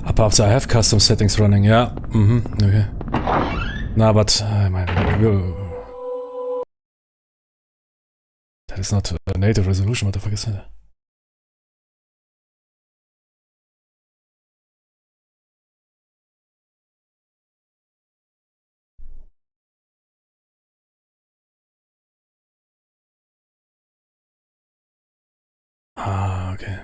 Apart, I have custom settings running, yeah. Okay. Nah, but that is not a native resolution, what the fuck is that? Ah, okay.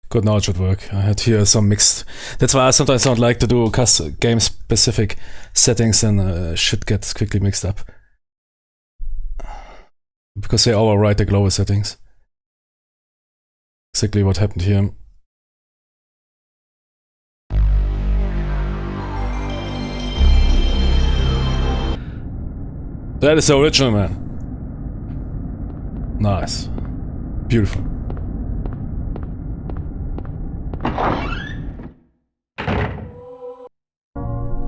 Good, now it should work. I had here some mixed. That's why I sometimes don't like to do game specific settings, and shit gets quickly mixed up. Because they override the global settings. Exactly what happened here. That is the original, man. Nice. Beautiful.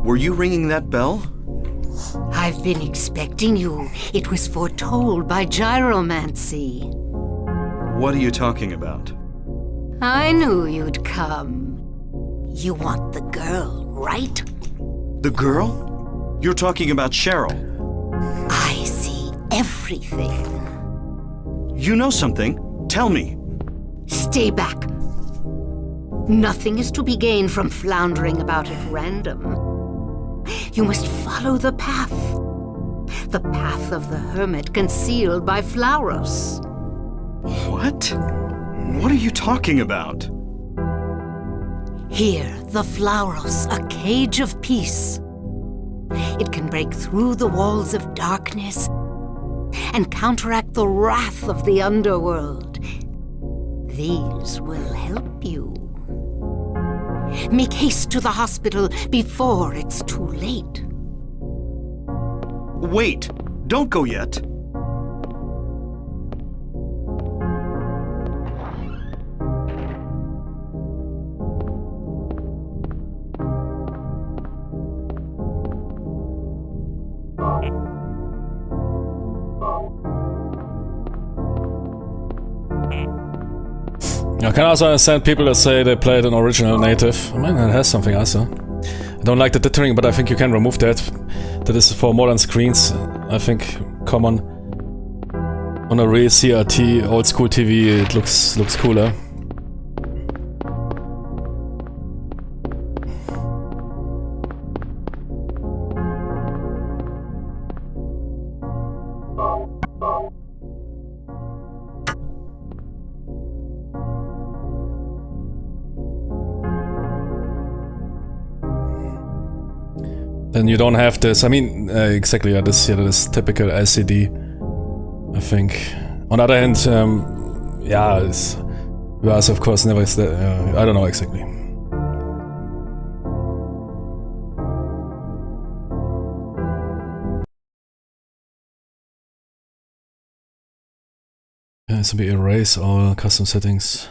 Were you ringing that bell? I've been expecting you. It was foretold by gyromancy. What are you talking about? I knew you'd come. You want the girl, right? The girl? You're talking about Cheryl. I see everything. You know something? Tell me. Stay back. Nothing is to be gained from floundering about at random. You must follow the path. The path of the hermit concealed by Flauros. What? What are you talking about? Here, the Flauros, a cage of peace. It can break through the walls of darkness and counteract the wrath of the underworld. These will help you. Make haste to the hospital before it's too late. Wait! Don't go yet! I can also understand people that say they played an original native. I mean, it has something also. I don't like the dithering, but I think you can remove that. That is for modern screens, I think, common. On a real CRT, old school TV, it looks cooler. Then you don't have this. I mean, exactly. Yeah, this typical LCD. I think. On the other hand, yeah, was of course never. I don't know exactly. Yeah, so we erase all custom settings.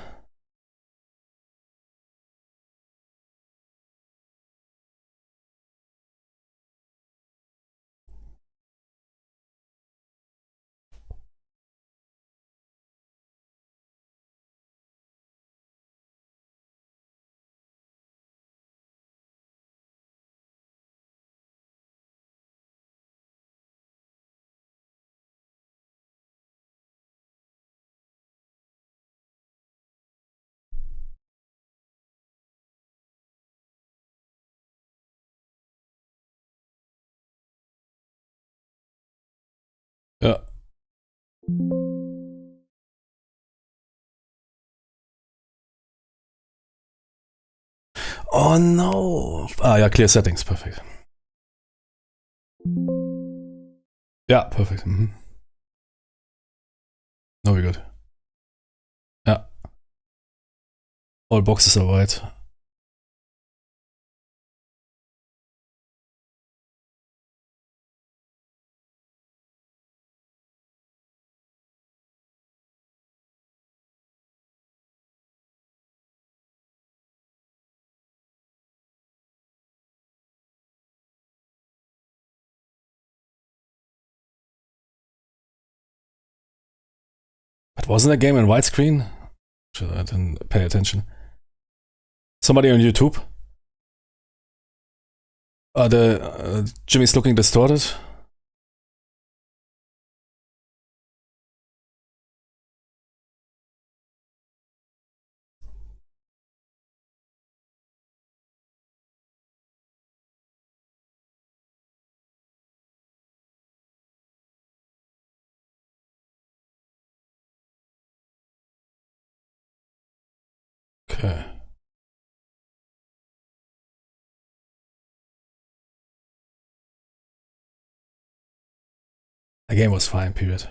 Yeah. Oh no! Ah, yeah, clear settings, perfect. Yeah, perfect. No, we're good. Yeah. All boxes are white. Wasn't a game in widescreen? I didn't pay attention. Somebody on YouTube? The Jimmy's looking distorted? Okay. The game was fine, period.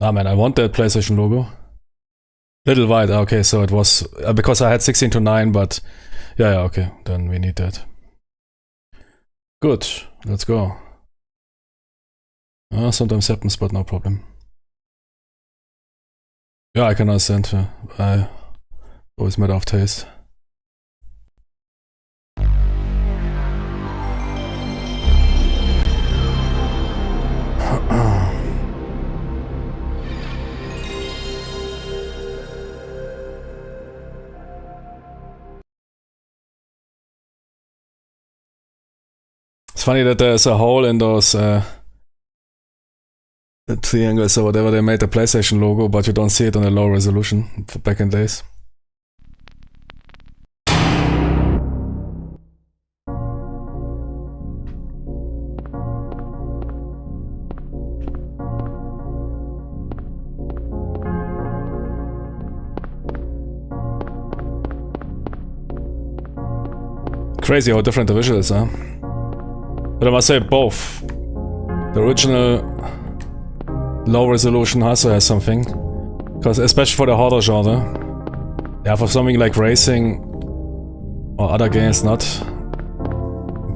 Ah man, I want that PlayStation logo. Little white, okay, so it was because I had 16 to 9, but yeah, okay, then we need that. Good, let's go. Sometimes happens, but no problem. Yeah, I can understand. I always matter of taste. It's funny that there's a hole in those triangles or whatever they made the PlayStation logo, but you don't see it on a low resolution back in days. Crazy how different the visuals are. But I must say both. The original low resolution also has something. Because especially for the horror genre. Yeah, for something like racing or other games not.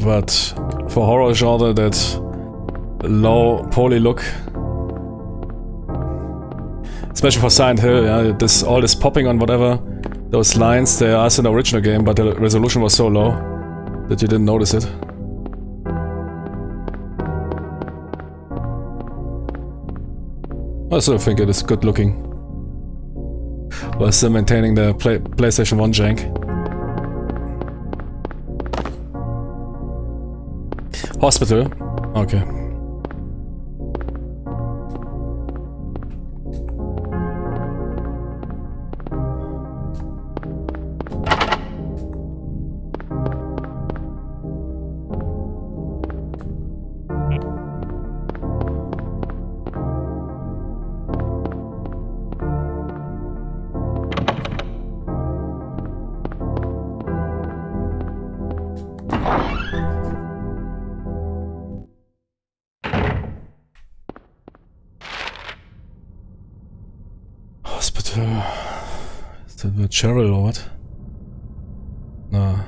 But for horror genre that low poly look. Especially for Silent Hill, yeah, all this popping on whatever. Those lines, they are in the original game, but the resolution was so low that you didn't notice it. I also think it is good looking, while still maintaining the PlayStation 1 jank. Hospital? Okay. Is that the Cheryl or what? No.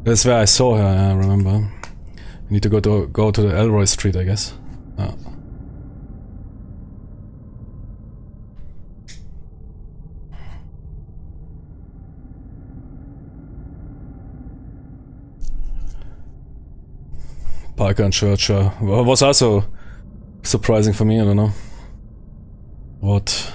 That's where I saw her, I remember. You need to go to the Elroy Street, I guess. Oh. Balkan Church was also surprising for me, I don't know. What?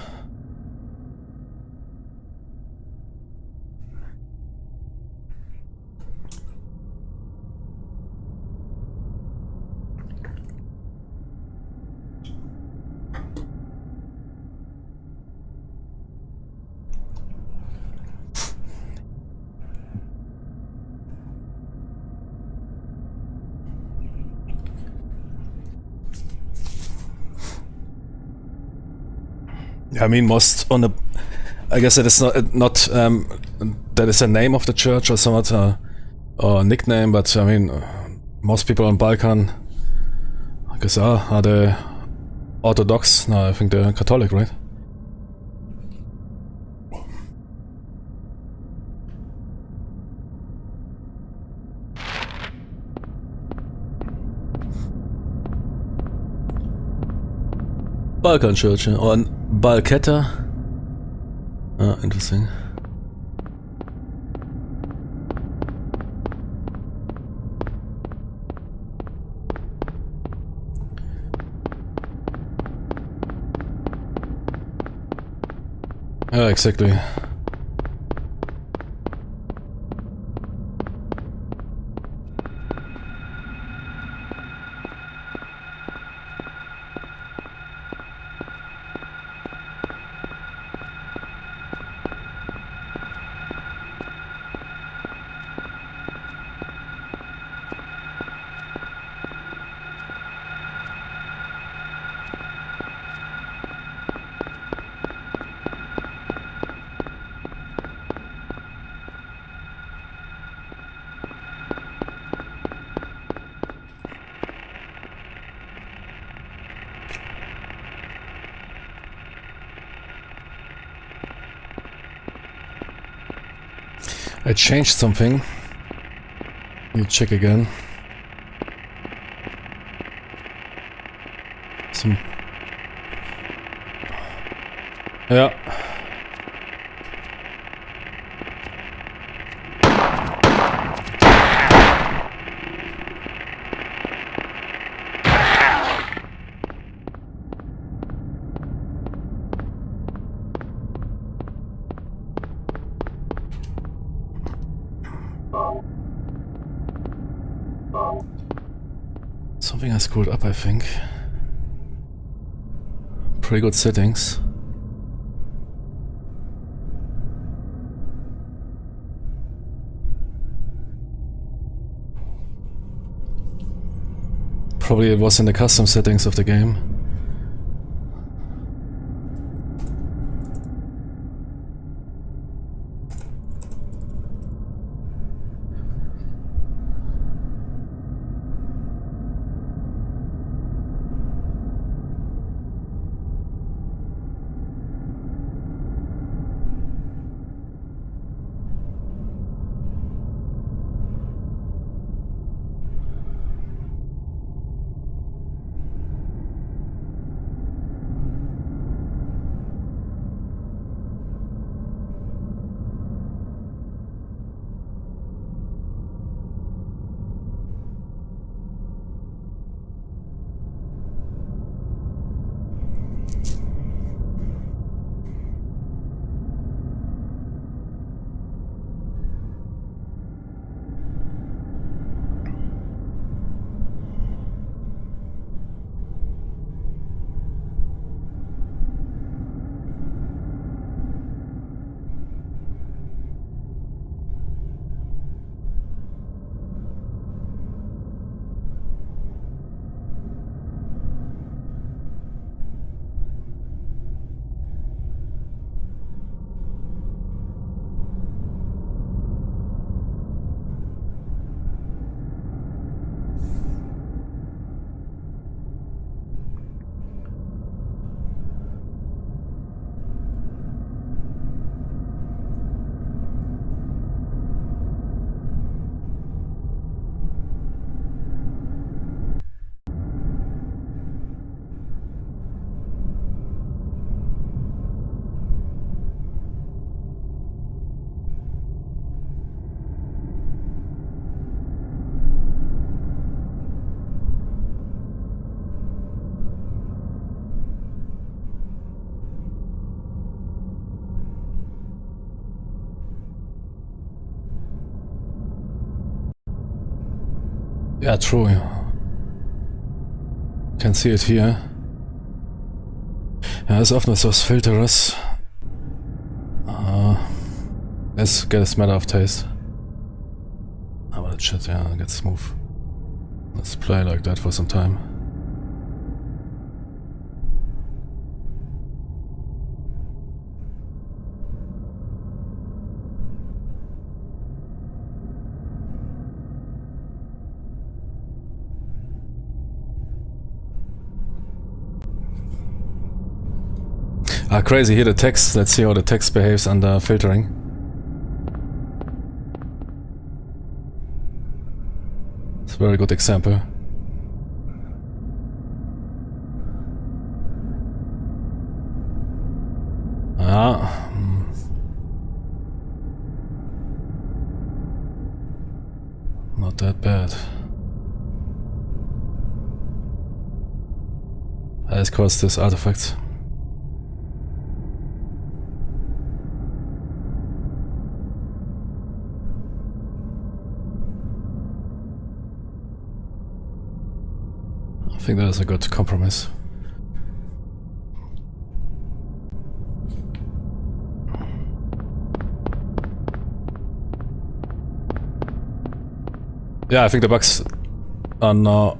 I mean, most on the. I guess that is not that is a name of the church or somewhat or a nickname, but I mean, most people on Balkan, I guess, are they Orthodox? No, I think they're Catholic, right? Balkan Church or Balketa. Ah, interesting. Yeah, exactly. I changed something. Need to check again. Yeah. Something I screwed up, I think. Pretty good settings. Probably it was in the custom settings of the game. Yeah, true. Can see it here. Yeah, as often as those filters. Let's get a smell of taste. Oh, but shit, yeah, get smooth. Let's play like that for some time. Ah, crazy, here the text. Let's see how the text behaves under filtering. It's a very good example. Ah. Not that bad. As caused this artifact. I think that is a good compromise. Yeah, I think the bugs are not.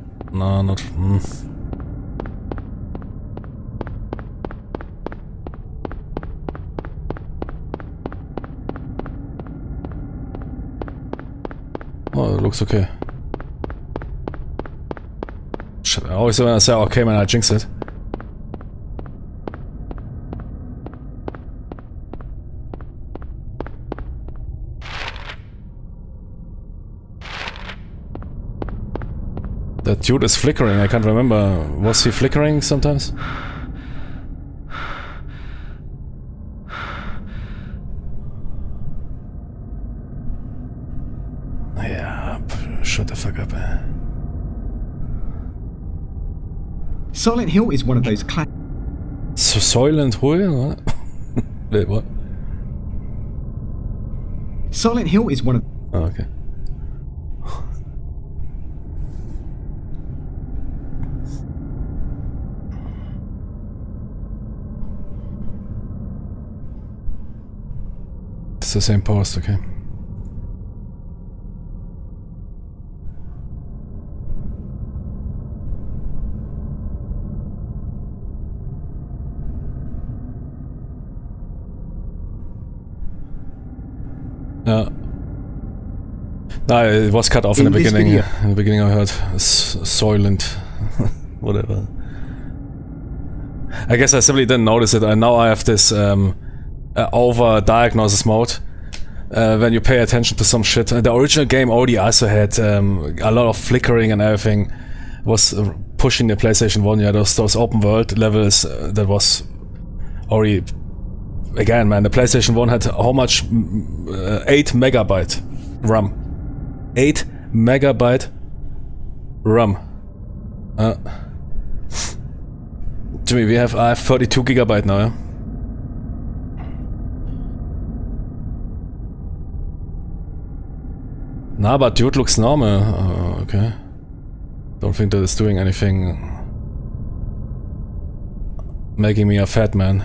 Oh, it looks okay. Shit, I always want to say okay, man, I jinx it. That dude is flickering, I can't remember. Was he flickering sometimes? Yeah, shut the fuck up, man. Silent Hill is one of those Silent Hill? What? Wait, what? Silent Hill is one of... Oh, okay. It's the same post, okay. Yeah. No, it was cut off in the beginning. Video. In the beginning I heard Soylent. Whatever. I guess I simply didn't notice it, and now I have this over-diagnosis mode. When you pay attention to some shit. The original game already also had a lot of flickering and everything. Was pushing the PlayStation 1, yeah, those open world levels, that was already... Again, man, the PlayStation 1 had how much? 8 megabyte RAM. 8 megabyte RAM. Jimmy, I have 32 gigabyte now, yeah? Nah, but dude looks normal. Okay. Don't think that it's doing anything making me a fat man.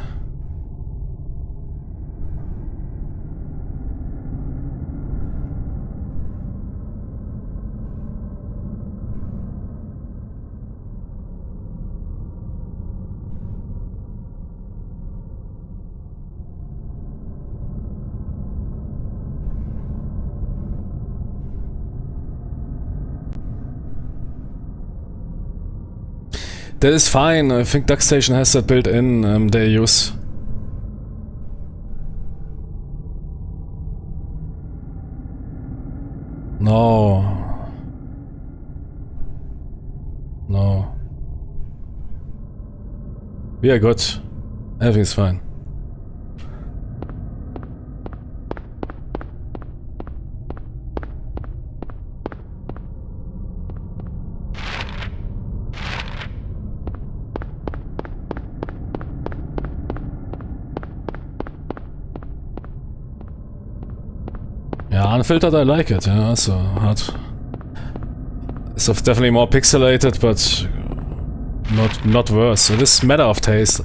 That is fine. I think DuckStation has that built in, they use. No. No. We are good. Everything's fine. Yeah, unfiltered, I like it. Yeah, so hard. It's definitely more pixelated, but not worse. It is matter of taste.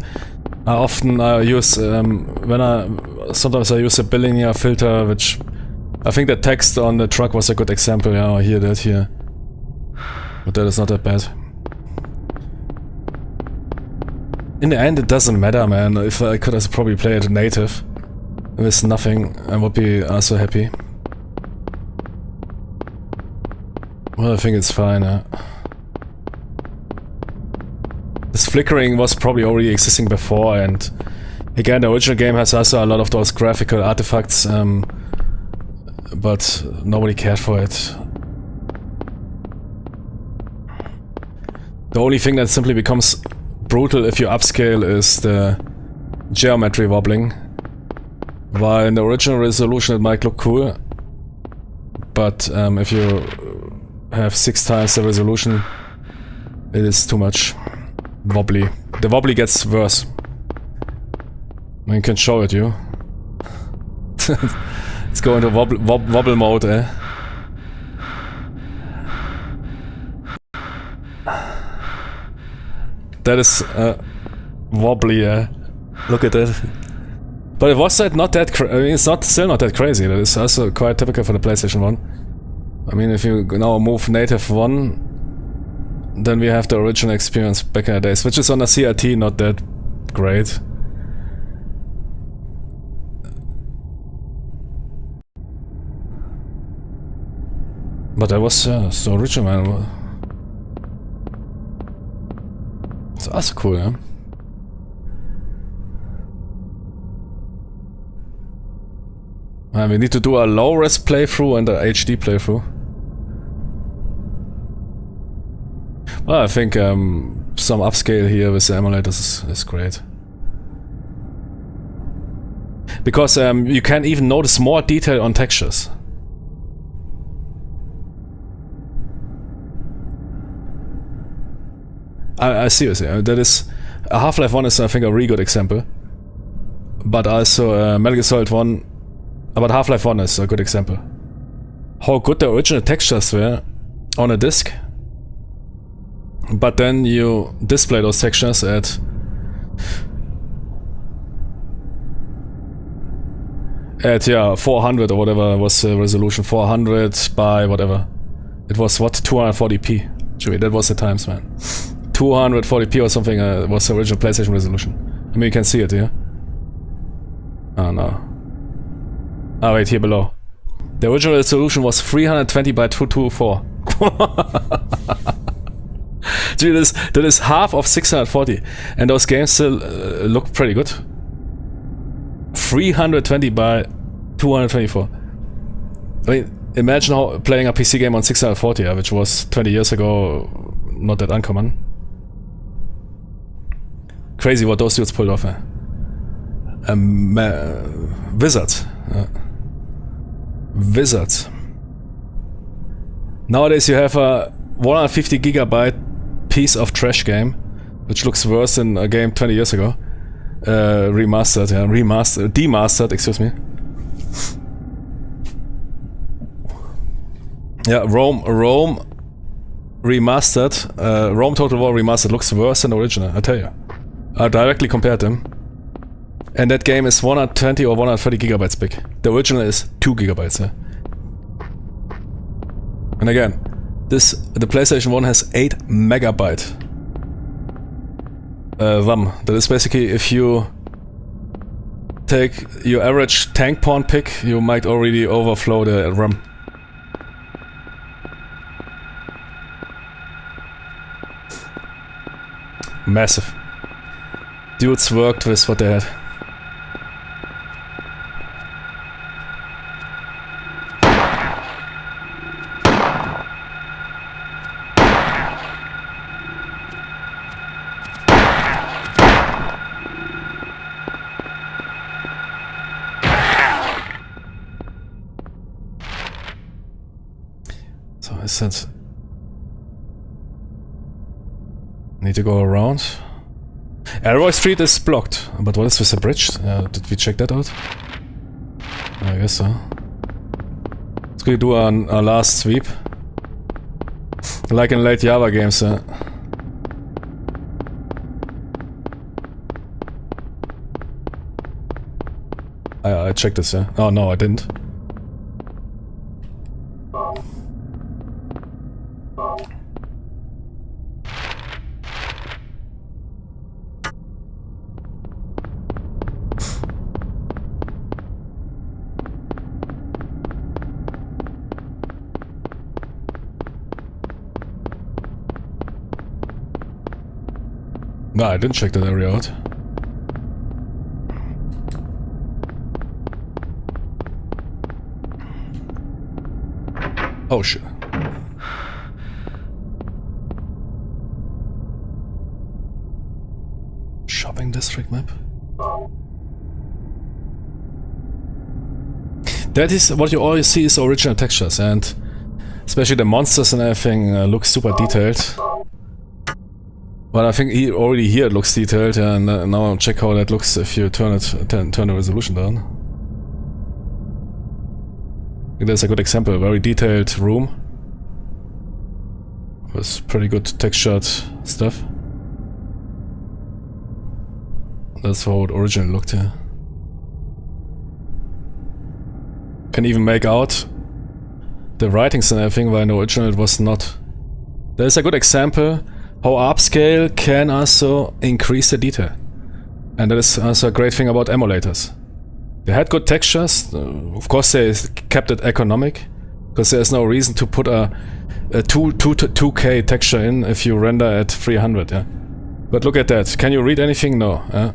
I often use sometimes I use a bilinear filter, which I think the text on the truck was a good example. Yeah, I hear that here, but that is not that bad. In the end, it doesn't matter, man. If I could, I'd probably play it native with nothing, I would be also happy. Well, I think it's fine. This flickering was probably already existing before, and again, the original game has also a lot of those graphical artifacts, but nobody cared for it. The only thing that simply becomes brutal if you upscale is the geometry wobbling. While in the original resolution it might look cool, but if you have 6 times the resolution, it is too much wobbly. The wobbly gets worse. I can show it you. Let's go into wobble mode, eh? That is wobbly, eh? Look at that. But it was not that I mean, it's still not that crazy. That is also quite typical for the PlayStation 1. I mean, if you now move native 1, then we have the original experience back in the days, which is on a CRT not that great. But that was the original man. It's also cool, yeah? We need to do a low-res playthrough and a HD playthrough. Well, I think some upscale here with the emulators is great. Because you can even notice more detail on textures. I seriously, that is... Half-Life 1 is, I think, a really good example. But also Metal Gear Solid 1... But Half-Life 1 is a good example. How good the original textures were on a disc. But then you display those textures at... yeah, 400 or whatever was the resolution. 400 by whatever. It was what? 240p. Jimmy, that was the times, man. 240p or something was the original PlayStation resolution. I mean, you can see it here. Oh no. Ah, wait, here below. The original resolution was 320 by 224. Gee, that is half of 640. And those games still look pretty good. 320 by 224. I mean, imagine how playing a PC game on 640, which was 20 years ago not that uncommon. Crazy what those dudes pulled off, eh? Wizards. Wizards. Nowadays you have a 150 gigabyte piece of trash game, which looks worse than a game 20 years ago. Remastered, yeah, demastered, excuse me. Yeah, Rome remastered, Rome Total War remastered looks worse than the original, I tell you. I directly compared them. And that game is 120 or 130 gigabytes big. The original is 2 gigabytes, yeah. And again, the PlayStation 1 has 8 megabyte RAM. That is basically if you take your average tank pawn pick, you might already overflow the RAM. Massive. Dudes worked with what they had. So I said, need to go around. Elroy Street is blocked, but what is with the bridge? Did we check that out? I guess so. Let's go do our last sweep. Like in late Java games, I checked this, yeah. Oh no, I didn't. No, I didn't check that area out. Oh shit. Shopping district map? That is what you always see is original textures, and Especially the monsters and everything look super detailed. But I think already here it looks detailed, and now check how that looks if you turn the resolution down. I think that's a good example. A very detailed room with pretty good textured stuff. That's how it originally looked here. Can even make out the writings and everything, while in the original it was not. There's a good example how upscale can also increase the detail. And that is also a great thing about emulators. They had good textures, of course they kept it economic, because there's no reason to put a 2K texture in if you render at 300, yeah. But look at that, can you read anything? No,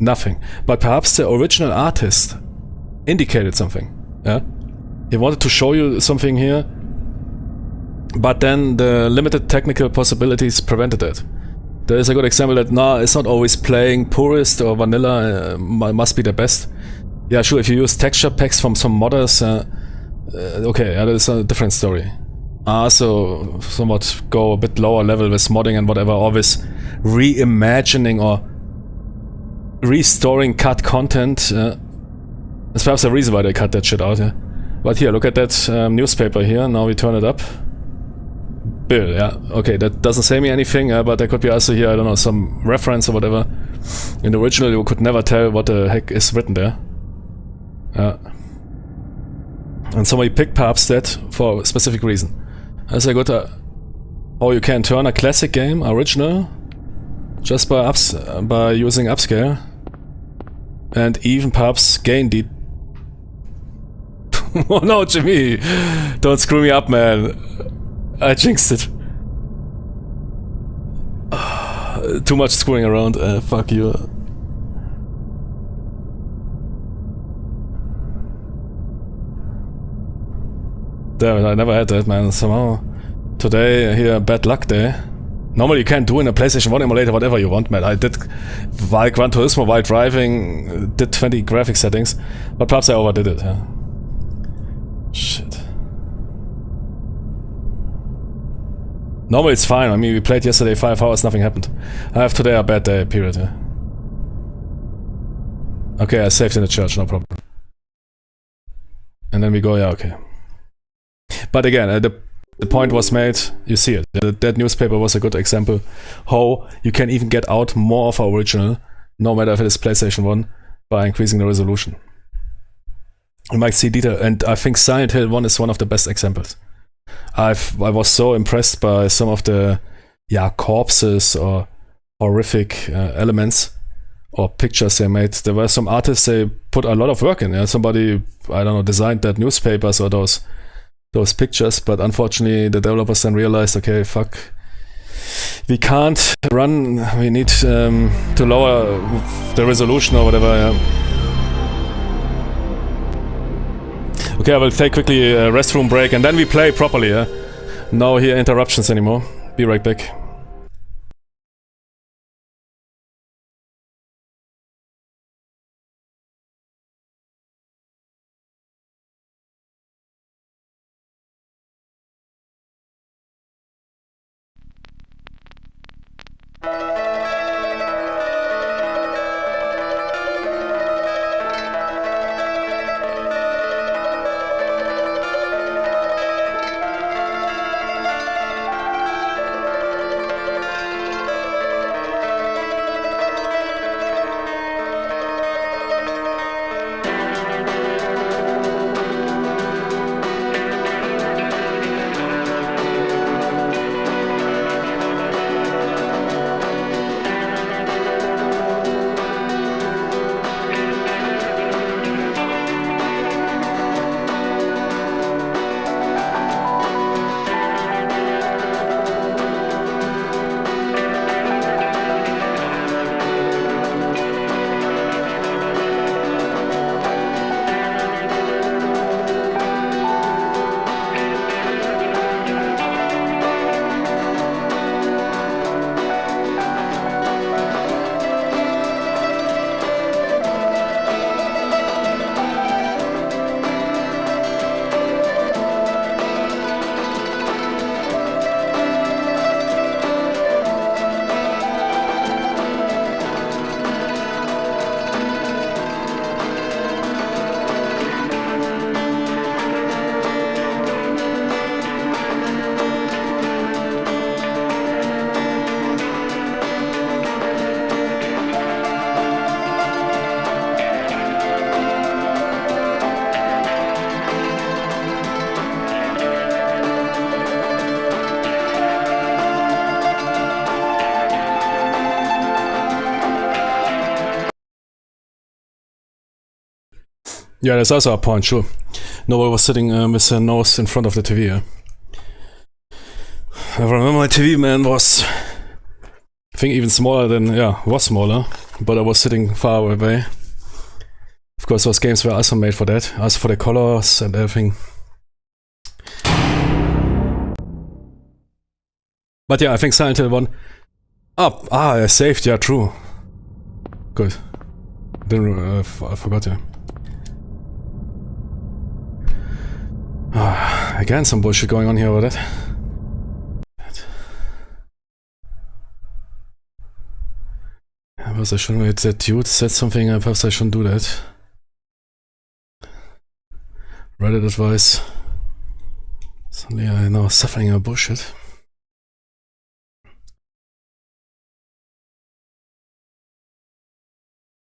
nothing. But perhaps the original artist indicated something, yeah. He wanted to show you something here, but then the limited technical possibilities prevented it. There is a good example that it's not always playing purist or vanilla must be the best. Yeah, sure, if you use texture packs from some modders, okay, that is a different story. So somewhat go a bit lower level with modding and whatever, or with reimagining or restoring cut content. That's perhaps the reason why they cut that shit out, yeah. But here, look at that newspaper here, now we turn it up. Bill, yeah, okay, that doesn't say me anything, but there could be also here, I don't know, some reference or whatever. In the original you could never tell what the heck is written there. And somebody picked perhaps that for a specific reason. That's a good how you can turn a classic game, original, just by using upscale. And even perhaps gain the... Oh no, Jimmy! Don't screw me up, man. I jinxed it. Too much screwing around, fuck you. Damn it, I never had that, man. Somehow today here, bad luck day. Normally you can do in a PlayStation 1 emulator whatever you want, man. I did, while Gran Turismo, while driving, did 20 graphic settings, but perhaps I overdid it, yeah. Shit. Normally it's fine, I mean we played yesterday 5 hours, nothing happened. I have today a bad day, period, yeah. Okay, I saved in the church, no problem. And then we go, yeah, okay. But again, the point was made, you see it. That newspaper was a good example how you can even get out more of our original, no matter if it is PlayStation 1, by increasing the resolution. You might see detail, and I think Silent Hill 1 is one of the best examples. I was so impressed by some of the corpses or horrific elements or pictures they made. There were some artists, they put a lot of work in. Yeah? Somebody, I don't know, designed that newspapers or those pictures, but unfortunately the developers then realized, okay, fuck, we can't run, we need to lower the resolution or whatever. Yeah. Okay, I will take quickly a restroom break and then we play properly, yeah? No here interruptions anymore. Be right back. Yeah, there's also a point, sure. Nobody was sitting with their nose in front of the TV, yeah. I remember my TV, man, was, I think, even smaller than, was smaller, but I was sitting far away. Of course, those games were also made for that, also for the colors and everything. But yeah, I think Silent Hill 1... I saved, yeah, true. Good. Didn't, I forgot, yeah. Again, some bullshit going on here with it. Perhaps I shouldn't wait. That dude said something, perhaps I shouldn't do that. Reddit advice. Suddenly I know suffering a bullshit.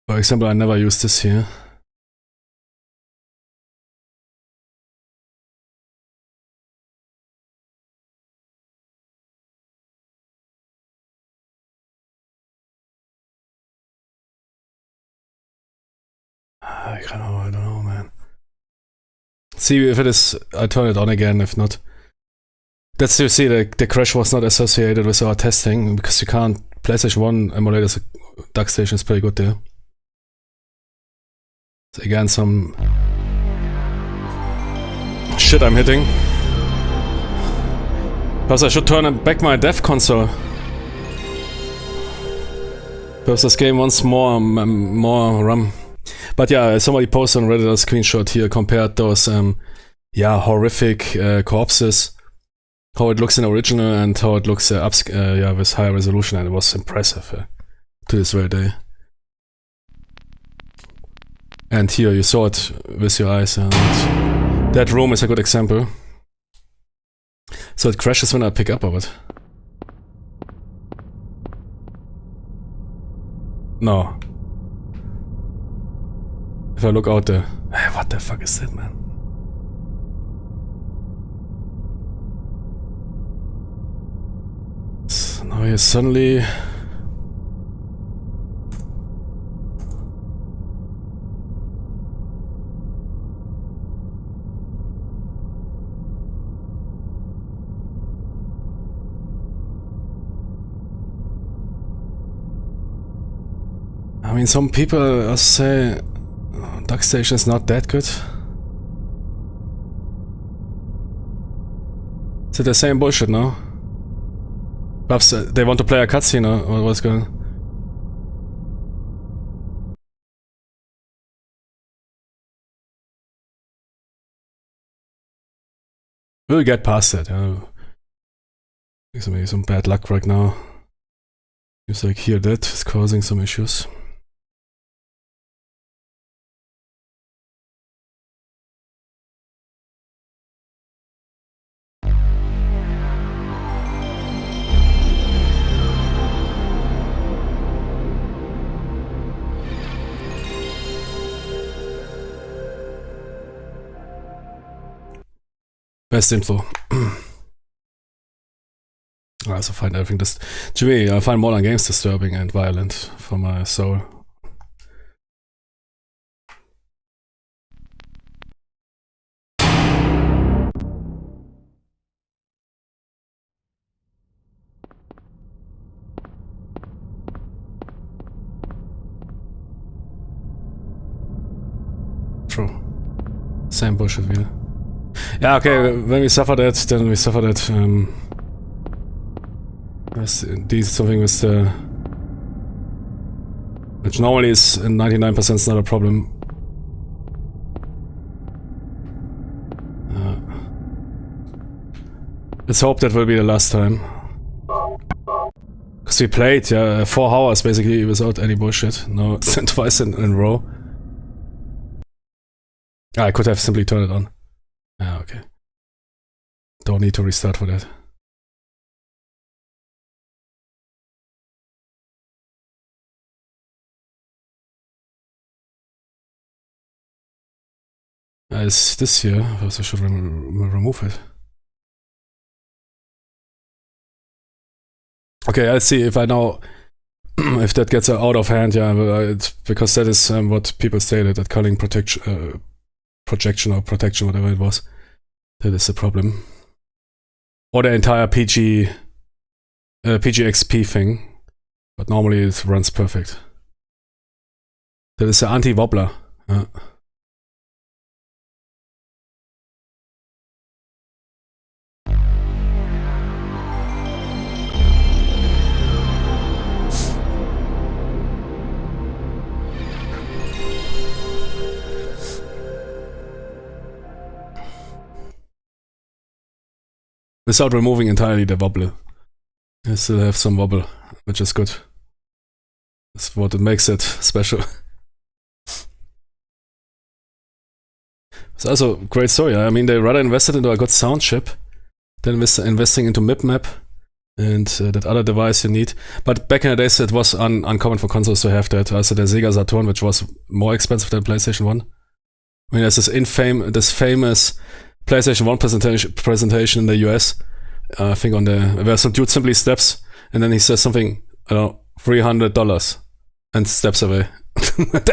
For example, I never use this here. I don't know, man. See if it is, I turn it on again, if not. That's to see the crash was not associated with our testing, because you can't, PlayStation 1 emulators, DuckStation is pretty good there. So again, some shit I'm hitting. Perhaps I should turn back my dev console. Perhaps this game wants more RAM. But yeah, somebody posted on Reddit a screenshot here, compared those horrific corpses, how it looks in original and how it looks with higher resolution, and it was impressive to this very day. And here you saw it with your eyes, and that room is a good example. So it crashes when I pick up of it. No. If I look out there. Hey, what the fuck is that, man? So now you suddenly... I mean, some people say DuckStation is not that good. Is it the same bullshit, no? Perhaps they want to play a cutscene or what's going on? We'll get past that, It's maybe some bad luck right now. Seems like here that is causing some issues. Best info. I also find everything to me, I find modern games disturbing and violent for my soul. True. Same bullshit wieder. Yeah, okay, when we suffer that, then we suffer that. There's indeed something with the... which normally is 99% is not a problem. Let's hope that will be the last time. Because we played, 4 hours basically without any bullshit. No, twice in a row. I could have simply turned it on. Okay. Don't need to restart for that. Is this here? Perhaps I should remove it. Okay, I'll see if I know if that gets out of hand. Yeah, because that is what people stated, that culling protection projection or protection, whatever it was. That is the problem. Or the entire PGXP thing. But normally it runs perfect. That is the anti-wobbler. Without removing entirely the wobble. You still have some wobble, which is good. That's what makes it special. It's also a great story. I mean, they rather invested into a good sound chip than investing into MIPMAP and that other device you need. But back in the days, it was uncommon for consoles to have that. Also, the Sega Saturn, which was more expensive than PlayStation 1. I mean, there's this famous PlayStation 1 presentation in the US. I think where some dude simply steps and then he says something, I don't know, $300 and steps away.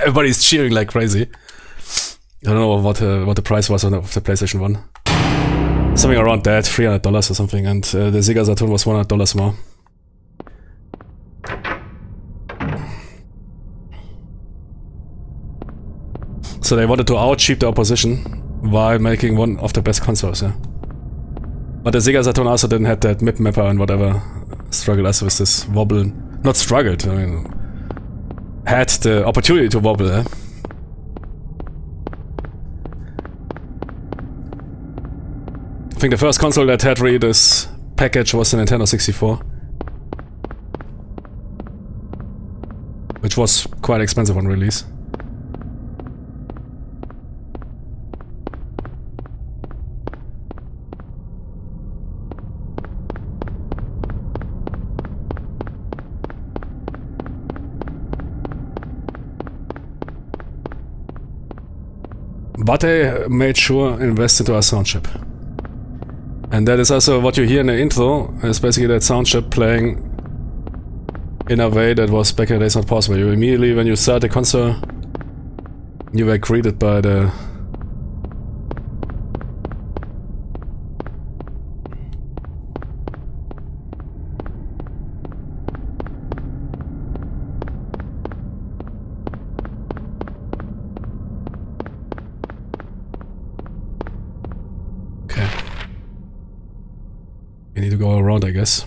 Everybody's cheering like crazy. I don't know what the price was of the PlayStation 1. Something around that, $300 or something, and the Sega Saturn was $100 more. So they wanted to out-cheap the opposition while making one of the best consoles, yeah. But the Sega Saturn also didn't have that MIP mapper and whatever. Struggled also with this wobble. Not struggled, I mean, had the opportunity to wobble, eh? I think the first console that had really this package was the Nintendo 64. Which was quite expensive on release. But they made sure invest into a sound chip. And that is also what you hear in the intro, is basically that sound chip playing in a way that was back in the days not possible. You immediately, when you start the console, you were greeted by the... I need to go around, I guess.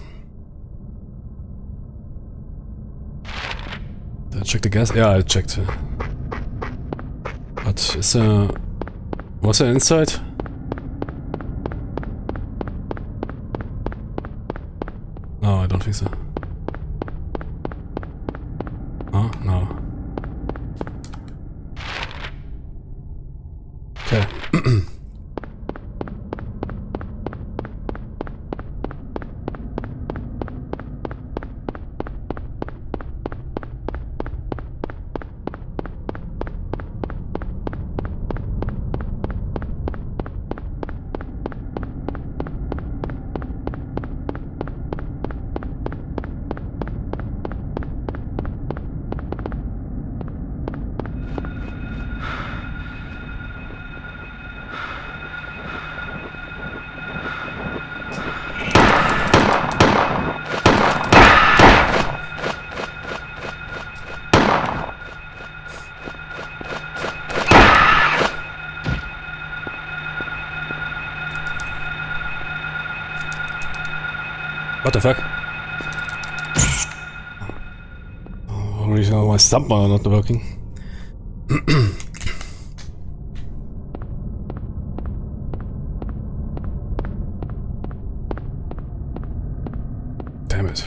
Did I check the gas? Yeah, I checked. But is was there inside? No, I don't think so. Oh, no. Okay. What the fuck? Oh, my stump are not working. Damn it.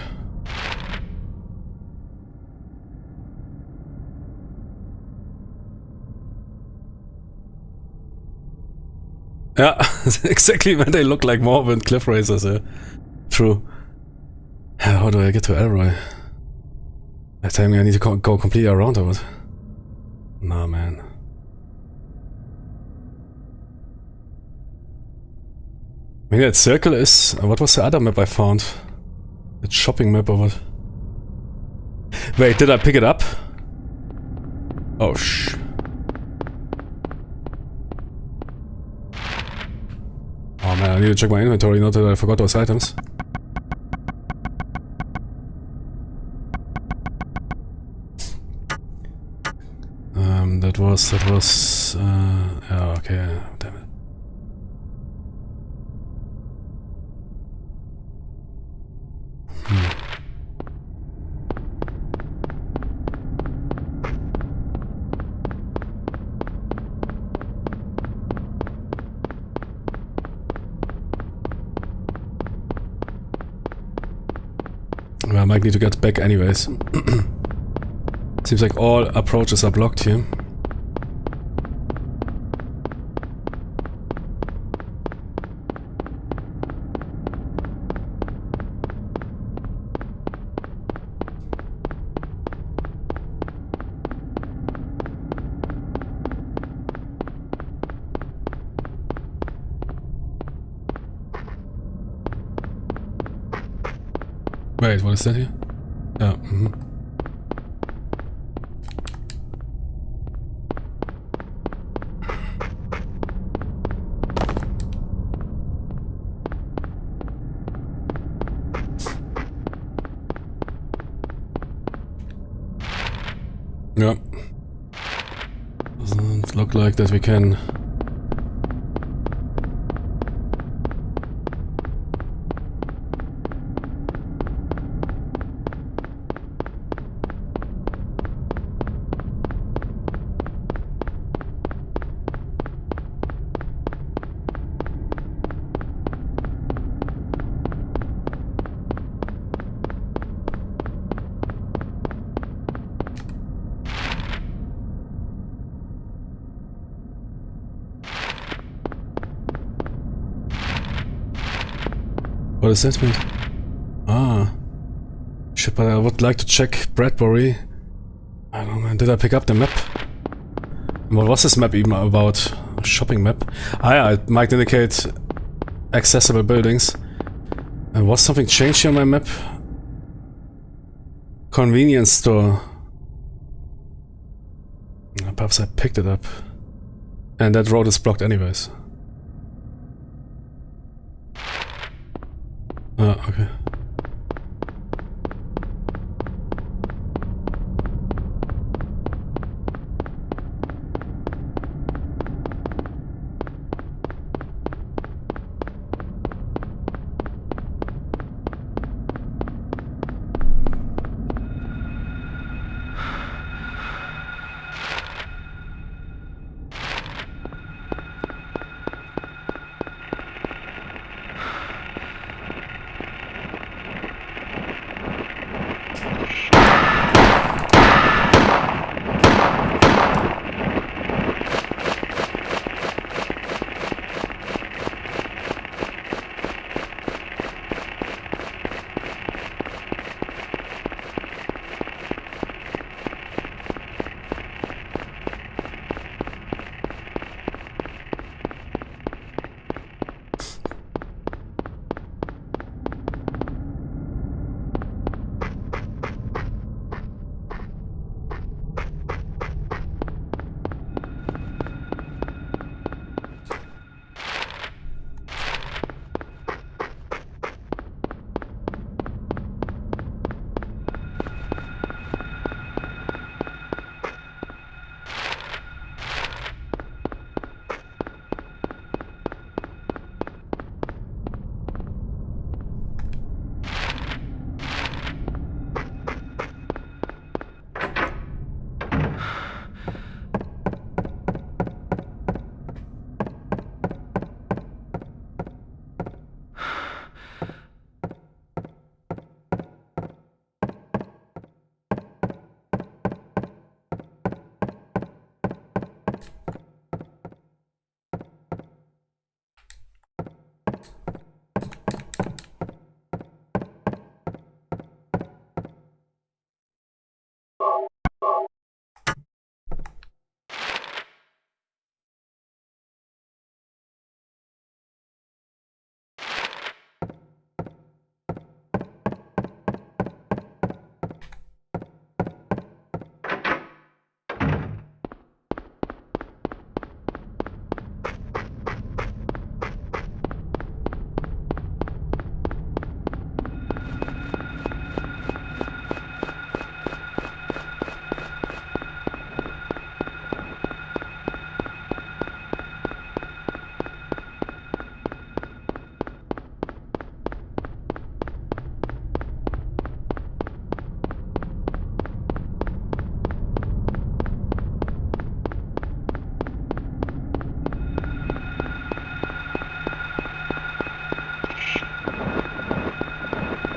Yeah, exactly when they look like Morrowind cliff racers, yeah. True. How do I get to Elroy? They're telling me I need to go completely around or what? Nah, man. I mean, that circle is... What was the other map I found? That shopping map or what? Wait, did I pick it up? Oh, I need to check my inventory, not that I forgot those items. That was, yeah, okay, damn it. Well, I might need to get back anyways. Seems like all approaches are blocked here. Wait, what is that here? Oh, yeah. Doesn't look like that we can. What does that mean? Ah. Shit, but I would like to check Bradbury. I don't know, did I pick up the map? What was this map even about? A shopping map? Ah yeah, it might indicate accessible buildings. And was something changed here on my map? Convenience store. Perhaps I picked it up. And that road is blocked anyways. Okay.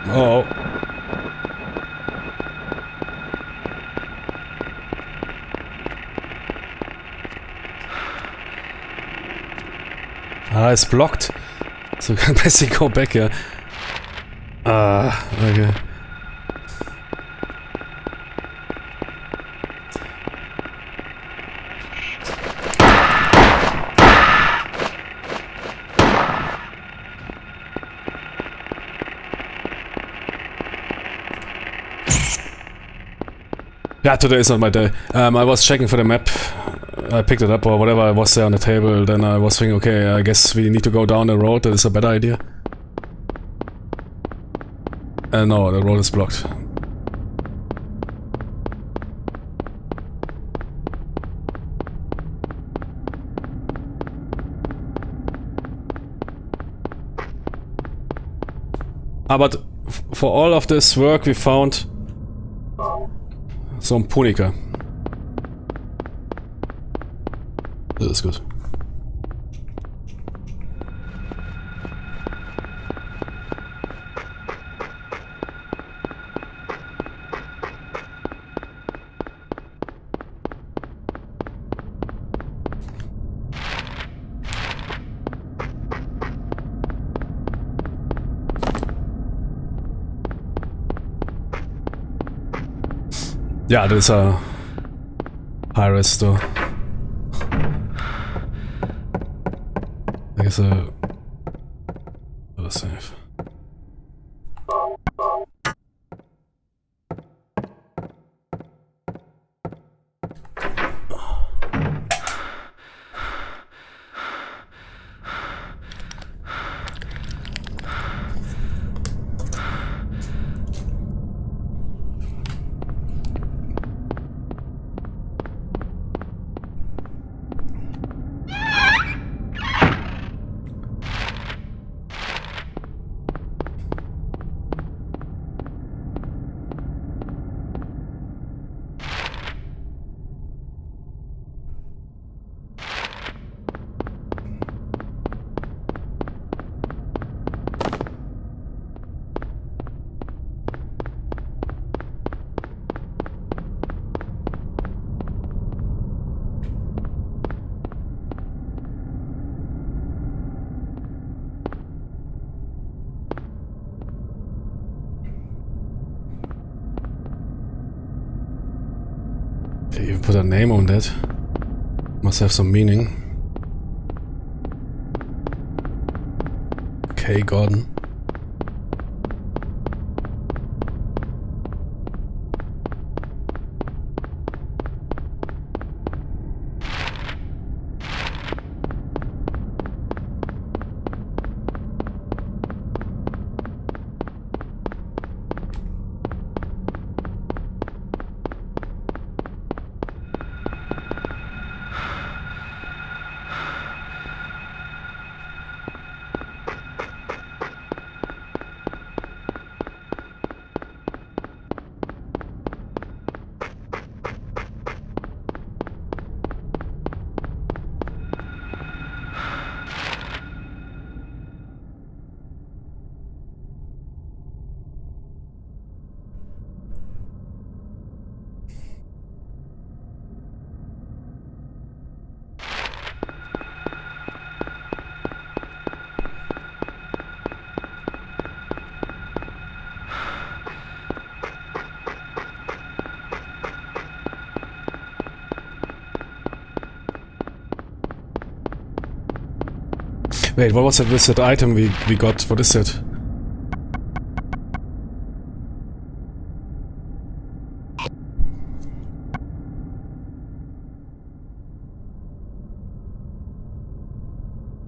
Oh. Ah, it's blocked. So we can basically go back here. Ah, okay. Yeah, today is not my day. I was checking for the map. I picked it up or whatever was there on the table. Then I was thinking, okay, I guess we need to go down the road. That is a better idea. No, the road is blocked. But for all of this work we found some Punika. This is good. Ja, das ist a high-res store. I guess safe. They even put a name on that. Must have some meaning. K. Gordon. Wait, what was that item we got? What is it?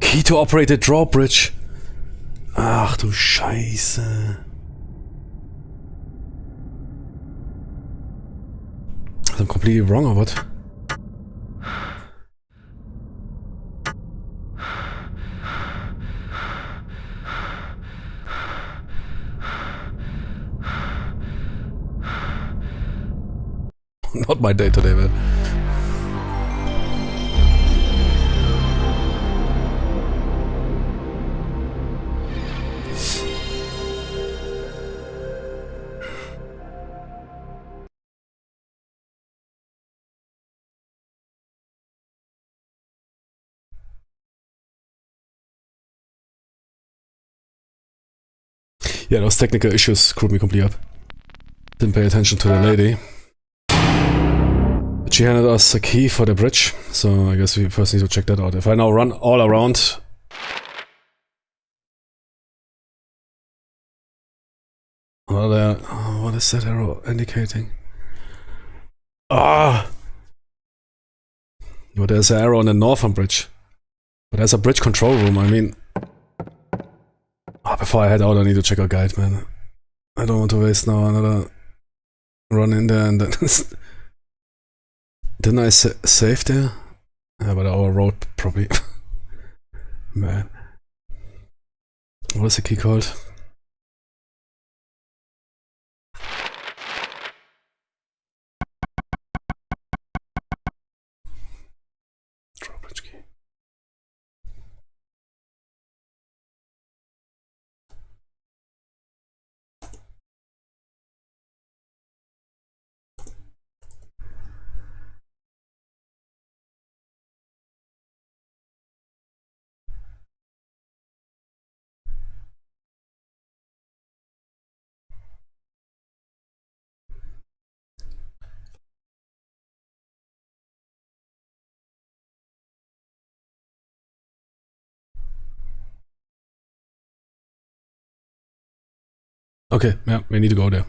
Key to operate a drawbridge. Ach du Scheiße. I'm completely wrong or what? Not my day today, man. Yeah, those technical issues screwed me completely up. Didn't pay attention to the lady. But she handed us a key for the bridge, so I guess we first need to check that out. If I now run all around... what is that arrow indicating? Ah! Well, there's an arrow on the northern bridge. But there's a bridge control room, I mean... before I head out, I need to check our guide, man. I don't want to waste now another run in there and then... Didn't I save there? Yeah, but our road probably... Man. What is the key called? Drawbridge key. Okay, yeah, we need to go there.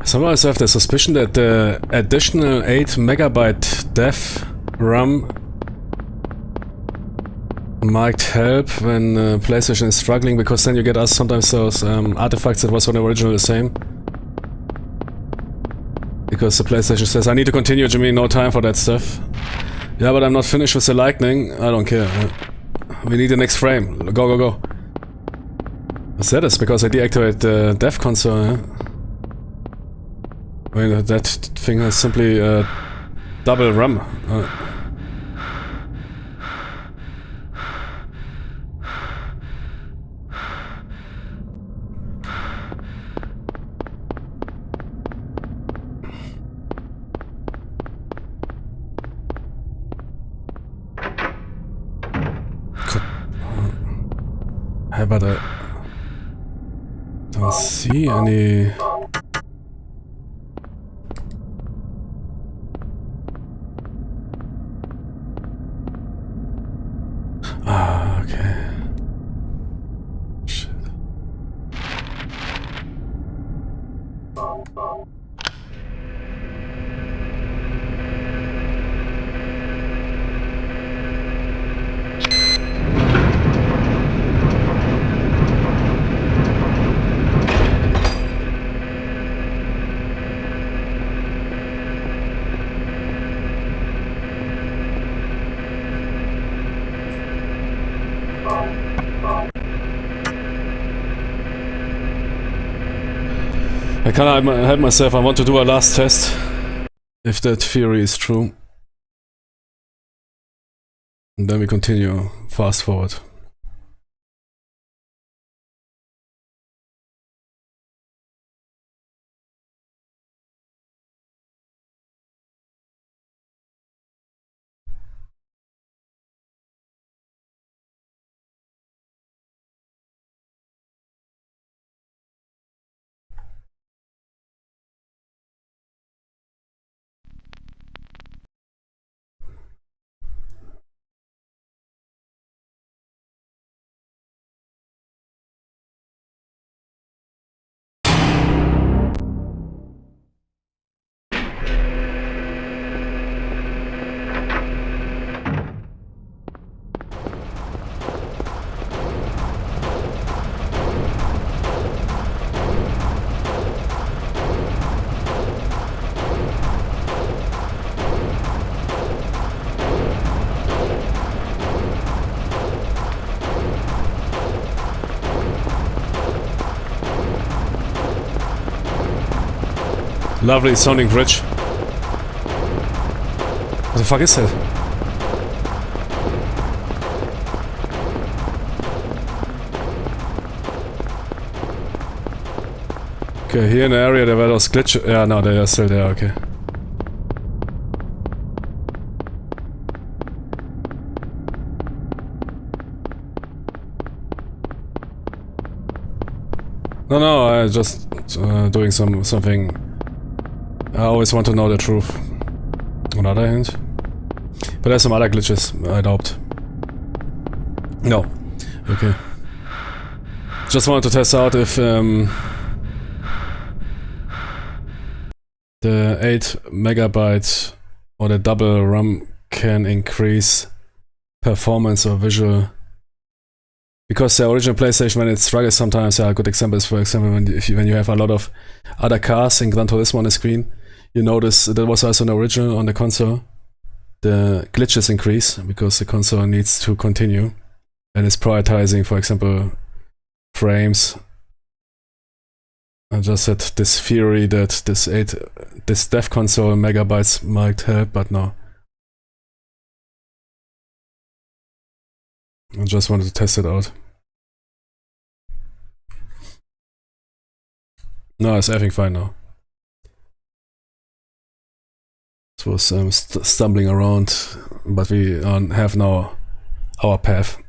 Sometimes I have the suspicion that the additional 8 megabyte dev RAM might help when PlayStation is struggling, because then you get us sometimes those artifacts that was on the original the same. Because the PlayStation says, I need to continue, Jimmy, no time for that stuff. Yeah, but I'm not finished with the lightning. I don't care. We need the next frame. Go, go, go. What's that? Is because I deactivate the dev console, yeah? I mean, that thing has simply double RAM. Hey, but I don't see any... okay. Shit. I can't help myself, I want to do a last test. If that theory is true. And then we continue, fast forward. Lovely sounding bridge. What the fuck is that? Okay, here in the area there were those glitches. Yeah, no, they are still there, okay. No, I just doing something. I always want to know the truth. On the other hand. But there's some other glitches, I doubt. No. Okay. Just wanted to test out if the 8 megabyte or the double RAM can increase performance or visual. Because the original PlayStation, when it struggles sometimes, a good example is, for example, when you have a lot of other cars in Gran Turismo on the screen, you notice that was also an original on the console. The glitches increase because the console needs to continue and is prioritizing, for example, frames. I just had this theory that this dev console megabytes might help, but no. I just wanted to test it out. No, it's everything fine now. It was stumbling around, but we have now our path.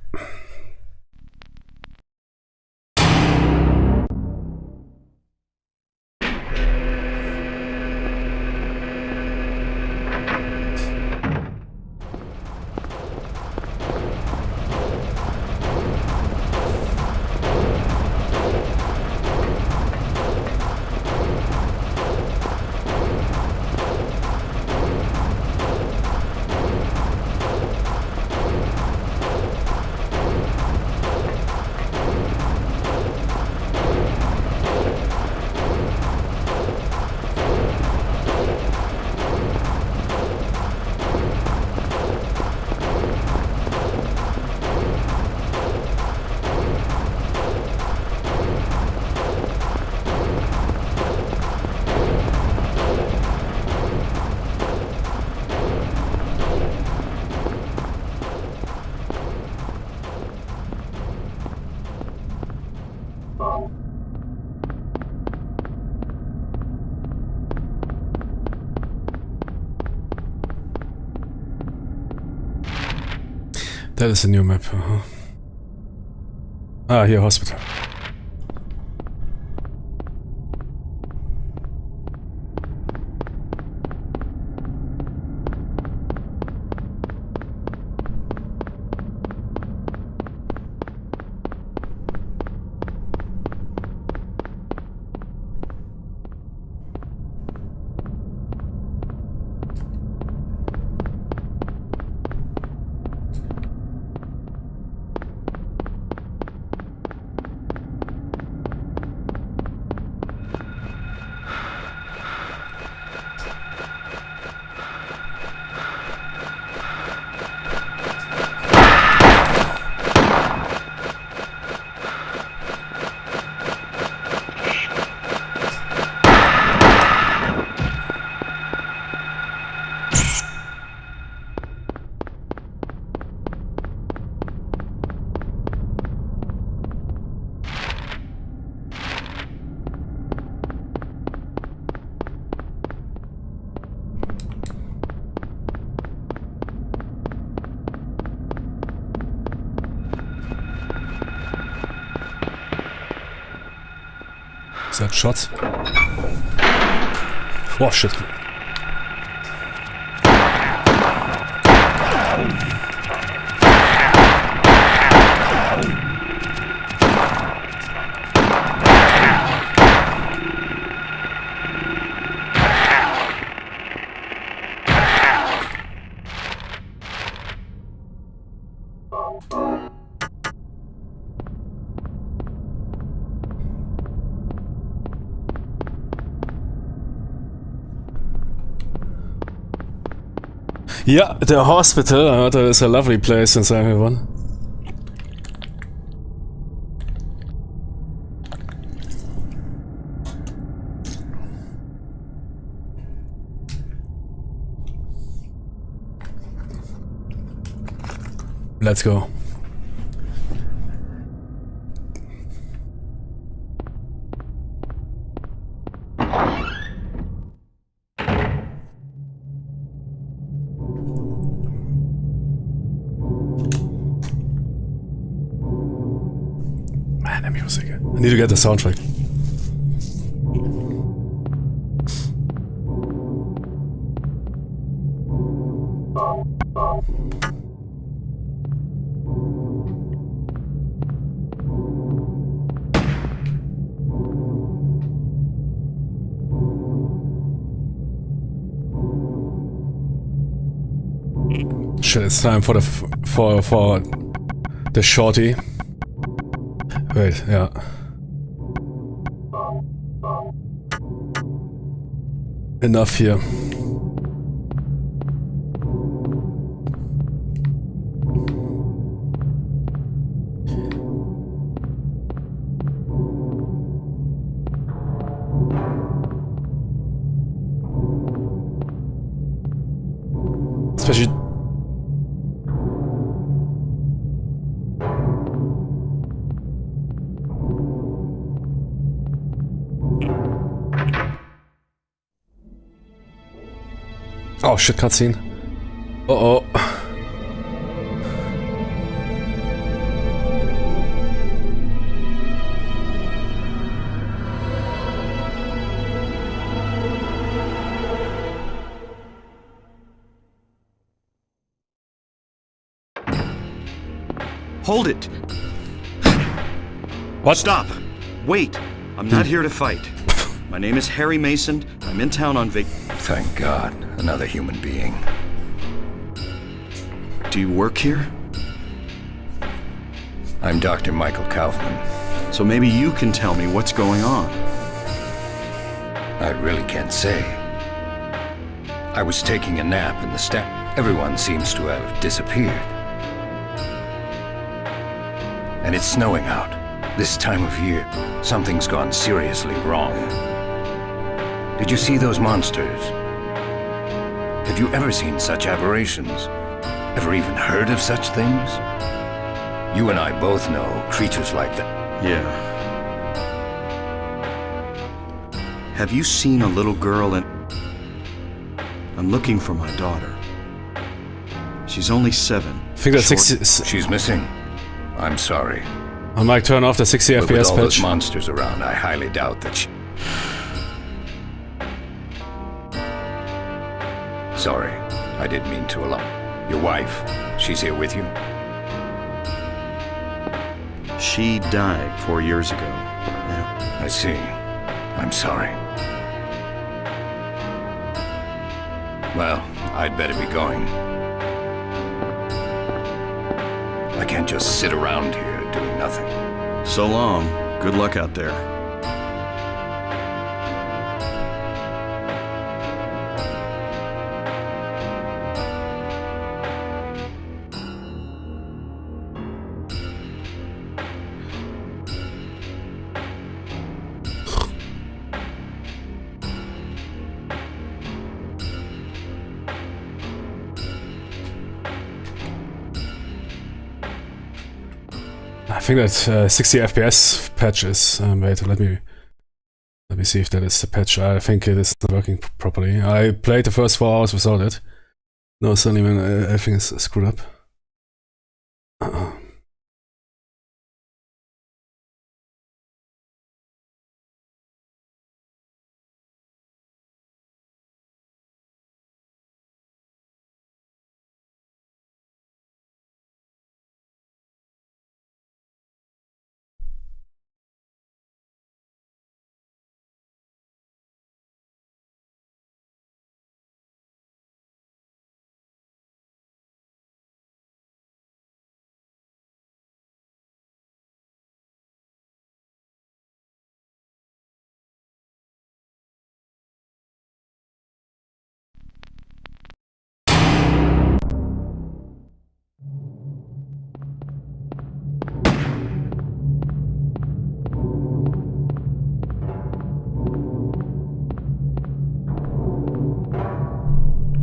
That is a new map. Ah, here, hospital. Is that shots? Oh shit. Yeah, the hospital. I heard that is a lovely place inside here one. Let's go. Man, the music. I need to get the soundtrack. Shit, it's time for the shorty. Wait, yeah. Enough here. Especially oh shit, cutscene. Uh-oh. Hold it! What? Stop! Wait! I'm not here to fight. My name is Harry Mason. I'm in town on vac... Thank God, another human being. Do you work here? I'm Dr. Michael Kaufman. So maybe you can tell me what's going on. I really can't say. I was taking a nap in the staff. Everyone seems to have disappeared. And it's snowing out. This time of year, something's gone seriously wrong. Did you see those monsters? Have you ever seen such aberrations? Ever even heard of such things? You and I both know creatures like that. Yeah. Have you seen a little girl in... I'm looking for my daughter. She's only 7. I think that's 60. She's missing. I'm sorry. I might turn off the 60 But with FPS all those patch. monsters around, I highly doubt that she... Sorry, I didn't mean to alarm. Your wife, she's here with you? She died 4 years ago. Now, I see. I'm sorry. Well, I'd better be going. I can't just sit around here doing nothing. so long. Good luck out there. I think that 60 FPS patch is. Wait, let me see if that is the patch. I think it is not working properly. I played the first 4 hours without it. No, suddenly when everything is screwed up.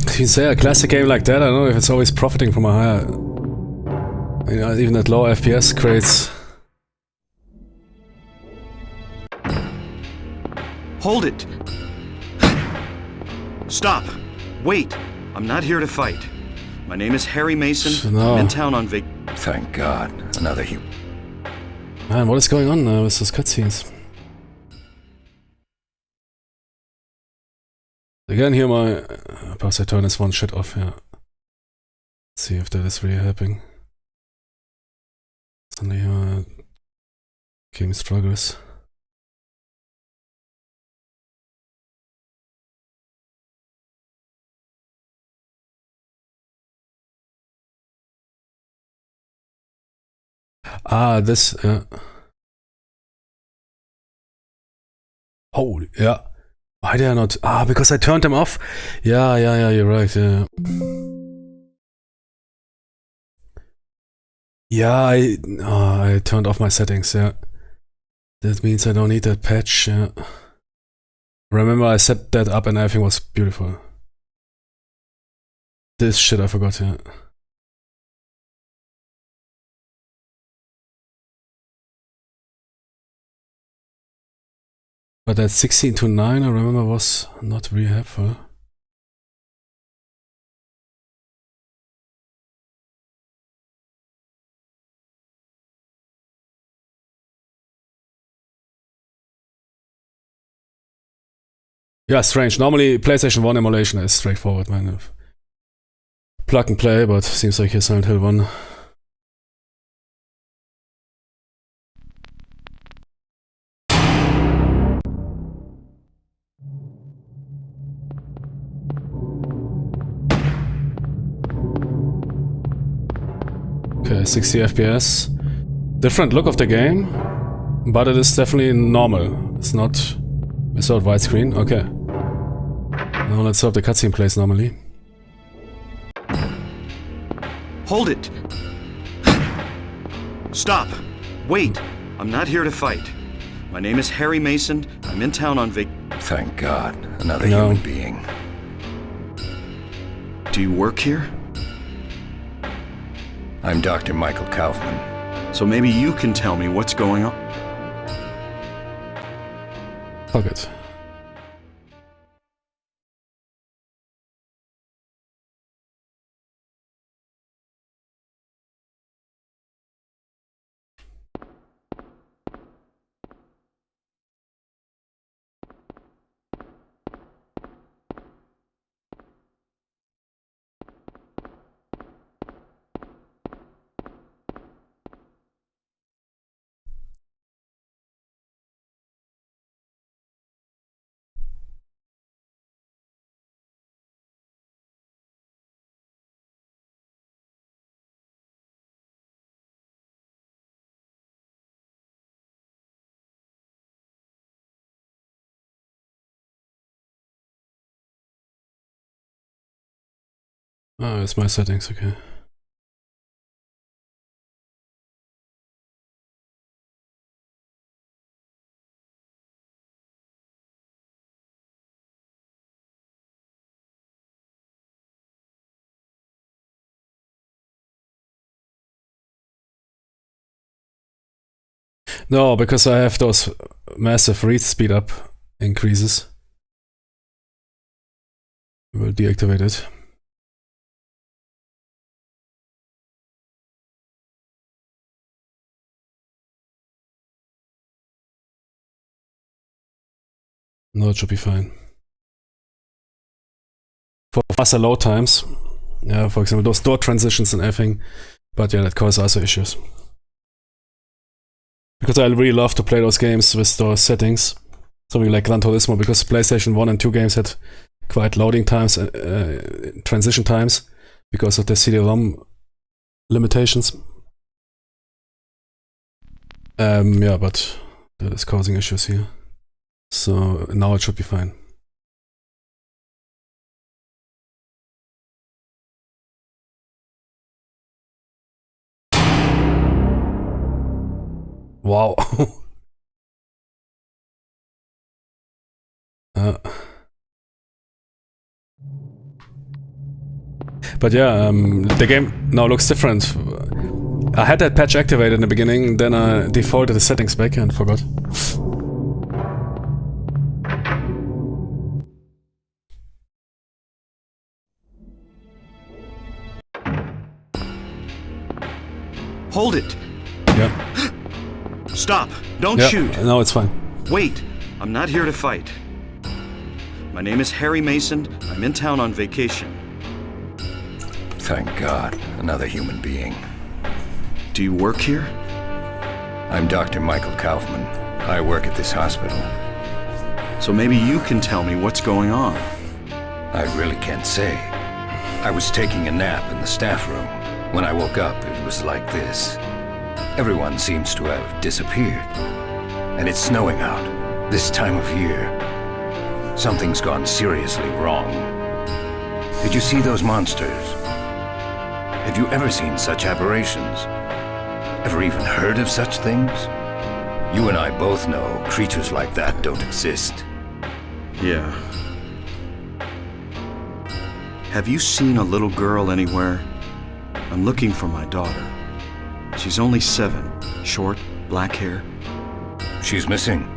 If you say a classic game like that, I don't know if it's always profiting from a higher You know, even at low FPS creates... Hold it! Stop! Wait! I'm not here to fight. My name is Harry Mason. No. I'm in town on vac... Thank God. Another Man, what is going on with those cutscenes? Again, here my... perhaps I turn this one shit off, yeah. Let's see if that is really helping. Suddenly here... game struggles. Ah, this... Holy, yeah. Why did I not... Ah, because I turned them off? Yeah, you're right, yeah. Yeah, I turned off my settings, yeah. That means I don't need that patch, yeah. Remember, I set that up and everything was beautiful. This shit I forgot, yeah. But that 16 to 9, I remember, was not really helpful. Yeah, strange. Normally, PlayStation 1 emulation is straightforward, man. Plug and play, but seems like here's Silent Hill 1. Okay, 60 FPS. Different look of the game, but it is definitely normal. It's not without widescreen. Okay. Now let's see how the cutscene plays normally. Hold it! Stop! Wait! I'm not here to fight. My name is Harry Mason. I'm in town on vac... Thank God. Another No. human being. Do you work here? I'm Dr. Michael Kaufman. So maybe you can tell me what's going on. Fuck it. Ah, it's my settings, okay. No, because I have those massive read speed up increases. We'll deactivate it. No, it should be fine. For faster load times, yeah, for example, those door transitions and everything, but yeah, that causes also issues. Because I really love to play those games with those settings, something like Gran Turismo, because PlayStation 1 and 2 games had quite loading times, transition times, because of the CD-ROM limitations. Yeah, but that is causing issues here. So now it should be fine. Wow. But yeah, the game now looks different. I had that patch activated in the beginning, then I defaulted the settings back and forgot. Hold it! Yeah. Stop! Don't Yeah, shoot! no, it's fine. Wait! I'm not here to fight. My name is Harry Mason. I'm in town on vacation. Thank God, another human being. Do you work here? I'm Dr. Michael Kaufman. I work at this hospital. So maybe you can tell me what's going on. I really can't say. I was taking a nap in the staff room. When I woke up, it was like this. Everyone seems to have disappeared. And it's snowing out, this time of year. Something's gone seriously wrong. Did you see those monsters? Have you ever seen such aberrations? Ever even heard of such things? You and I both know creatures like that don't exist. Yeah. Have you seen a little girl anywhere? I'm looking for my daughter. She's only 7, short, black hair. She's missing.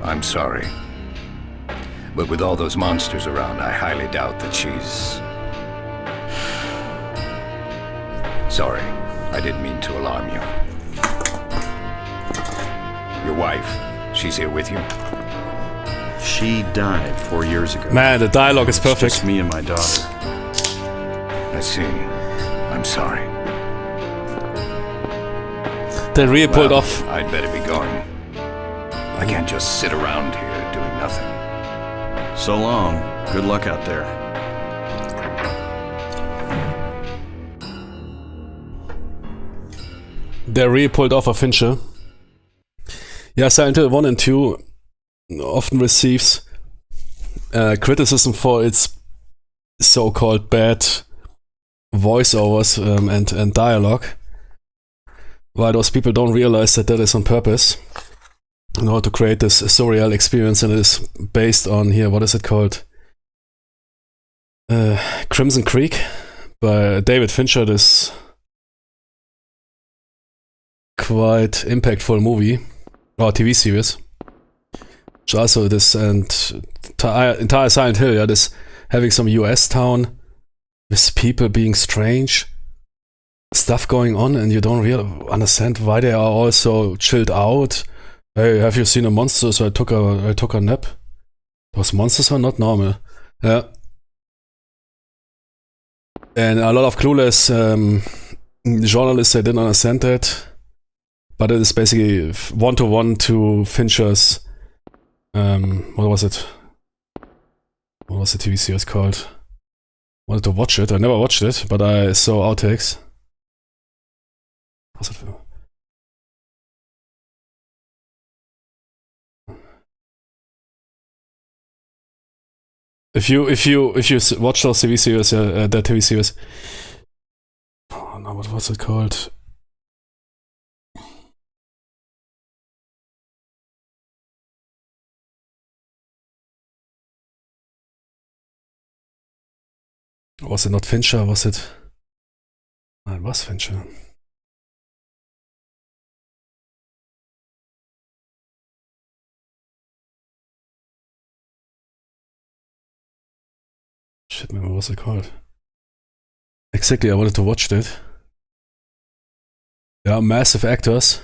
I'm sorry. But with all those monsters around, I highly doubt that she's... Sorry, I didn't mean to alarm you. Your wife, she's here with you? She died 4 years ago. Man, the dialogue is It's perfect. just me and my daughter. I see. I'm sorry. They really pulled Well, off. I'd better be going. I can't just sit around here doing nothing. So long. Good luck out there. They really pulled off a Fincher. Yeah, Silent Hill 1 and 2 often receives criticism for its so-called bad voiceovers and dialogue. Why those people don't realize that that is on purpose in order to create this surreal experience, and it is based on here, what is it called? Crimson Creek by David Fincher, this quite impactful movie or TV series. Which also this and entire Silent Hill, yeah, this having some US town with people being strange, stuff going on, and you don't really understand why they are all so chilled out. Hey, have you seen a monster? So I took a nap. Those monsters are not normal. Yeah. And a lot of clueless journalists, they didn't understand that. But it is basically one-to-one to Fincher's what was it? What was the TV series called? Wanted to watch it. I never watched it, but I saw outtakes. What was it? If you watch those TV series, that TV series. Oh no, what was it called? Was it not Fincher? Was it? Nein, was Fincher? Shit, man, what was it called? Exactly, I wanted to watch that. Yeah, massive actors.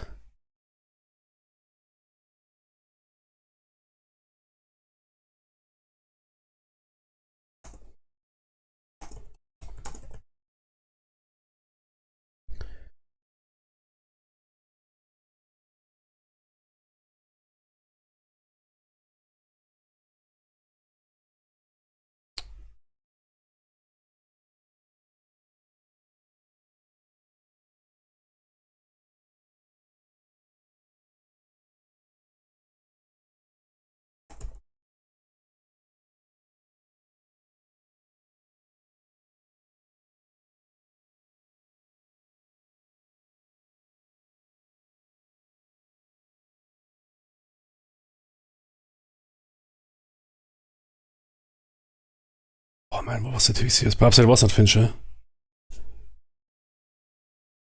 Oh man, what was the TV series? Perhaps it was not Fincher.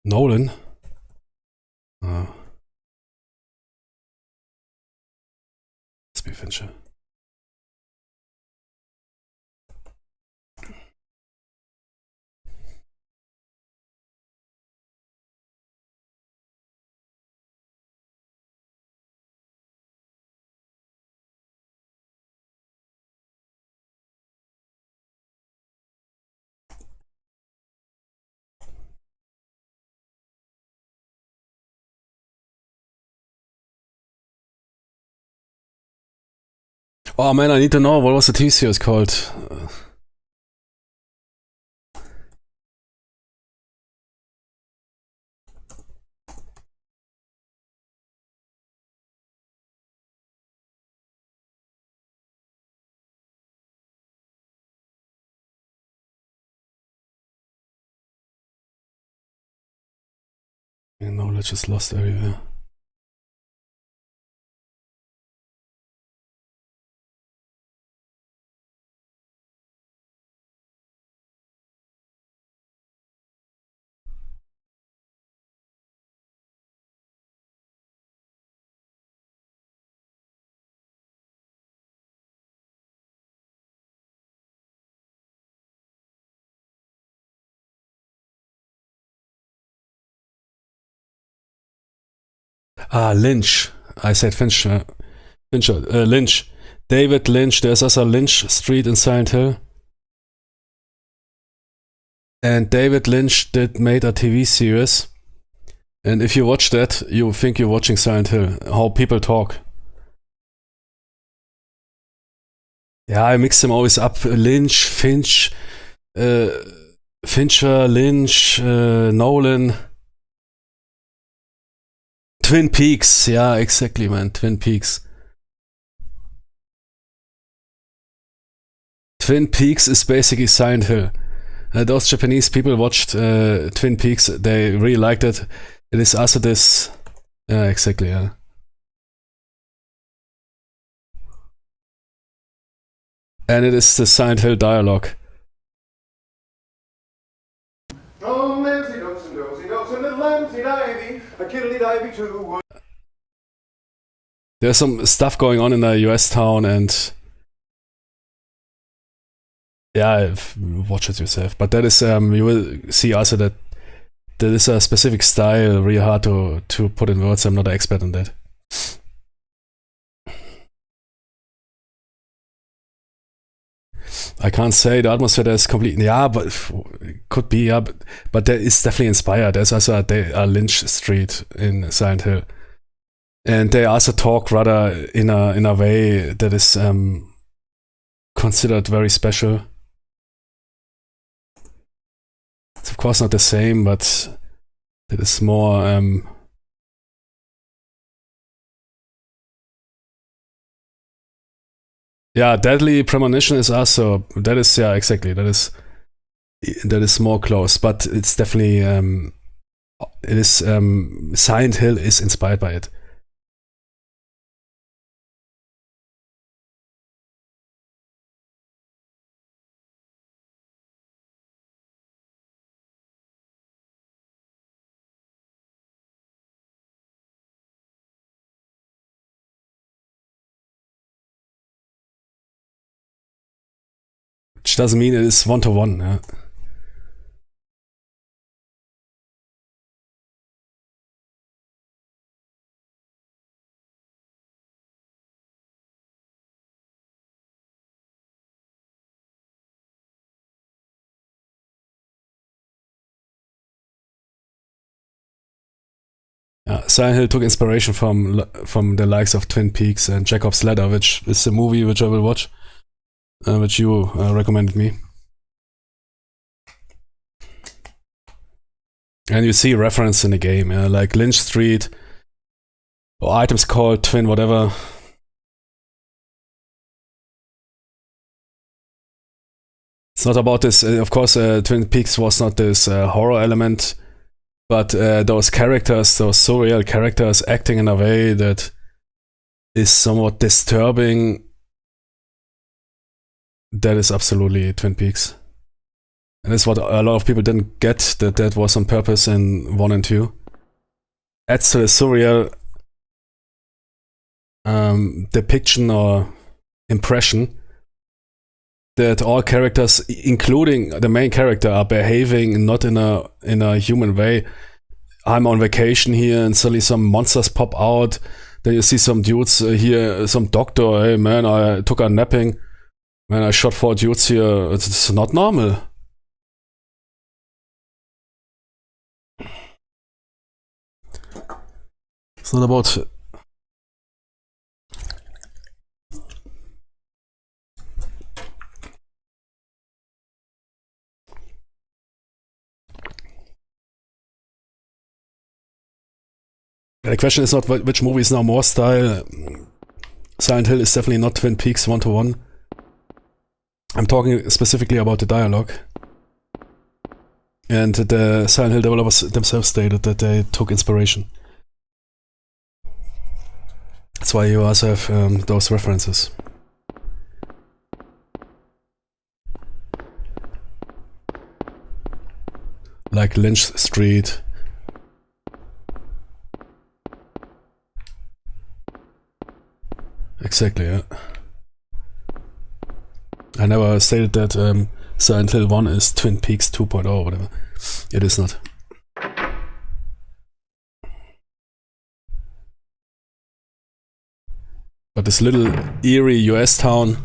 Nolan? David Fincher. Oh man, I need to know, what was the TV series called? Knowledge is lost everywhere. Ah, Lynch. I said Fincher. Lynch. David Lynch. There's also Lynch Street in Silent Hill. And David Lynch made a TV series. And if you watch that, you think you're watching Silent Hill. How people talk. Yeah, I mix them always up. Lynch, Fincher, Lynch, Nolan. Twin Peaks, yeah, exactly, man. Twin Peaks. Twin Peaks is basically Silent Hill. Those Japanese people watched Twin Peaks. They really liked it. It is also this. Yeah, exactly, yeah. And it is the Silent Hill dialogue. Oh, Nancy Dotes and Dozy Dotes and little Lampsy Divey, a kiddly divey too. There's some stuff going on in a US town, and yeah, watch it yourself. But that is, you will see also that there is a specific style, really hard to put in words. I'm not an expert on that. I can't say the atmosphere there is completely, yeah, but could be, yeah, but there is definitely inspired. There's also a Lynch Street in Silent Hill, and they also talk rather in a way that is considered very special. It's of course not the same, but it is more yeah, Deadly Premonition is also, that is, yeah, exactly, that is more close, but it's definitely it is Silent Hill is inspired by it. Which doesn't mean it is one-to-one, yeah. Silent Hill took inspiration from the likes of Twin Peaks and Jacob's Ladder, which is a movie which I will watch, which you recommended me. And you see reference in the game, like Lynch Street, or items called Twin whatever. It's not about this, of course, Twin Peaks was not this horror element, but those characters, those surreal characters acting in a way that is somewhat disturbing, that is absolutely Twin Peaks. And that's what a lot of people didn't get, that was on purpose in 1 and 2. Adds to the surreal depiction or impression that all characters, including the main character, are behaving not in a human way. I'm on vacation here and suddenly some monsters pop out. Then you see some dudes here, some doctor, hey man, I took a napping. Man, I shot 4 dudes here. It's not normal. It's not about... The question is not which movie is now more style. Silent Hill is definitely not Twin Peaks 1-to-1. I'm talking specifically about the dialogue. And the Silent Hill developers themselves stated that they took inspiration. That's why you also have those references. Like Lynch Street. Exactly, yeah. I never stated that Silent Hill 1 is Twin Peaks 2.0 or whatever. It is not. But this little eerie US town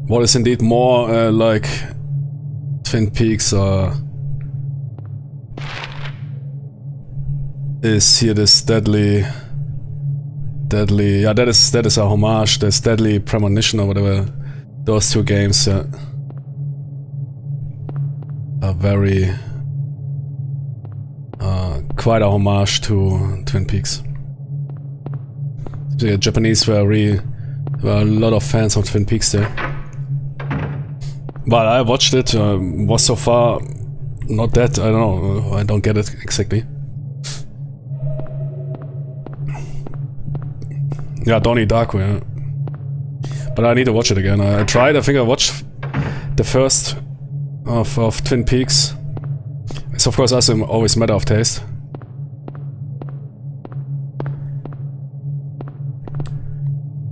what is indeed more like Twin Peaks is here this deadly, yeah, that is a homage, this Deadly Premonition or whatever. Those two games are very quite a homage to Twin Peaks. The Japanese were a lot of fans of Twin Peaks there. But I watched it, was so far not that, I don't know, I don't get it exactly. Yeah, Donnie Darko, yeah. But I need to watch it again. I tried, I think I watched the first of Twin Peaks. It's of course also always a matter of taste.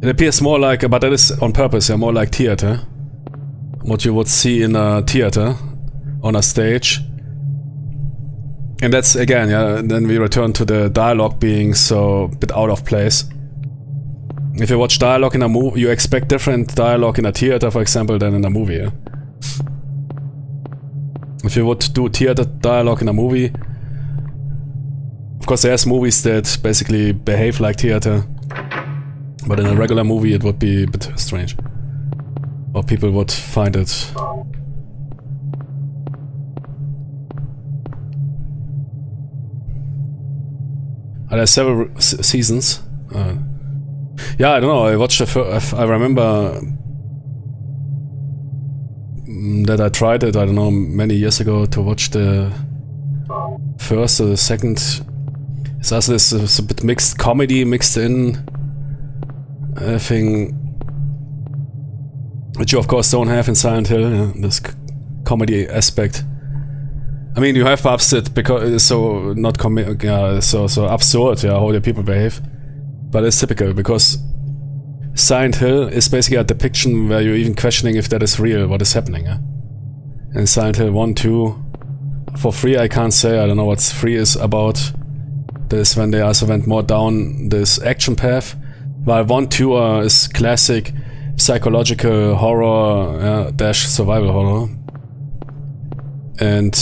It appears more like, but that is on purpose, yeah, more like theater. What you would see in a theater, on a stage. And that's, again, yeah, then we return to the dialogue being so a bit out of place. If you watch dialogue in a movie, you expect different dialogue in a theater, for example, than in a movie, yeah? If you would do theater dialogue in a movie, of course there's movies that basically behave like theater, but in a regular movie it would be a bit strange. Or people would find it... There's several seasons. Yeah, I don't know, I watched I remember that I tried it, I don't know, many years ago to watch the first or the second. It's also this a bit mixed comedy mixed in thing, which you of course don't have in Silent Hill, yeah, this comedy aspect. I mean, you have perhaps it because it's so not so absurd, yeah, how the people behave. But it's typical, because Silent Hill is basically a depiction where you're even questioning if that is real, what is happening. Yeah? And Silent Hill 1, 2, for 3 I can't say, I don't know what 3 is about. This when they also went more down this action path. While 1, 2 is classic psychological horror, dash survival horror. And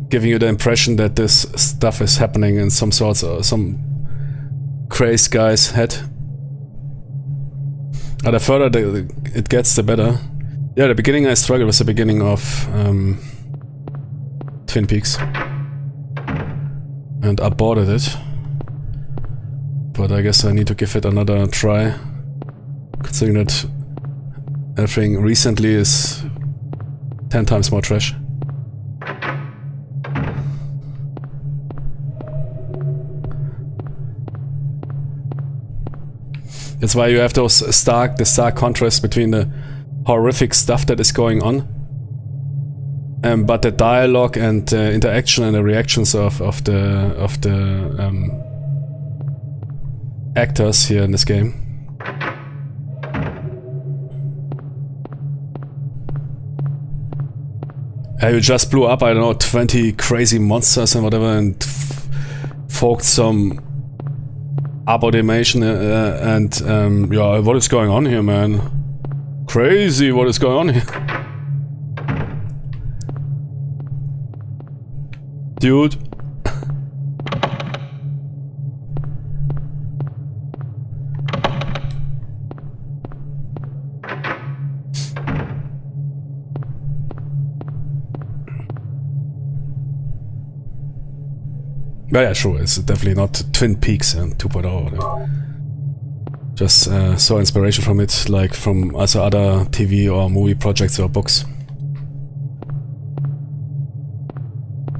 giving you the impression that this stuff is happening in some sorts of, some crazed guy's head. And the further it gets, the better. Yeah, the beginning I struggled with the beginning of Twin Peaks. And aborted it. But I guess I need to give it another try. Considering that everything recently is 10 times more trash. That's why you have those the stark contrast between the horrific stuff that is going on but the dialogue and interaction and the reactions of the actors here in this game. You just blew up, I don't know, 20 crazy monsters and whatever, and forked some abomination and yeah, what is going on here, man? Crazy, what is going on here? Dude. Yeah, sure, it's definitely not Twin Peaks and 2.0 or whatever. Just saw inspiration from it, like from also other TV or movie projects or books.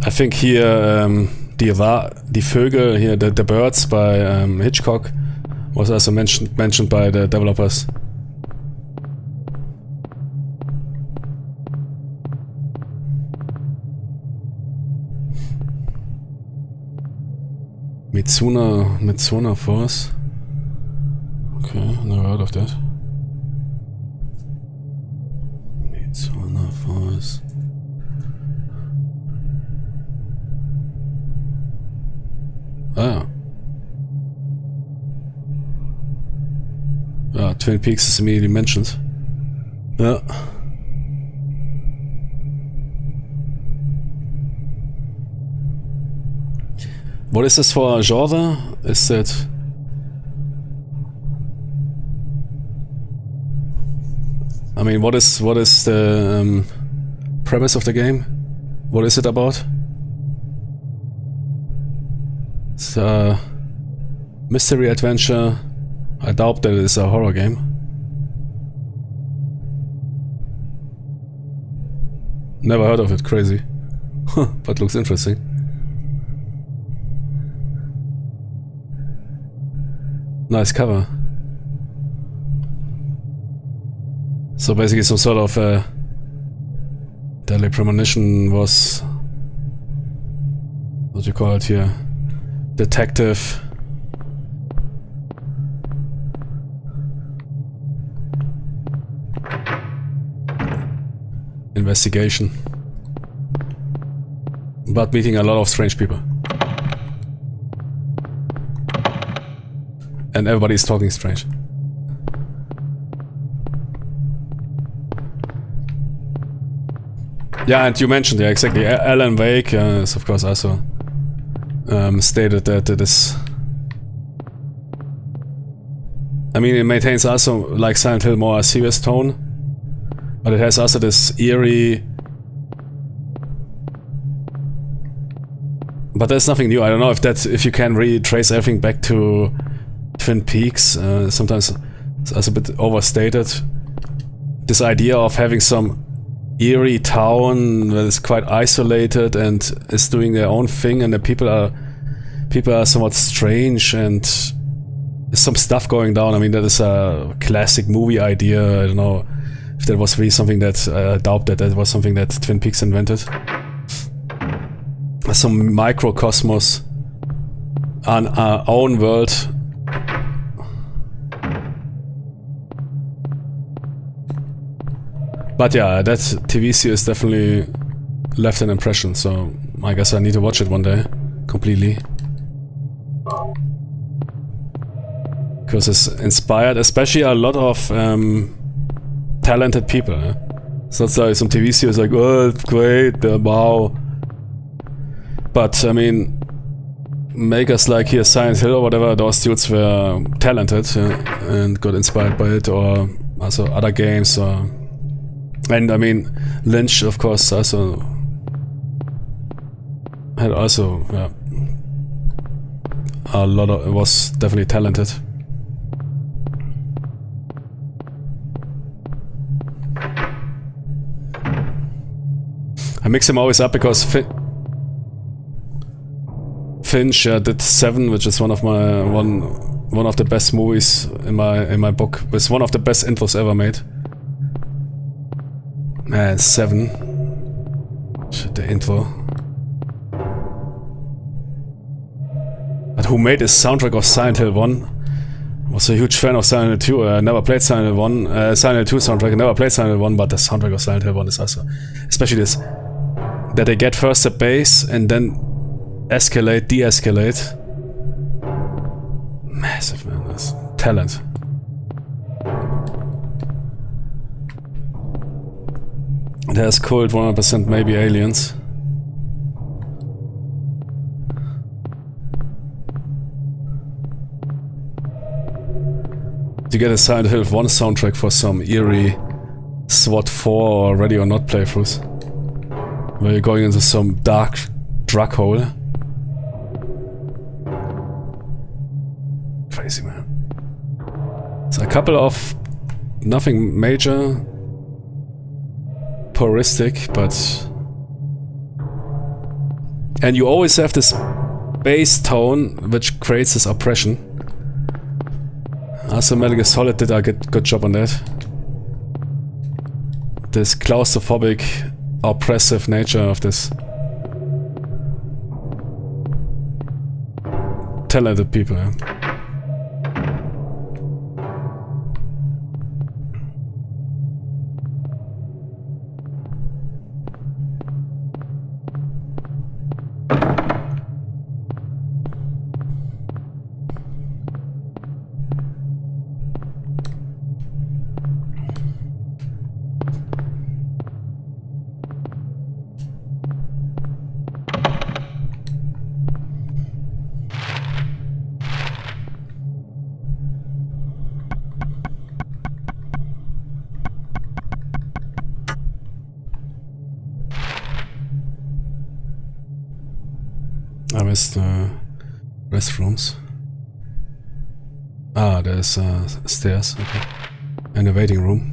I think here Die Vögel, here the birds by Hitchcock was also mentioned by the developers. Mitsuna Force. Okay, never heard of that. Mitsuna Force. Ah. Ah, Twin Peaks is immediately mentioned. Yeah. What is this for a genre? Is it... I mean, what is the premise of the game? What is it about? It's a mystery adventure. I doubt that it is a horror game. Never heard of it, crazy. But looks interesting. Nice cover. So basically some sort of Deadly Premonition was... what do you call it here? Detective. Investigation. But meeting a lot of strange people. And everybody's talking strange. Yeah, and you mentioned, yeah, exactly. Alan Wake is of course also stated that it is... I mean, it maintains also, like Silent Hill, more a serious tone, but it has also this eerie... But there's nothing new. I don't know if you can really trace everything back to Twin Peaks. Sometimes it's also a bit overstated. This idea of having some eerie town that is quite isolated and is doing their own thing, and the people are somewhat strange, and there's some stuff going down. I mean, that is a classic movie idea. I don't know if that was really something that I doubt that was something that Twin Peaks invented. Some microcosmos on our own world. But yeah, that TV series definitely left an impression, so I guess I need to watch it one day, completely. Because it's inspired especially a lot of talented people. It's not like some TV series like, oh, it's great, wow. But, I mean, makers like here Silent Hill or whatever, those dudes were talented and got inspired by it, or also other games, or... And I mean, Lynch, of course, also had also, yeah, a lot of, was definitely talented. I mix him always up because Finch did Seven, which is one of the best movies in my book. It's one of the best intros ever made. 7. Shit, the intro. But who made this soundtrack of Silent Hill 1? Was a huge fan of Silent Hill 2. I never played Silent Hill 1. Silent Hill 2 soundtrack. I never played Silent Hill 1, but the soundtrack of Silent Hill 1 is also... Especially this... That they get first the bass and then escalate, de-escalate. Massive, man. That's talent. It has cult 100% maybe aliens. To get a Silent Hill 1 soundtrack for some eerie SWAT 4 or Ready or Not playthroughs. Where you're going into some dark drug hole. Crazy, man. So a couple of nothing major, puristic, but... And you always have this bass tone which creates this oppression. Also Metal Gear Solid did a good job on that. This claustrophobic, oppressive nature of this. Talented people, yeah. I missed restrooms. Ah, there's stairs, okay. And a waiting room.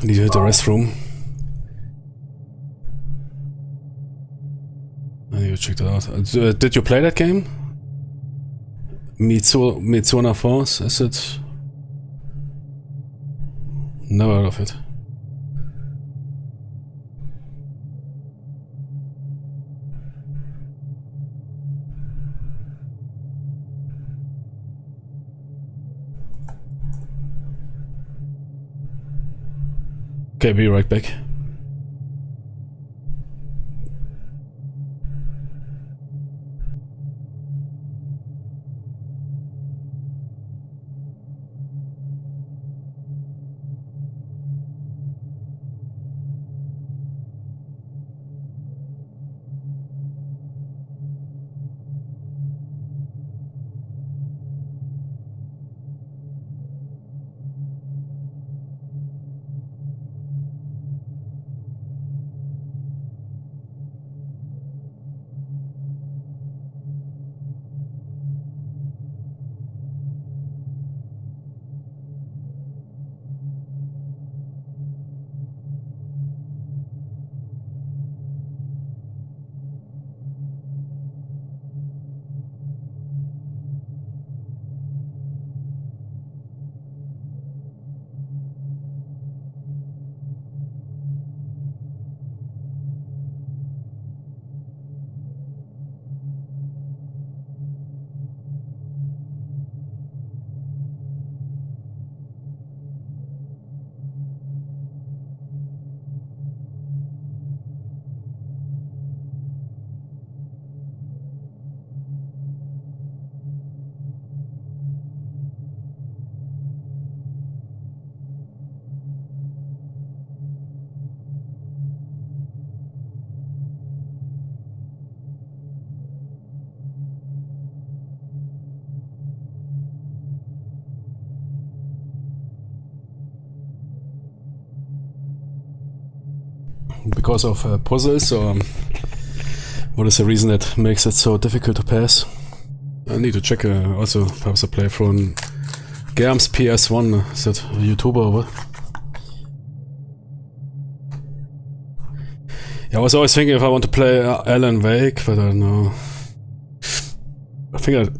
I need to hit the restroom. I need to check that out. Did you play that game? Mitsuna Force, is it? Never heard of it. Okay, be right back. because of puzzles, or what is the reason that makes it so difficult to pass? I need to check also perhaps a playthrough on Germs PS1. Is that a YouTuber or what? Yeah, I was always thinking if I want to play Alan Wake, but I don't know. I think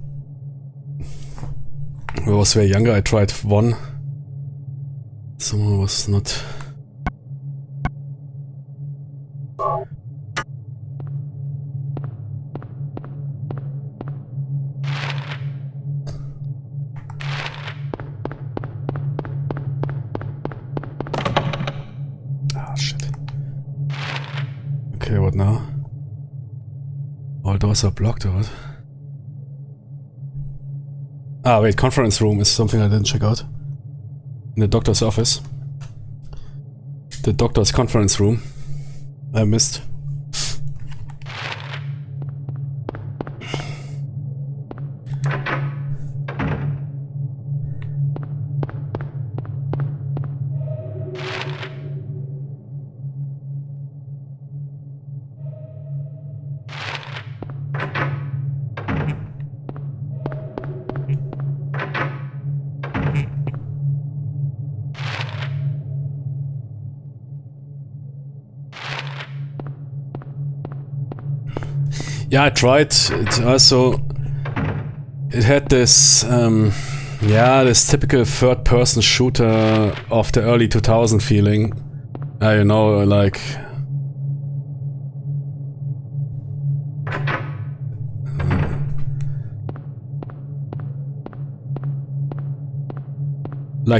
when I was very younger, I tried one. Someone was not. Ah, shit. Okay, what now? All doors are blocked or what? Ah, wait, conference room is something I didn't check out. In the doctor's office. The doctor's conference room. I missed. Yeah, I tried. It also it had this yeah, this typical third-person shooter of the early 2000 feeling. You know, like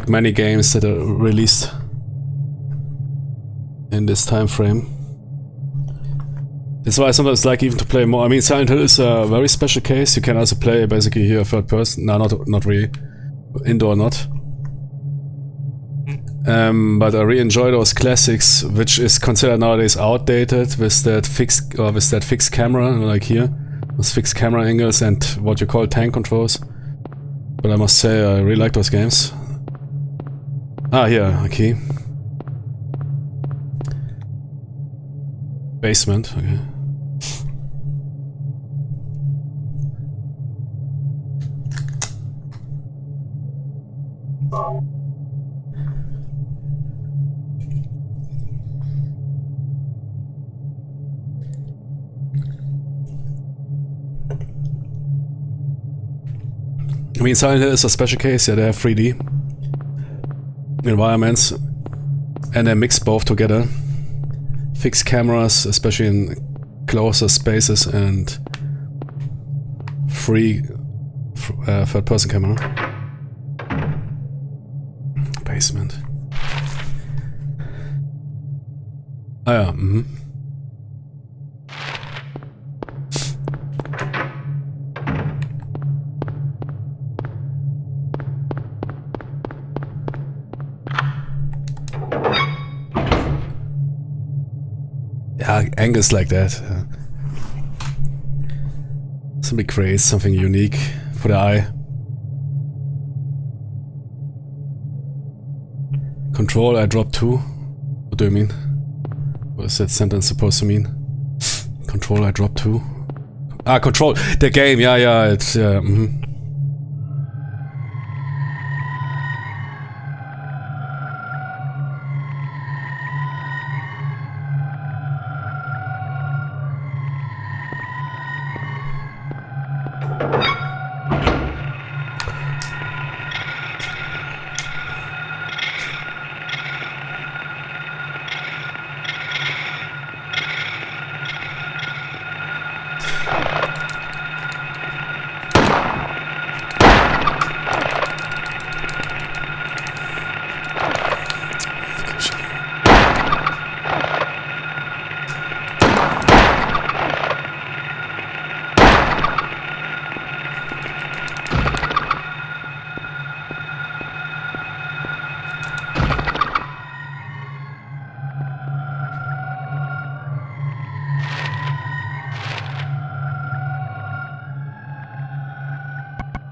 many games that are released in this time frame. That's why I sometimes like even to play more. I mean, Silent Hill is a very special case. You can also play basically here third person. No, not really. Indoor, not. But I really enjoy those classics, which is considered nowadays outdated with that fixed camera, like here, with fixed camera angles and what you call tank controls. But I must say, I really like those games. Ah, here, a key. Basement, okay. I mean, Silent Hill is a special case. Yeah, they have 3D environments and they mix both together. Fixed cameras, especially in closer spaces, and free third-person camera. Basement. Ah ja, Yeah, angles like that. Somebody creates something unique for the eye. Control, I dropped 2. What do you mean? What is that sentence supposed to mean? Control, I dropped 2. Ah, control, the game, yeah, it's,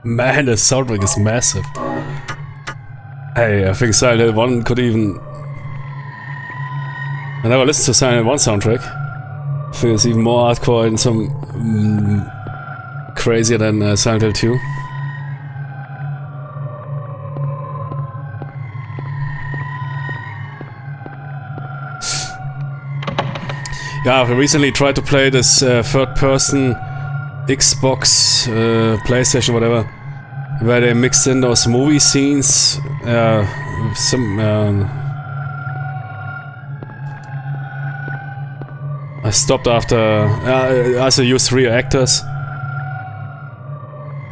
Man, the soundtrack is massive. Hey, I think Silent Hill 1 could even... I never listened to Silent Hill 1 soundtrack. I think it's even more hardcore and some crazier than Silent Hill 2. Yeah, I've recently tried to play this third-person Xbox, PlayStation, whatever, where they mixed in those movie scenes. I stopped after. I also used real actors.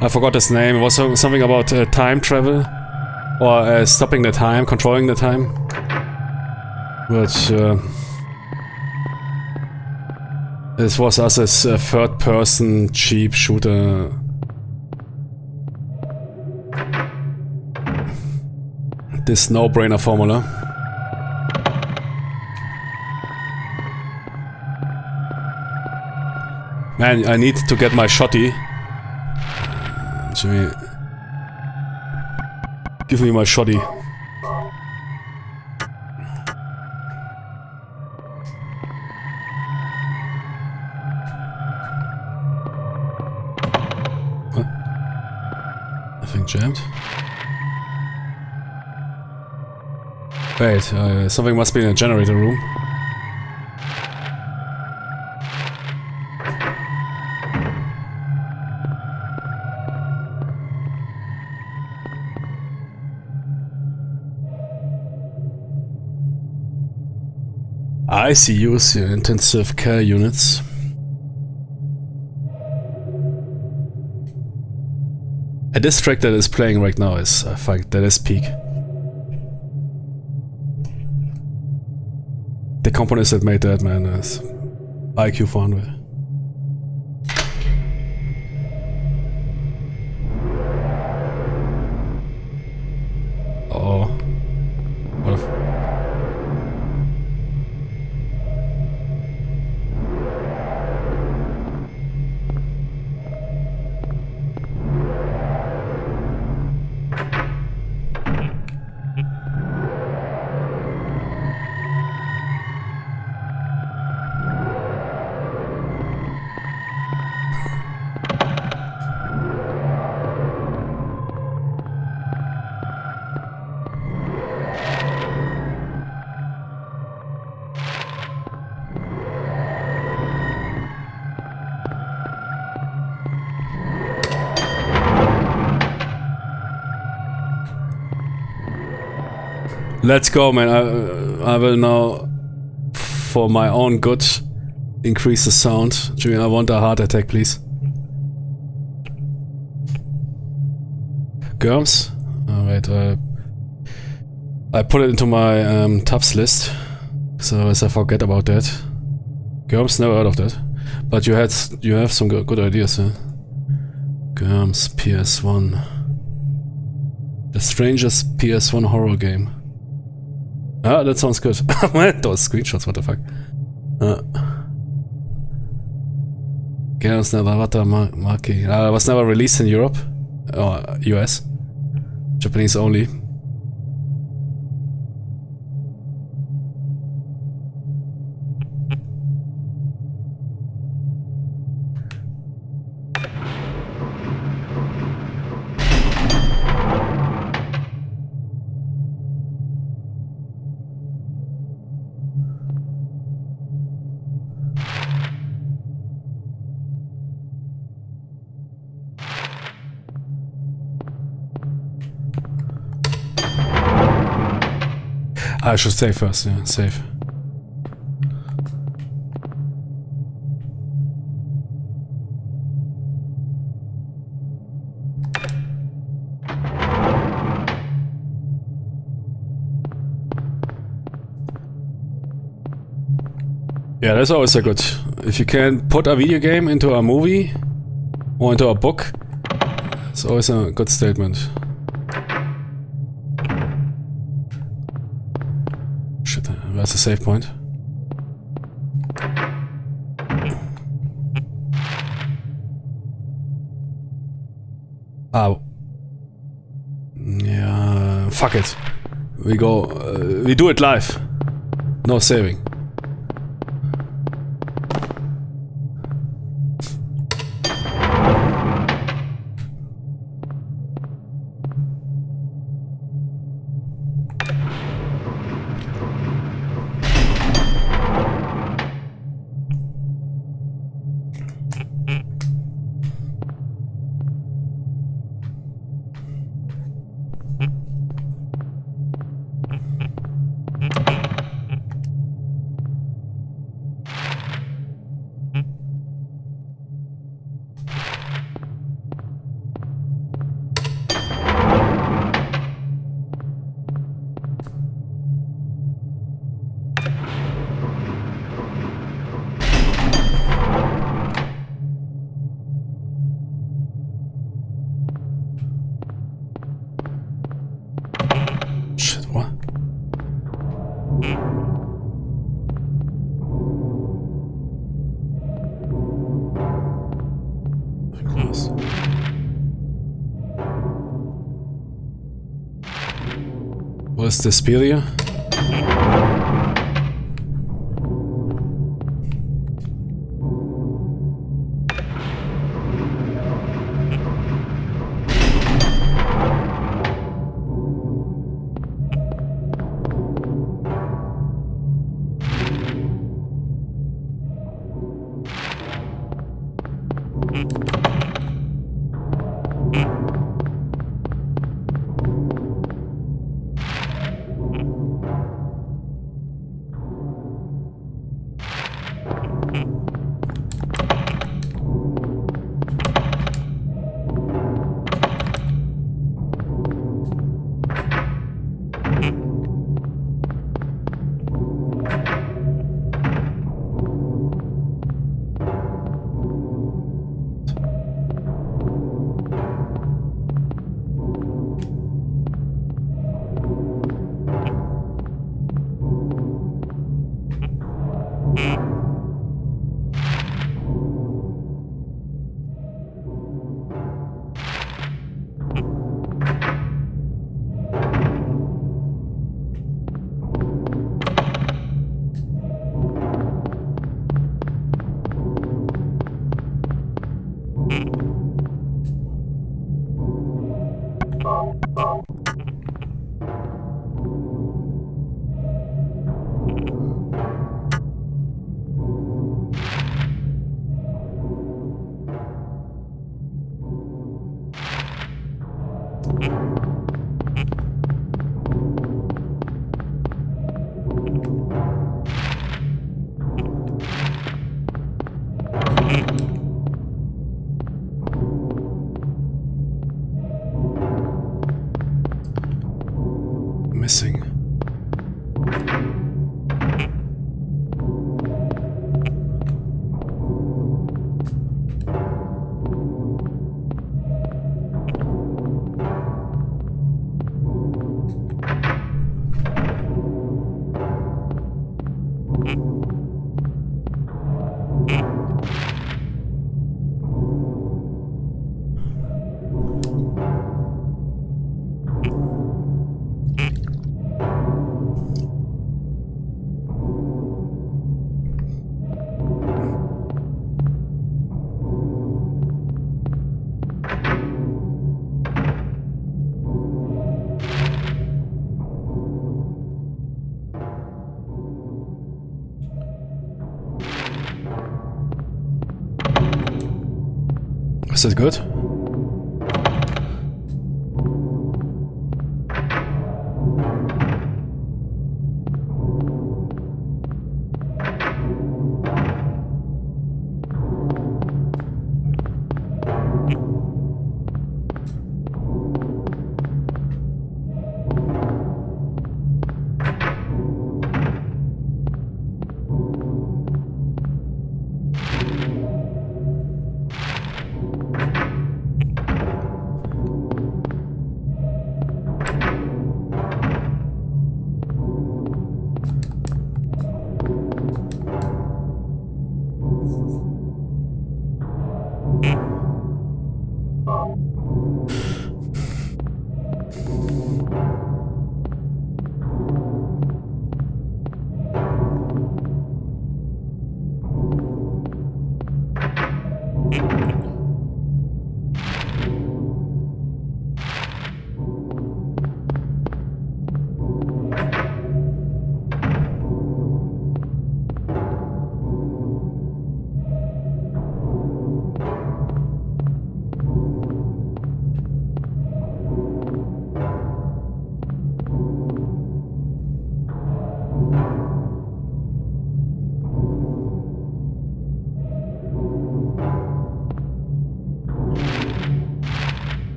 I forgot his name. It was something about time travel or stopping the time, controlling the time. But this was also a third-person cheap shooter. This no-brainer formula. Man, I need to get my shotty. Jimmy, give me my shotty. What? Nothing jammed. Wait, something must be in a generator room. ICUs, intensive care units. A diss track that is playing right now is, I think, that is peak. The components that made that, man, is IQ 400. Oh. What if... Let's go, man. I will now, for my own good, increase the sound. Jimmy, I want a heart attack, please. Germs? Oh, wait, I put it into my tabs list, so as I forget about that. Germs, never heard of that. But you have some good ideas, huh? Germs, PS1. The strangest PS1 horror game. Ah, that sounds good. Those screenshots, what the fuck. Games Navarata Maki. Was never released in Europe or US. Japanese only. I should save first, yeah, save. Yeah, that's always a good. If you can put a video game into a movie or into a book, it's always a good statement. Shit, where's the save point? Oh. Yeah, fuck it. We go, we do it live. No saving. Where's the Spelia? Missing. Is that good?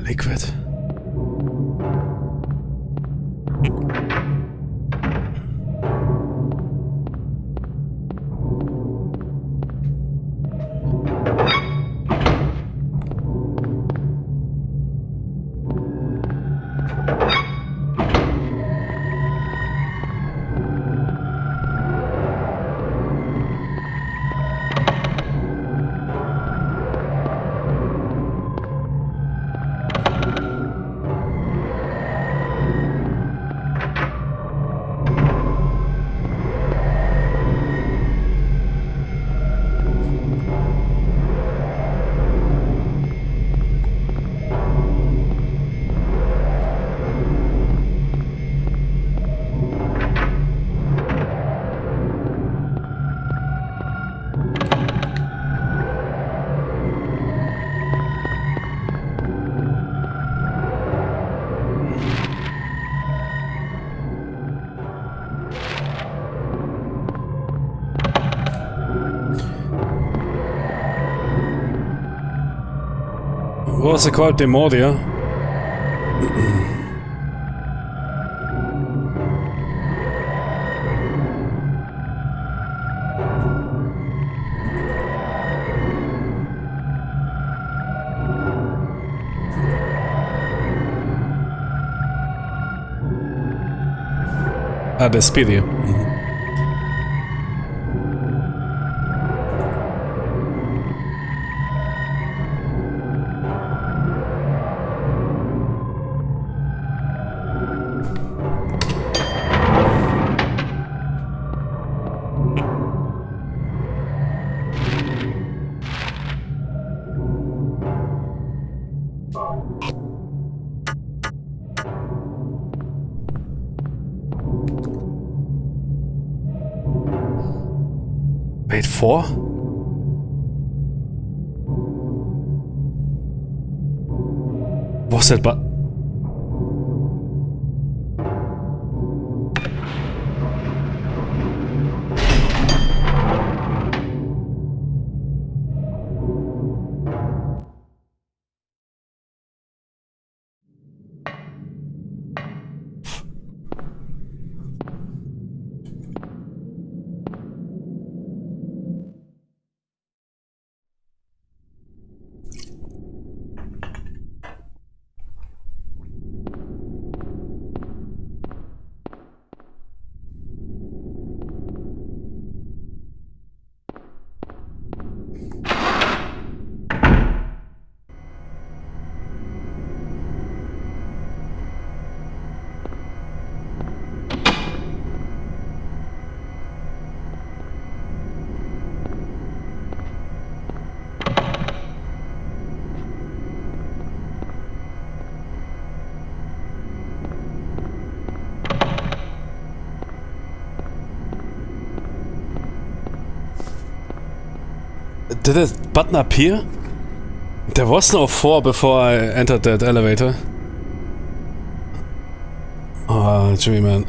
Liquid. What was it called? Demodia? Ah, Despedia. Wait, 4? Was that but? Did that button appear? There was no 4 before I entered that elevator. Oh, Jimmy, man.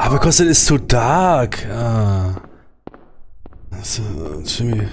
Ah, because it is too dark. Ah. That's, Jimmy.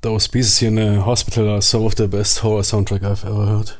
Those pieces in the hospital are some of the best horror soundtrack I've ever heard.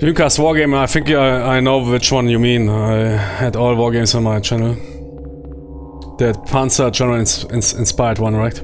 Dreamcast Wargame, I think I know which one you mean. I had all Wargames on my channel. That Panzer genre inspired one, right?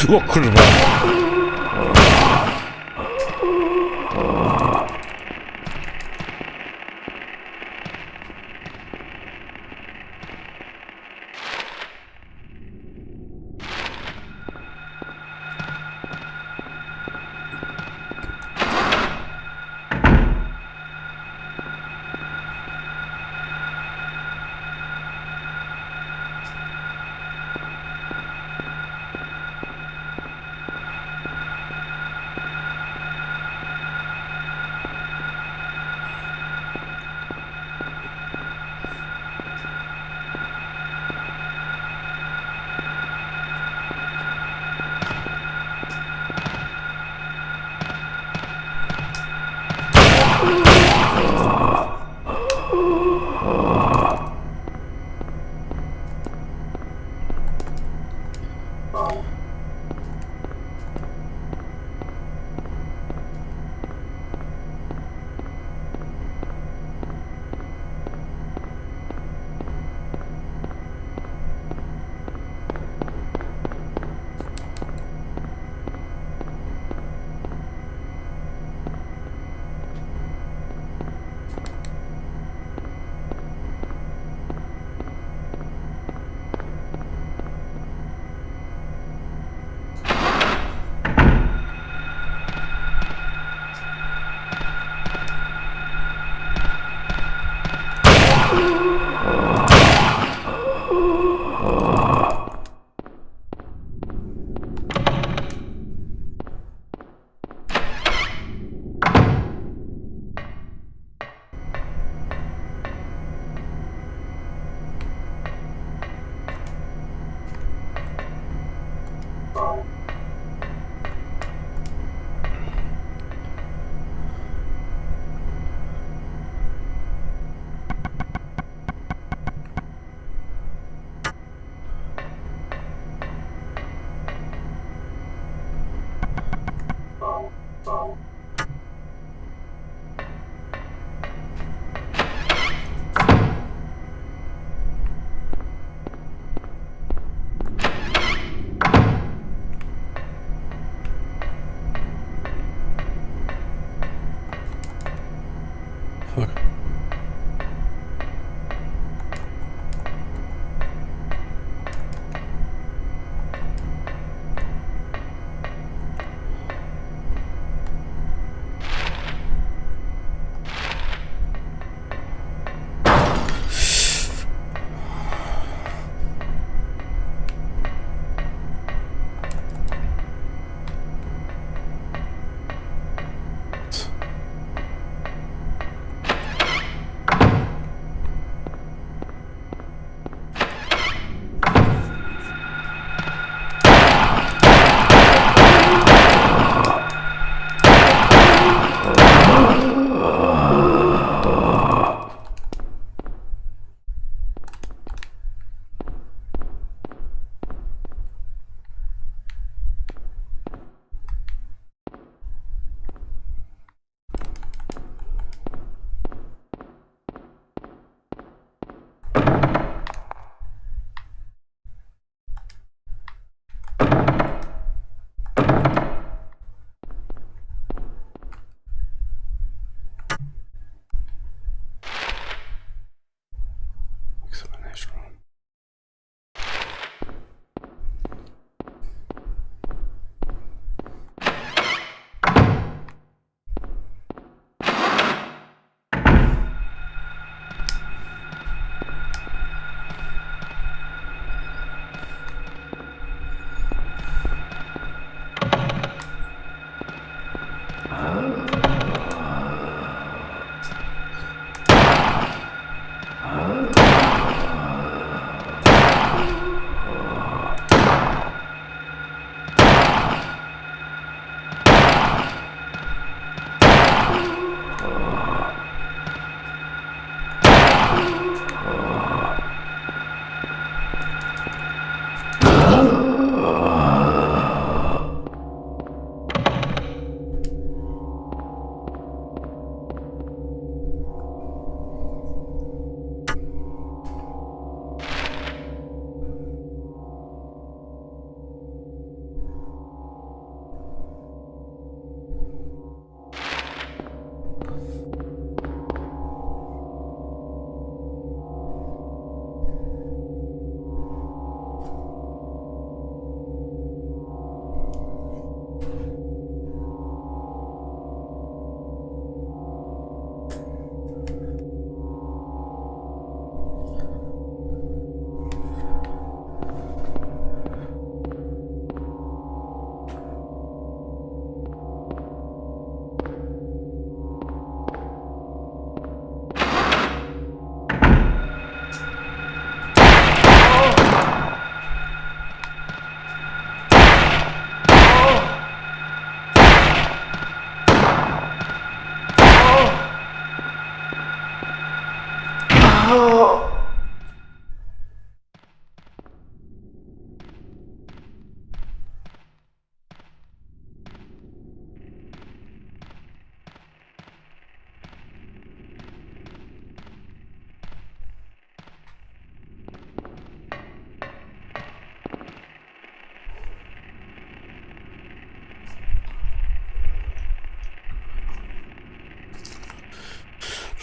O kurwa.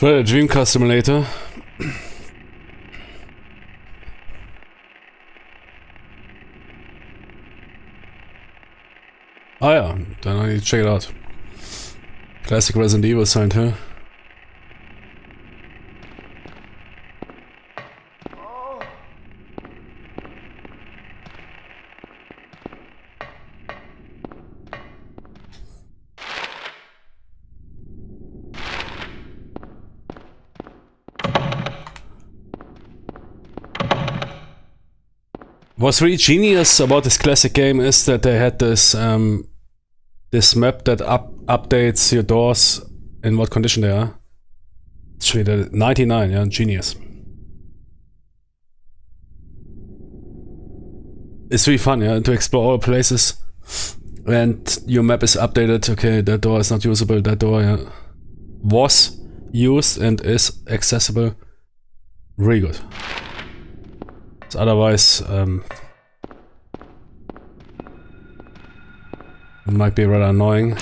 For Dreamcast Simulator. Ah ja, dann I need to check it out. Classic Resident Evil Silent Hill. What's really genius about this classic game is that they had this this map that updates your doors in what condition they are. It's really 99, yeah, genius. It's really fun, yeah, to explore all places, and your map is updated. Okay, that door is not usable. That door, yeah, was used and is accessible. Really good. Otherwise, might be rather annoying.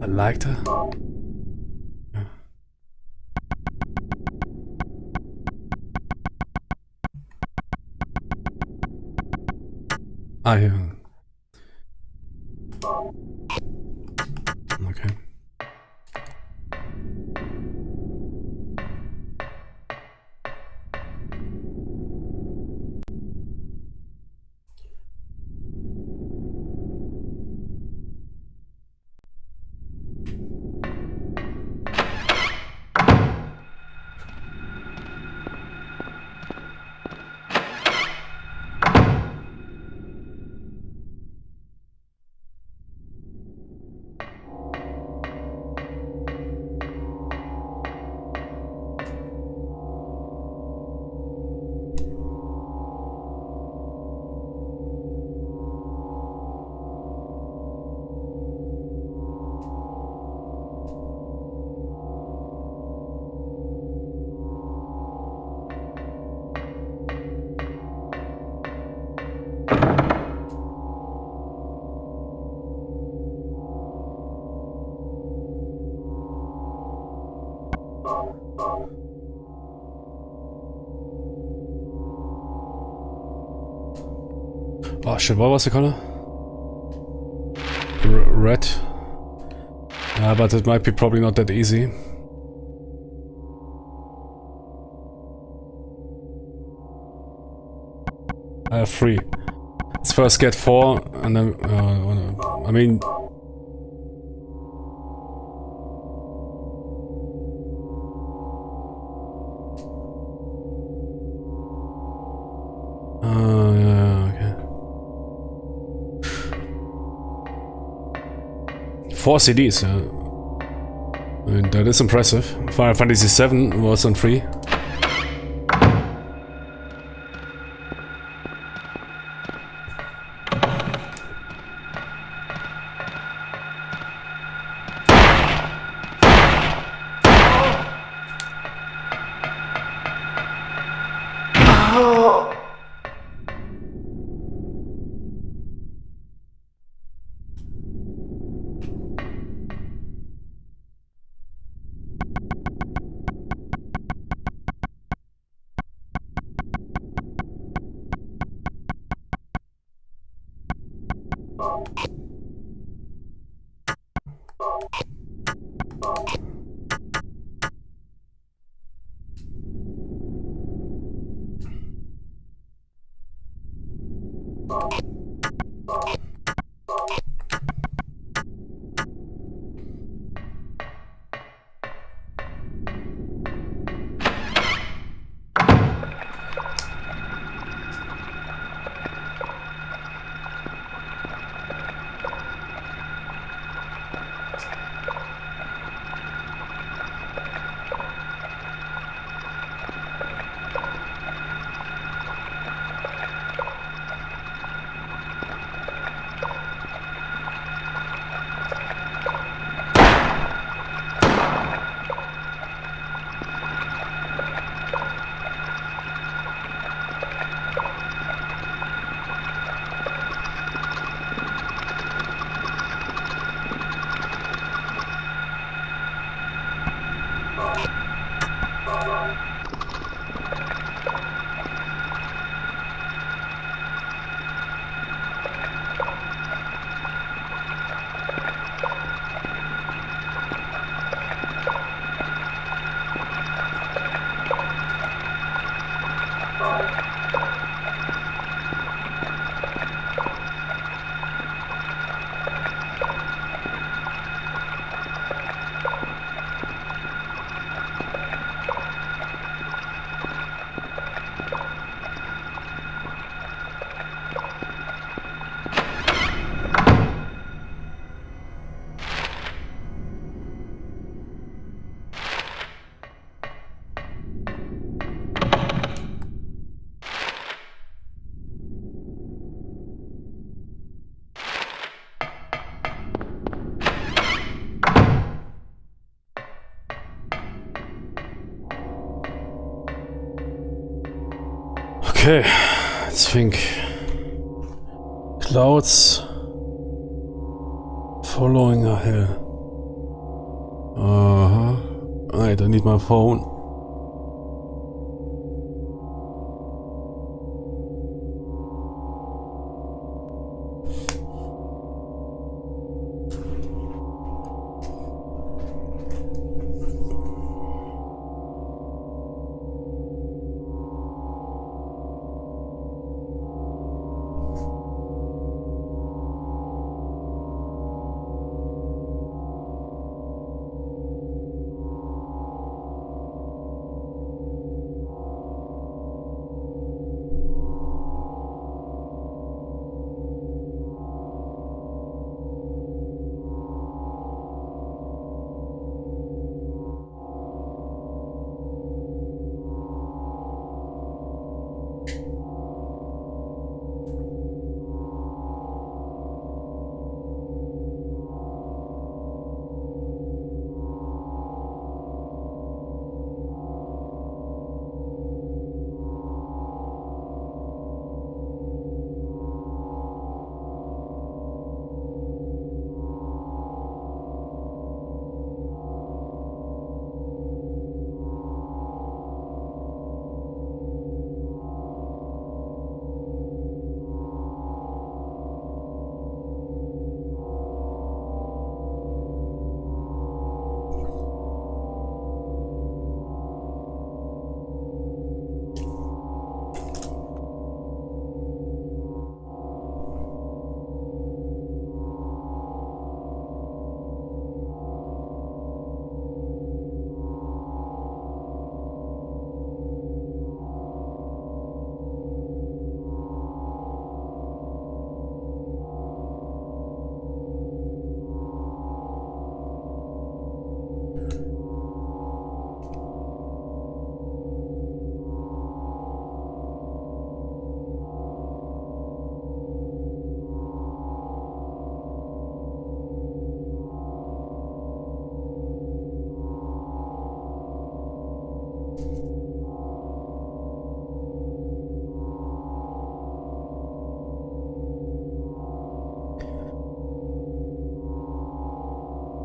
I liked her. Yeah. Ah, yeah. Okay. Oh shit, what was the color? Red. Yeah, but it might be probably not that easy. I have 3. Let's first get 4 and then, I mean... yeah, okay. 4 CDs, yeah. I mean, that is impressive. Final Fantasy VII was on 3. Okay, let's think. Clouds following a hill. Right, I need my phone.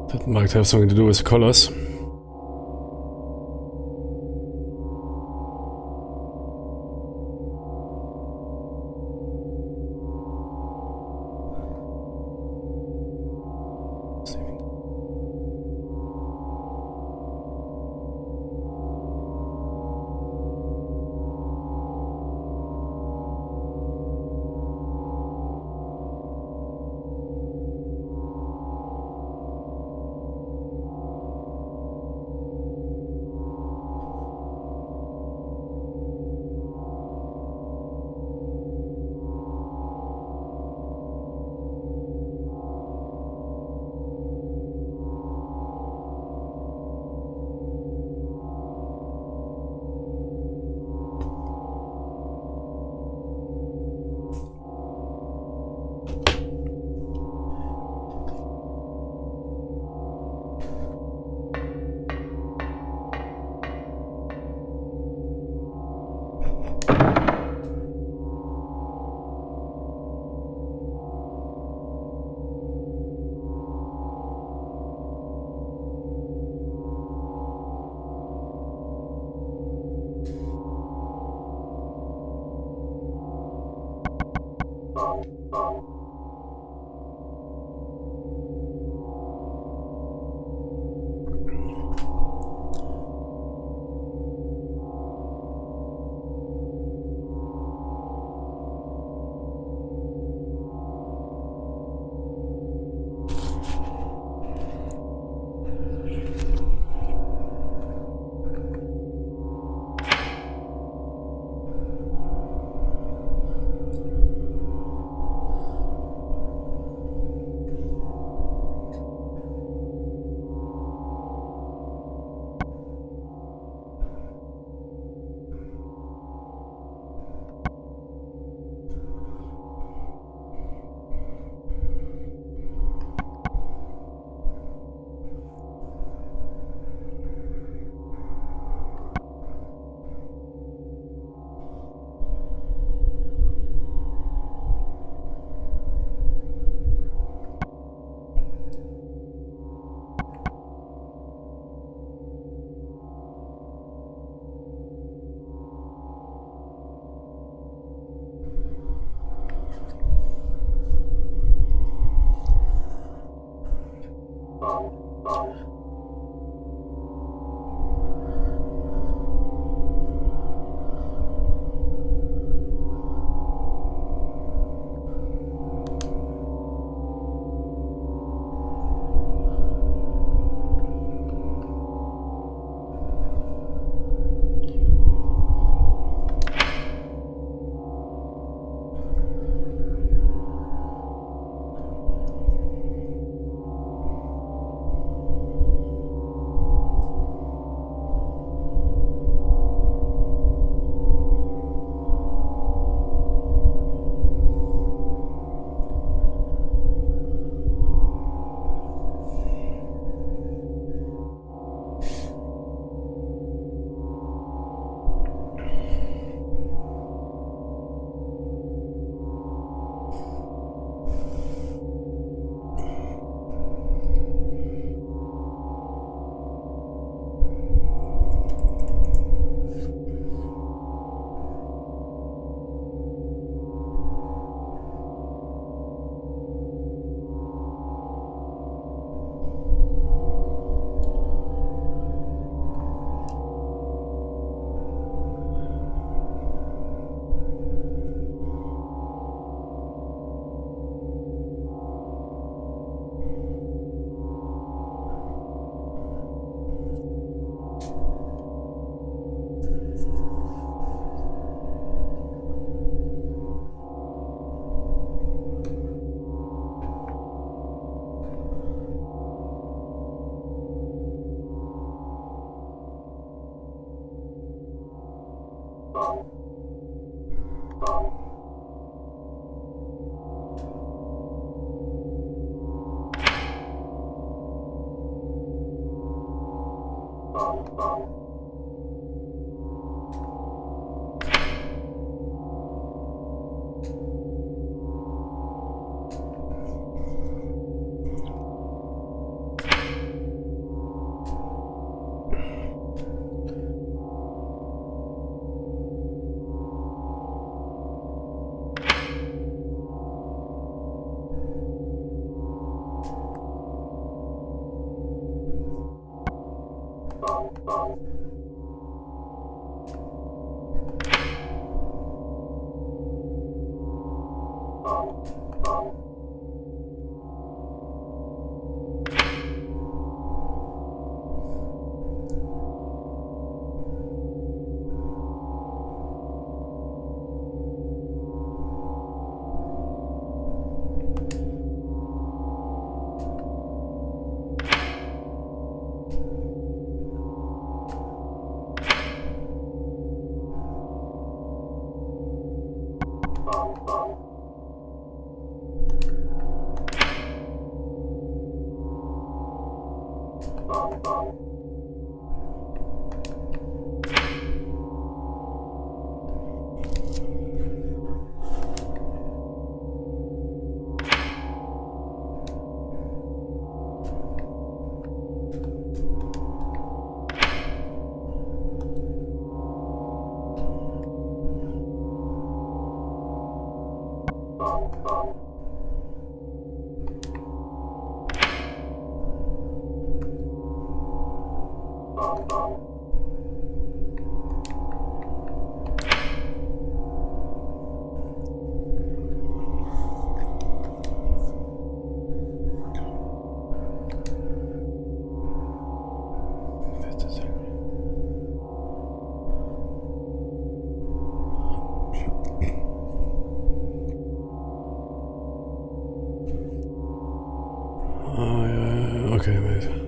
That might have something to do with the colors. Okay, wait.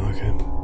Okay.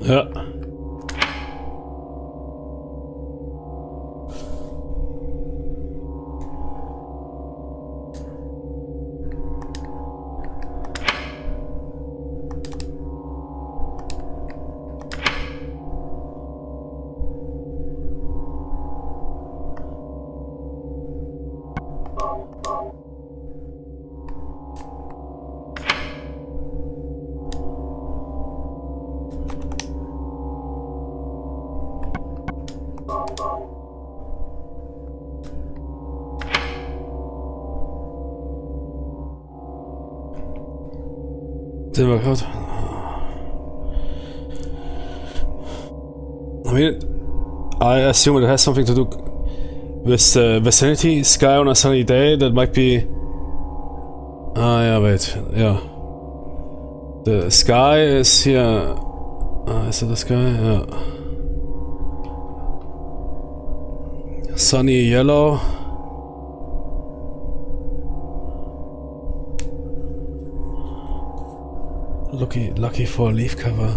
Ja. Sehen wir gerade. I mean, I assume it has something to do with the vicinity. Sky on a sunny day, that might be... Ah, yeah, wait, yeah. The sky is here... is it the sky? Yeah. Sunny yellow. Lucky for leaf cover.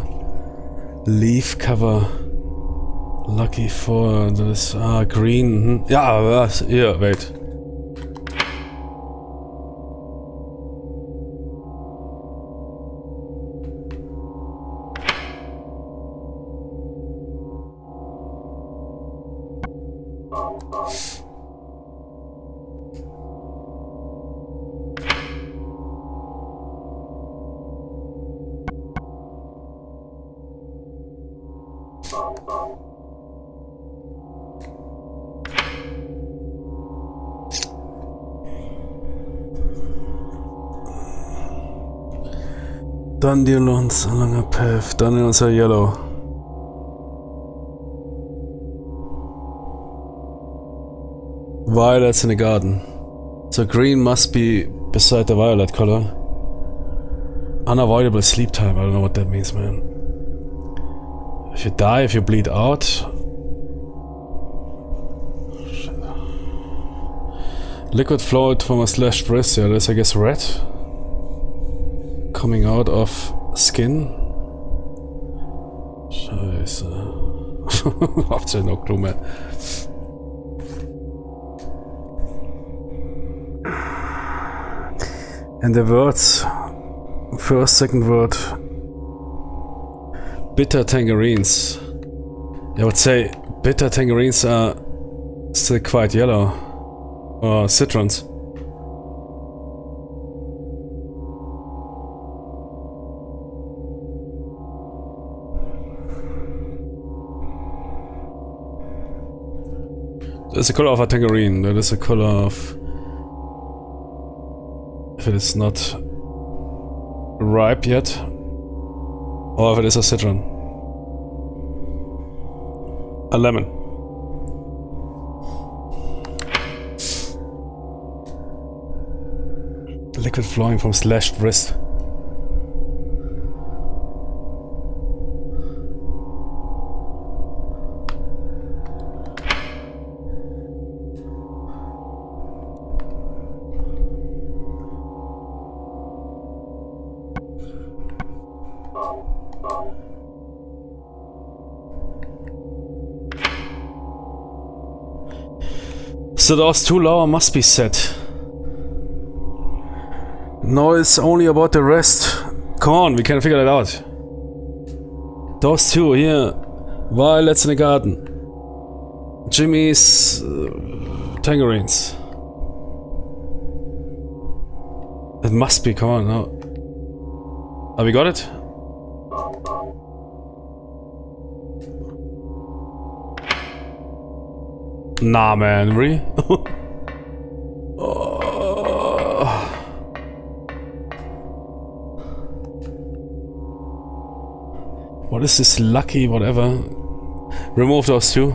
Leaf cover. Lucky for this green. Yeah, yeah, wait. Dandelions along a path. Dandelions are yellow. Violets in the garden. So green must be beside the violet color. Unavoidable sleep time. I don't know what that means, man. If you die, if you bleed out. Liquid flowed from a slashed wrist. Yeah, that's I guess red. Coming out of skin. Scheiße. Habt ihr no clue, man. And the words, first, second word, bitter tangerines. I would say bitter tangerines are still quite yellow, or citrons. That's the color of a tangerine. That is the color of... If it is not ripe yet, or if it is a citron. A lemon. Liquid flowing from slashed wrist. So those two lower must be set. No, it's only about the rest. Come on, we can figure that out. Those two here. Violets in the garden. Jimmy's tangerines. It must be, come on, no. Oh, we got it? Nah, man, really? What is this lucky whatever? Remove those two.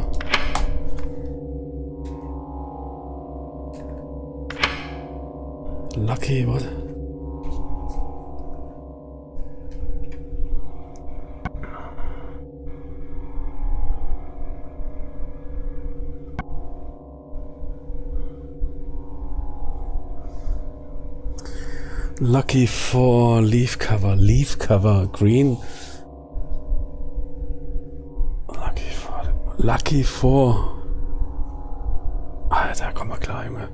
Lucky what? Lucky for leaf cover, green. Lucky for... Alter, komm mal klar, Junge.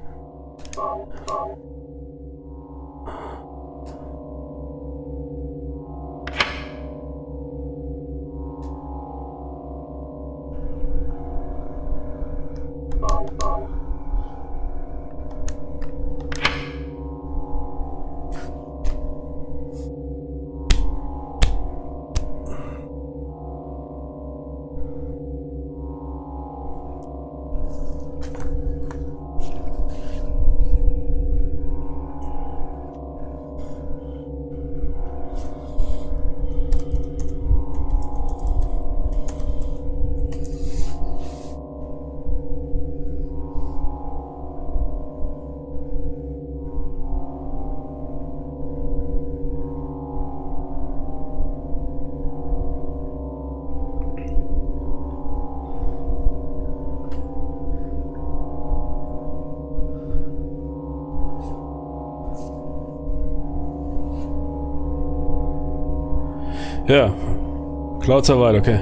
Yeah. Clouds are white, okay.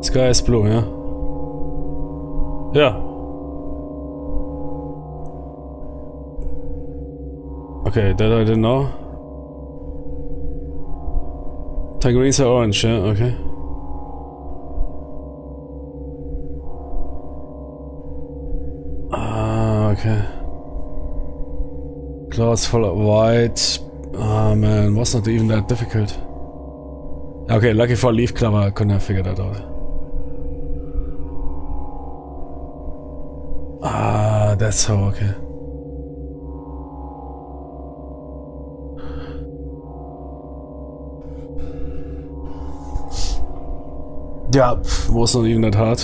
Sky is blue, yeah? Yeah. Okay, that I didn't know. Tangerines are orange, yeah, okay. Ah, okay. Clouds full of white. Ah, man, was not even that difficult. Okay, lucky for leaf clover, I couldn't have figured that out. Ah, that's how, okay. Yeah, was not even that hard.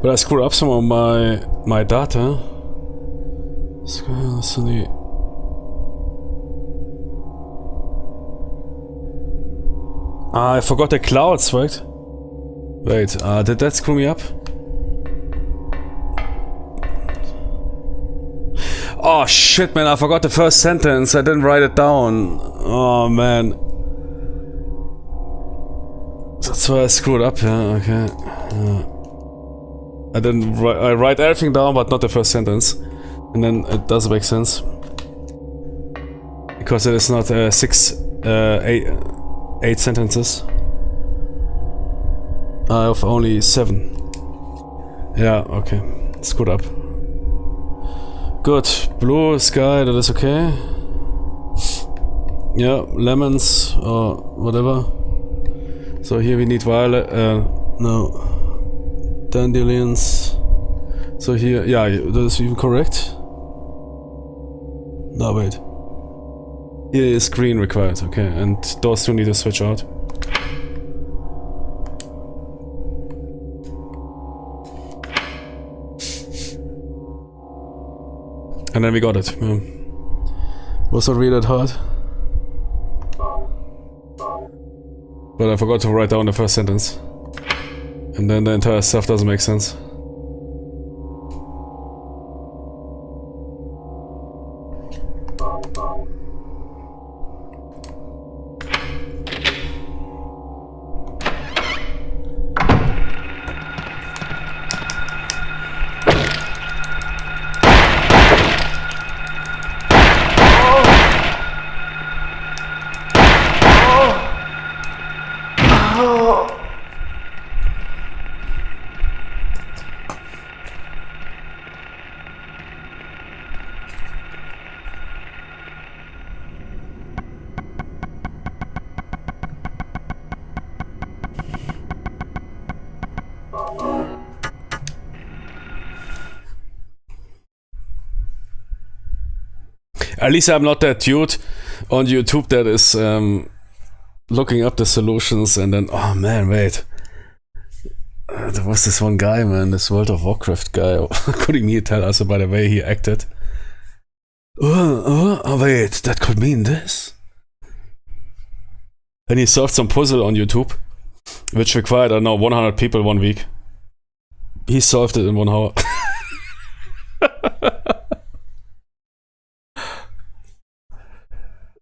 But I screwed up some of my data. Ah, I forgot the clouds, right? Wait, did that screw me up? Oh shit, man, I forgot the first sentence. I didn't write it down. Oh man. That's why I screwed up, yeah, okay. I didn't write, I write everything down, but not the first sentence. And then it does make sense. Because it is not 8 sentences. I have only 7. Yeah, okay. Screwed up. Good. Blue sky, that is okay. Yeah, lemons or whatever. So here we need violet, no. Dandelions. So here, yeah, that is even correct. No, wait. Here is green required, okay, and those two need to switch out. And then we got it. Yeah. Was not really that hard. But I forgot to write down the first sentence. And then the entire stuff doesn't make sense. At least I'm not that dude on YouTube that is looking up the solutions and then, oh man, wait. There was this one guy, man, this World of Warcraft guy. Couldn't he tell us by the way he acted? Wait, that could mean this? And he solved some puzzle on YouTube, which required, I don't know, 100 people 1 week. He solved it in 1 hour.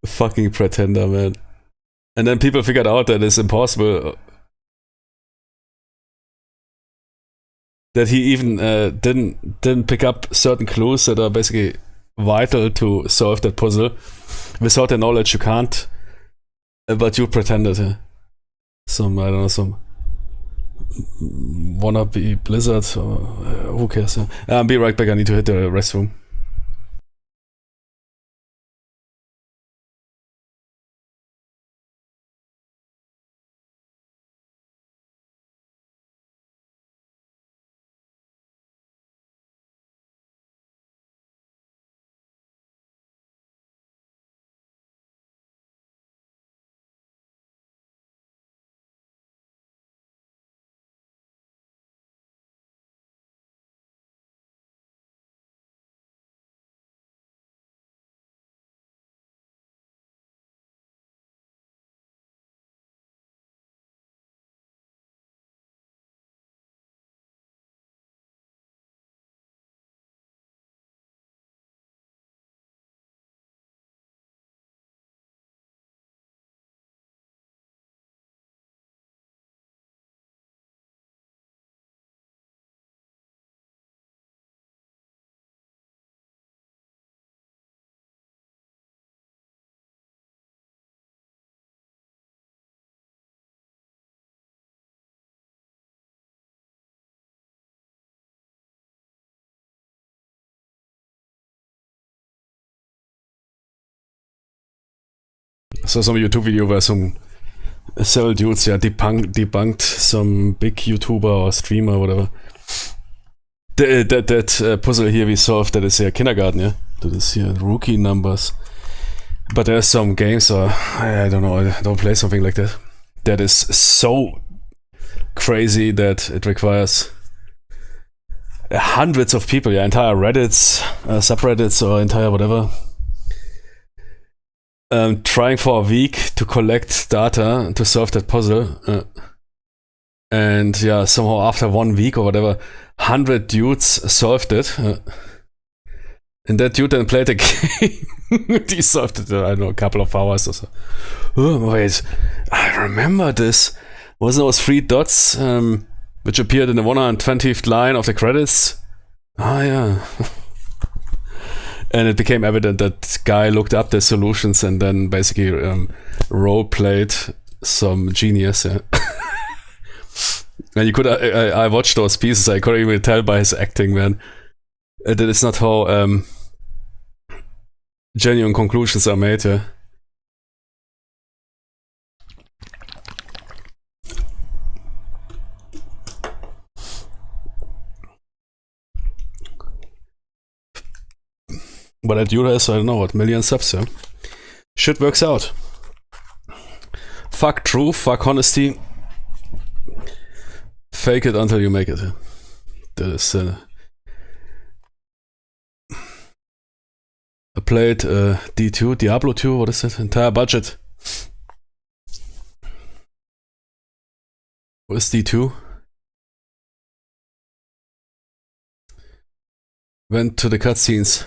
Fucking pretender, man. And then people figured out that it's impossible. That he even didn't pick up certain clues that are basically vital to solve that puzzle. Without the knowledge, you can't. But you pretended. Some, I don't know, some wannabe Blizzard, or who cares? I'll be right back. I need to hit the restroom. So some YouTube video where several dudes debunked some big YouTuber or streamer or whatever. That puzzle here we solved, that is here kindergarten, yeah? That is here rookie numbers. But there's some games, or I don't know, I don't play something like that. That is so crazy that it requires hundreds of people, yeah, entire Reddits, subreddits, or entire whatever. Trying for a week to collect data to solve that puzzle. And yeah, somehow after 1 week or whatever, 100 dudes solved it. And that dude then played the game. He solved it, I don't know, a couple of hours or so. Oh, wait, I remember this. Wasn't those 3 dots which appeared in the 120th line of the credits? Ah, yeah. And it became evident that guy looked up the solutions and then basically role-played some genius. Yeah. And you could, I watched those pieces, I couldn't even tell by his acting, man. That is not how genuine conclusions are made, yeah. But that dude has, I don't know what, million subs, yeah? Shit works out. Fuck truth, fuck honesty. Fake it until you make it. Yeah? That is... I played D2, Diablo 2, what is it? Entire budget. What is D2? Went to the cutscenes.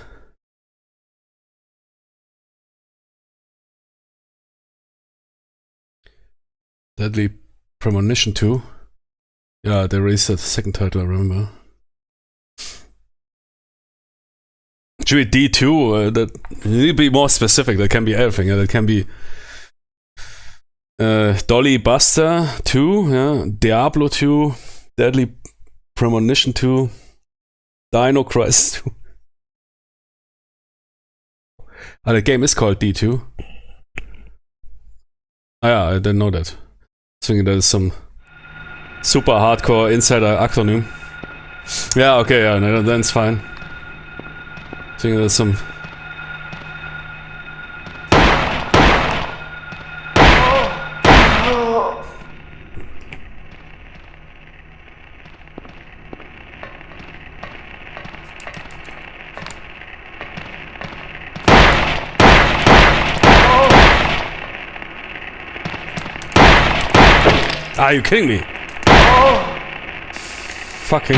Deadly Premonition 2. Yeah, they released that second title, I remember. Should be D2, that you need to be more specific, that can be everything, that can be Dolly Buster 2, yeah, Diablo 2, Deadly Premonition 2, Dino Crisis 2. Ah, the game is called D2. Ah yeah, I didn't know that. I was thinking that is some super hardcore insider acronym. Yeah, okay, yeah, no, then it's fine. I think there's some Are you kidding me? Fucking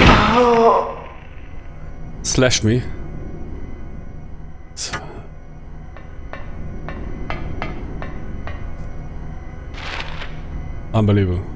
slashed me. Unbelievable.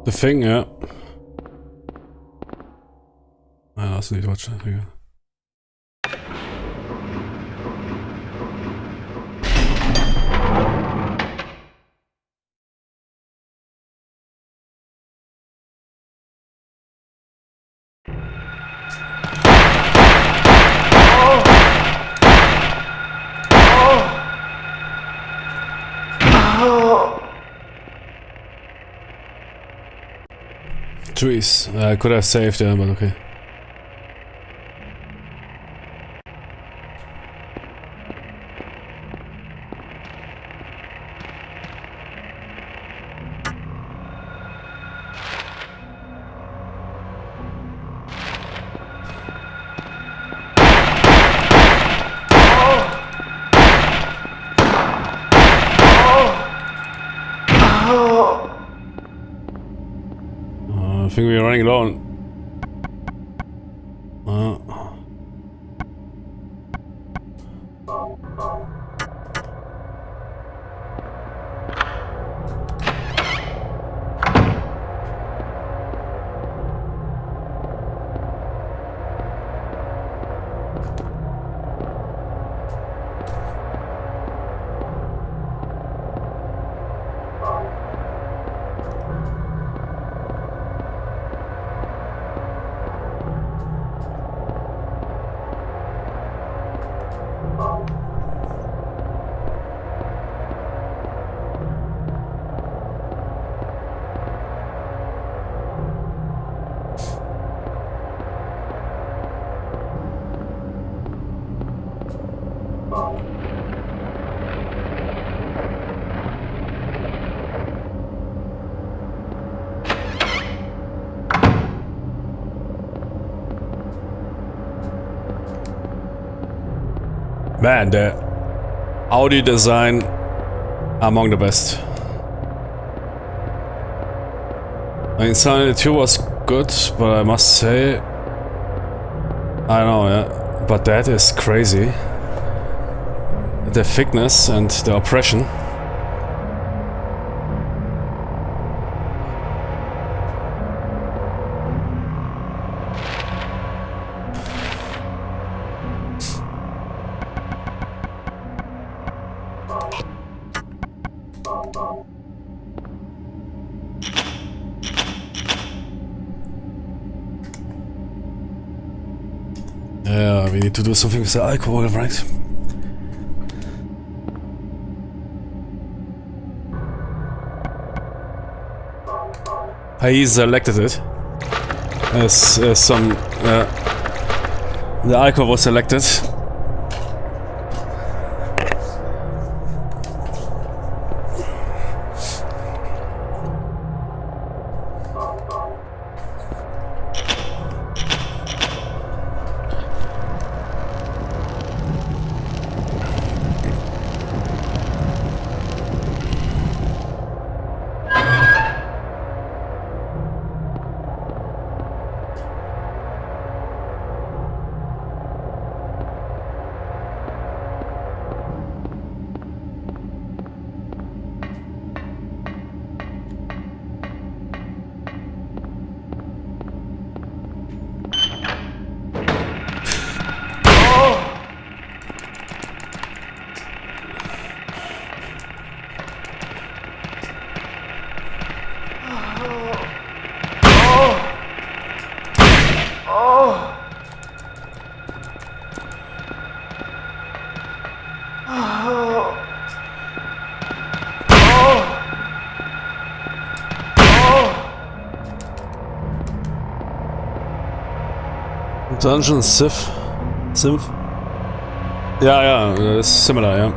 The Thing, ja. Ah, hast du nicht Watch, Digga. Trees. I could have saved them, but okay. I think we're running low. Man, the Audi design among the best. I mean, Silent Hill 2 was good, but I must say, I don't know, yeah, but that is crazy. The thickness and the oppression. Yeah, we need to do something with the alcohol, right? He selected it. As some... the alcohol was selected. Dungeon Synth? Yeah, it's similar, yeah.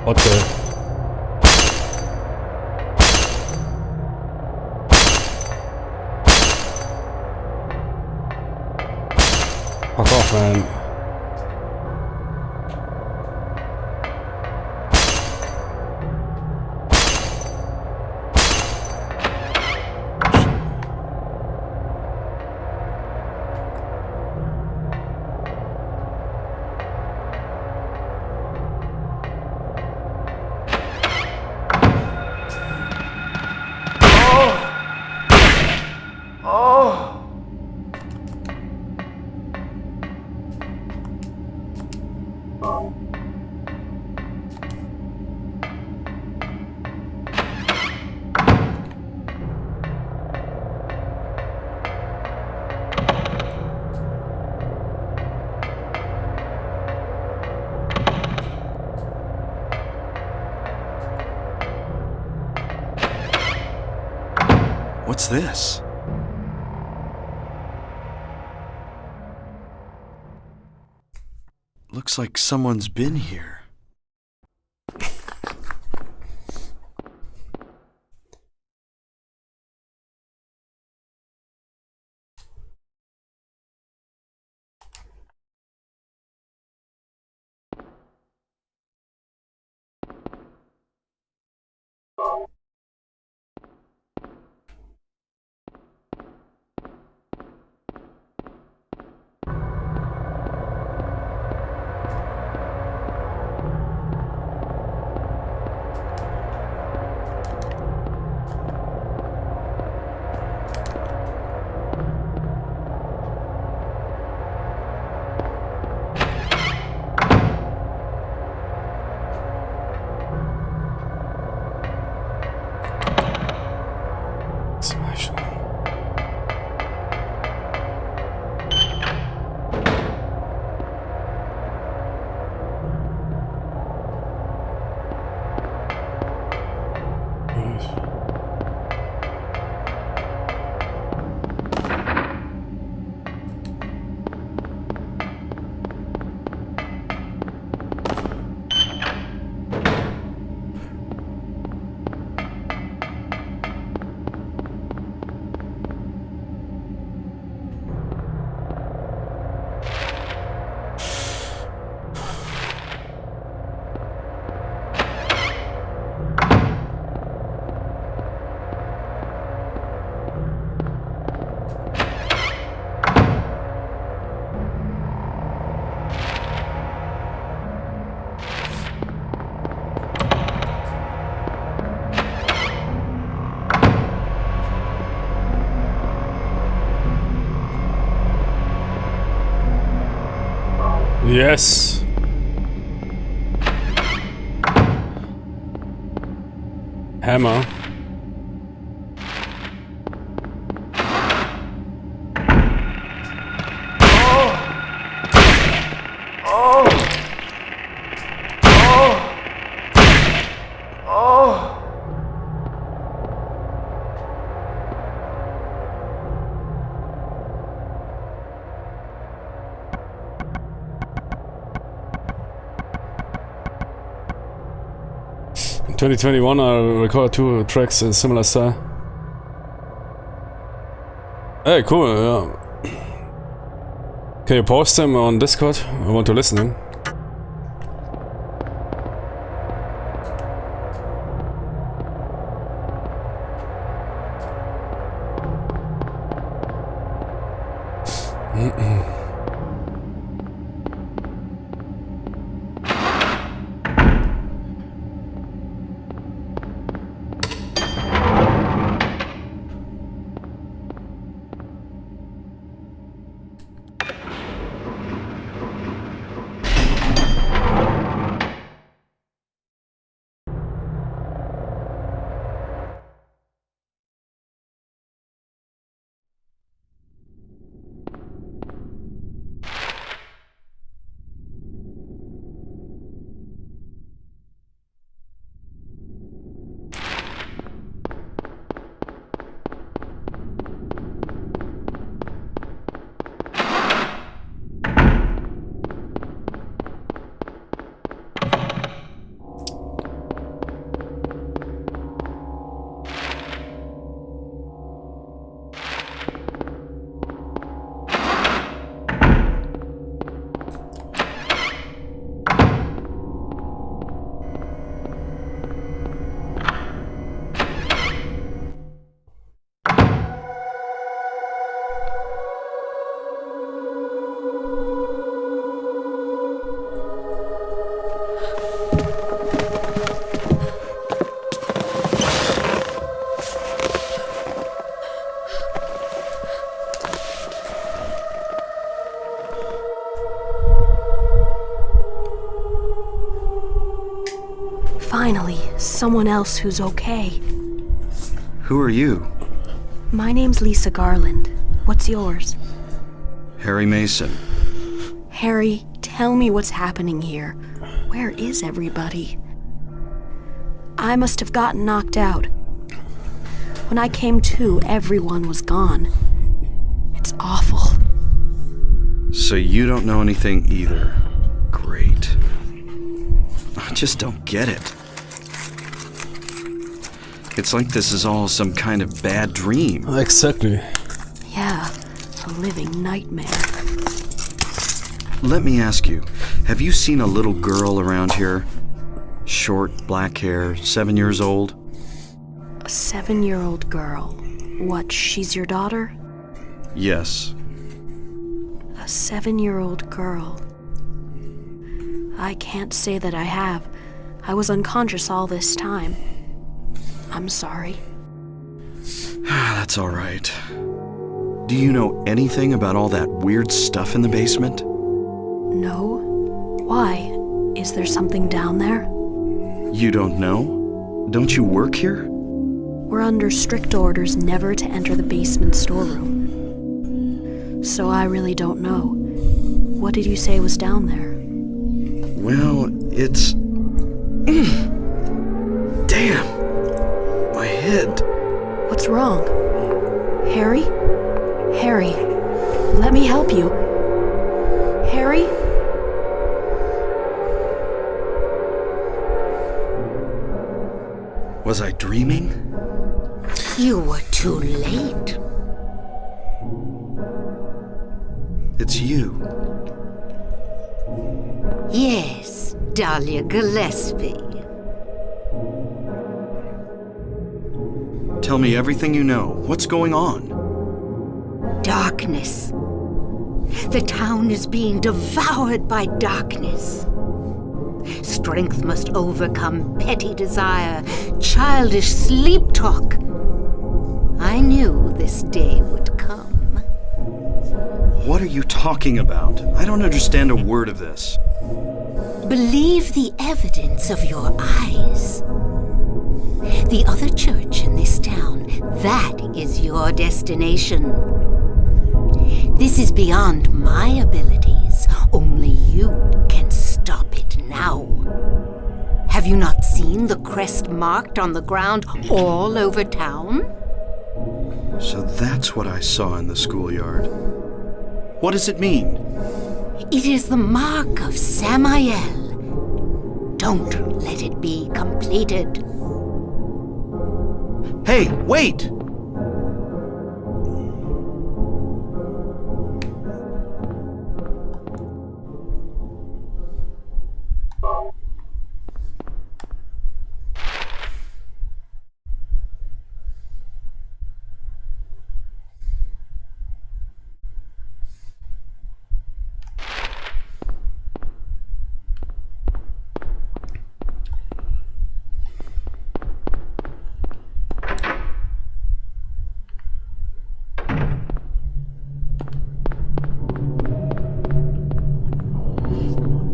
What the? Fuck off, man. What's this? Looks like someone's been here. Yes. Hammer. In 2021 I recorded 2 tracks in similar style. Hey, cool, yeah. Can you post them on Discord? I want to listen to them. Finally, someone else who's okay. Who are you? My name's Lisa Garland. What's yours? Harry Mason. Harry, tell me what's happening here. Where is everybody? I must have gotten knocked out. When I came to, everyone was gone. It's awful. So you don't know anything either. Great. I just don't get it. It's like this is all some kind of bad dream. Exactly. Yeah, a living nightmare. Let me ask you, have you seen a little girl around here? Short, black hair, 7 years old? A 7-year-old girl. What, she's your daughter? Yes. A 7-year-old girl. I can't say that I have. I was unconscious all this time. I'm sorry. That's all right. Do you know anything about all that weird stuff in the basement? No? Why? Is there something down there? You don't know? Don't you work here? We're under strict orders never to enter the basement storeroom. So I really don't know. What did you say was down there? Well, it's... Damn! My head. What's wrong? Harry? Harry, let me help you. Harry? Was I dreaming? You were too late. It's you. Yes, Dahlia Gillespie. Tell me everything you know. What's going on? Darkness. The town is being devoured by darkness. Strength must overcome petty desire, childish sleep talk. I knew this day would come. What are you talking about? I don't understand a word of this. Believe the evidence of your eyes. The other church in this town, that is your destination. This is beyond my abilities. Only you can stop it now. Have you not seen the crest marked on the ground all over town? So that's what I saw in the schoolyard. What does it mean? It is the mark of Samael. Don't let it be completed. Hey, wait!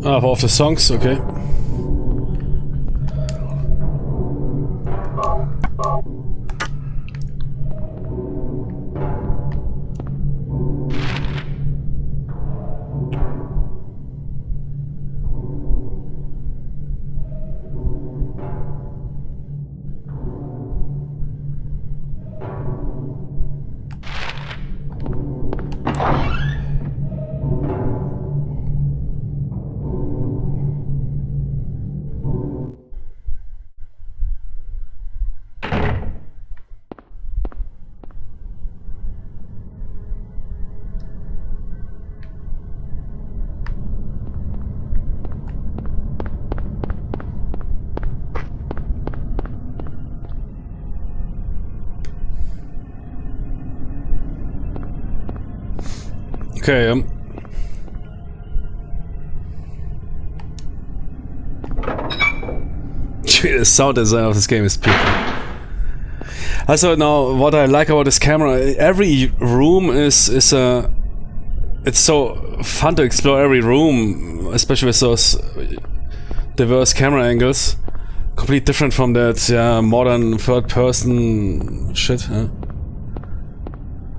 Ah, aber auf the songs, okay. Okay, the sound design of this game is peak. Also now, what I like about this camera, every room is it's so fun to explore every room, especially with those diverse camera angles. Completely different from that modern third-person shit. Huh?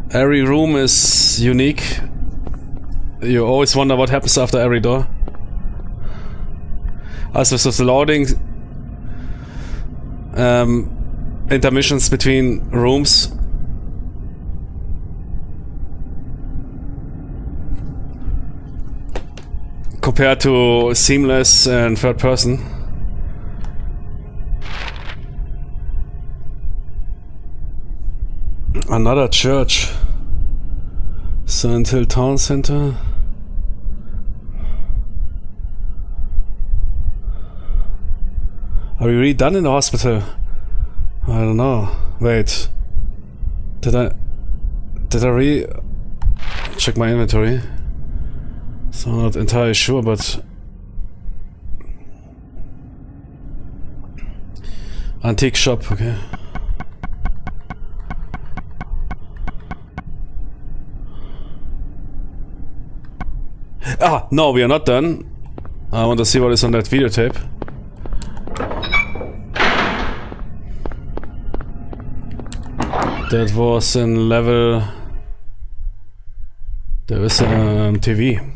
Every room is unique. You always wonder what happens after every door. Also with those loading intermissions between rooms. Compared to seamless and third person. Another church. Silent Hill Town Center. Are we really done in the hospital? I don't know. Wait. Did I really check my inventory? So I'm not entirely sure, but antique shop, okay. Ah, no, we are not done. I want to see what is on that videotape. That was in level... There is a TV.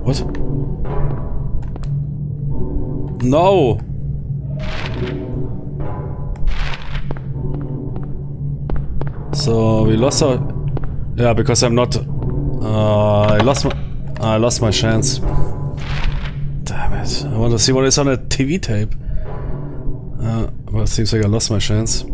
What? No! So we lost our... Yeah, because I'm not... I lost my chance. Damn it. I want to see what is on a TV tape. But it seems like I lost my chance.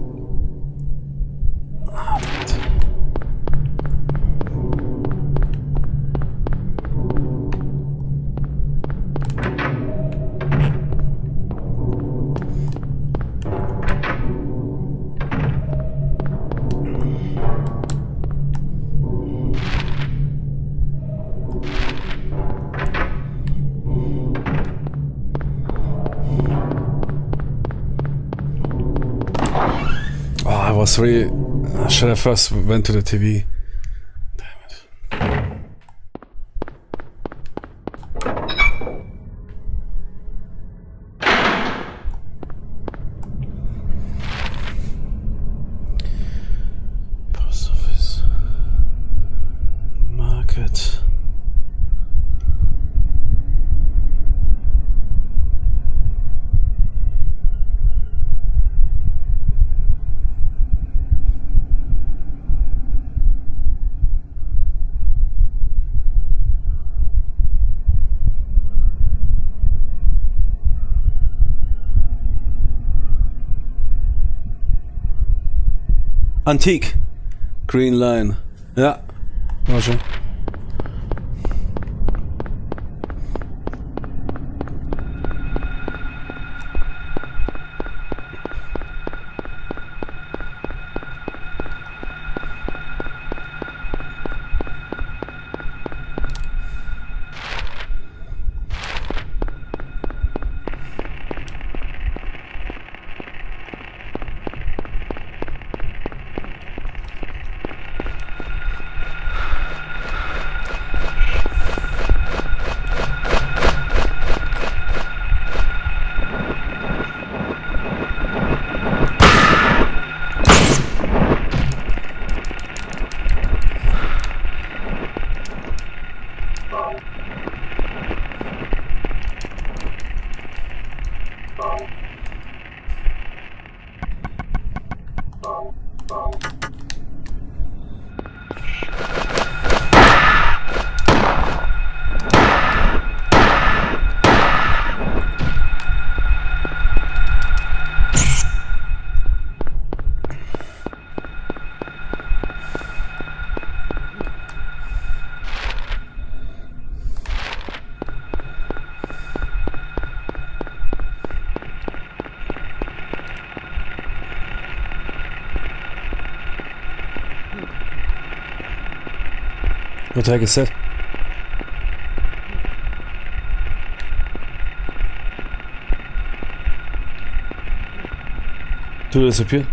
Should I first went to the TV? Damn it. Post office. Market. Antique. Green line. Ja. Roger. We'll take a sit. To disappear.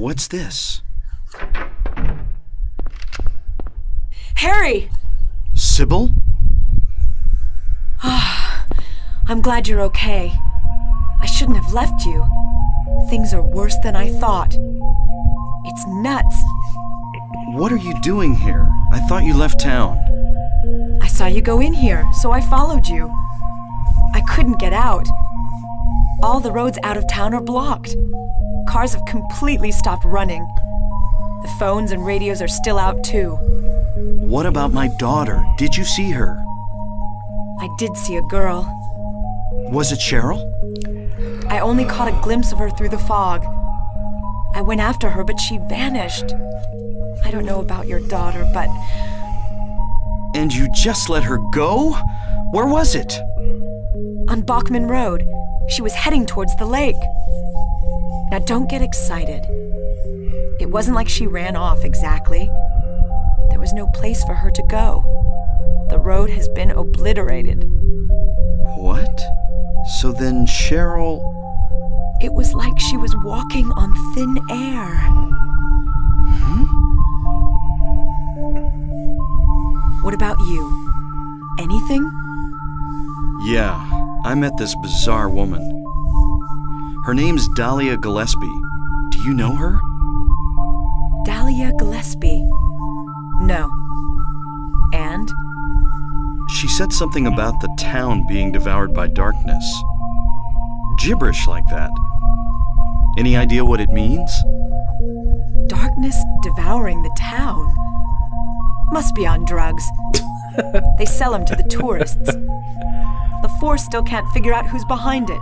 What's this? Harry! Sybil? I'm glad you're okay. I shouldn't have left you. Things are worse than I thought. It's nuts. What are you doing here? I thought you left town. I saw you go in here, so I followed you. I couldn't get out. All the roads out of town are blocked. Cars have completely stopped running. The phones and radios are still out too. What about my daughter? Did you see her? I did see a girl. Was it Cheryl? I only caught a glimpse of her through the fog. I went after her, but she vanished. I don't know about your daughter, but... And you just let her go? Where was it? On Bachman Road. She was heading towards the lake. Now don't get excited. It wasn't like she ran off exactly. There was no place for her to go. The road has been obliterated. What? So then Cheryl... It was like she was walking on thin air. What about you? Anything? Yeah, I met this bizarre woman. Her name's Dahlia Gillespie. Do you know her? Dahlia Gillespie? No. And? She said something about the town being devoured by darkness. Gibberish like that. Any idea what it means? Darkness devouring the town? Must be on drugs. They sell them to the tourists. The Force still can't figure out who's behind it.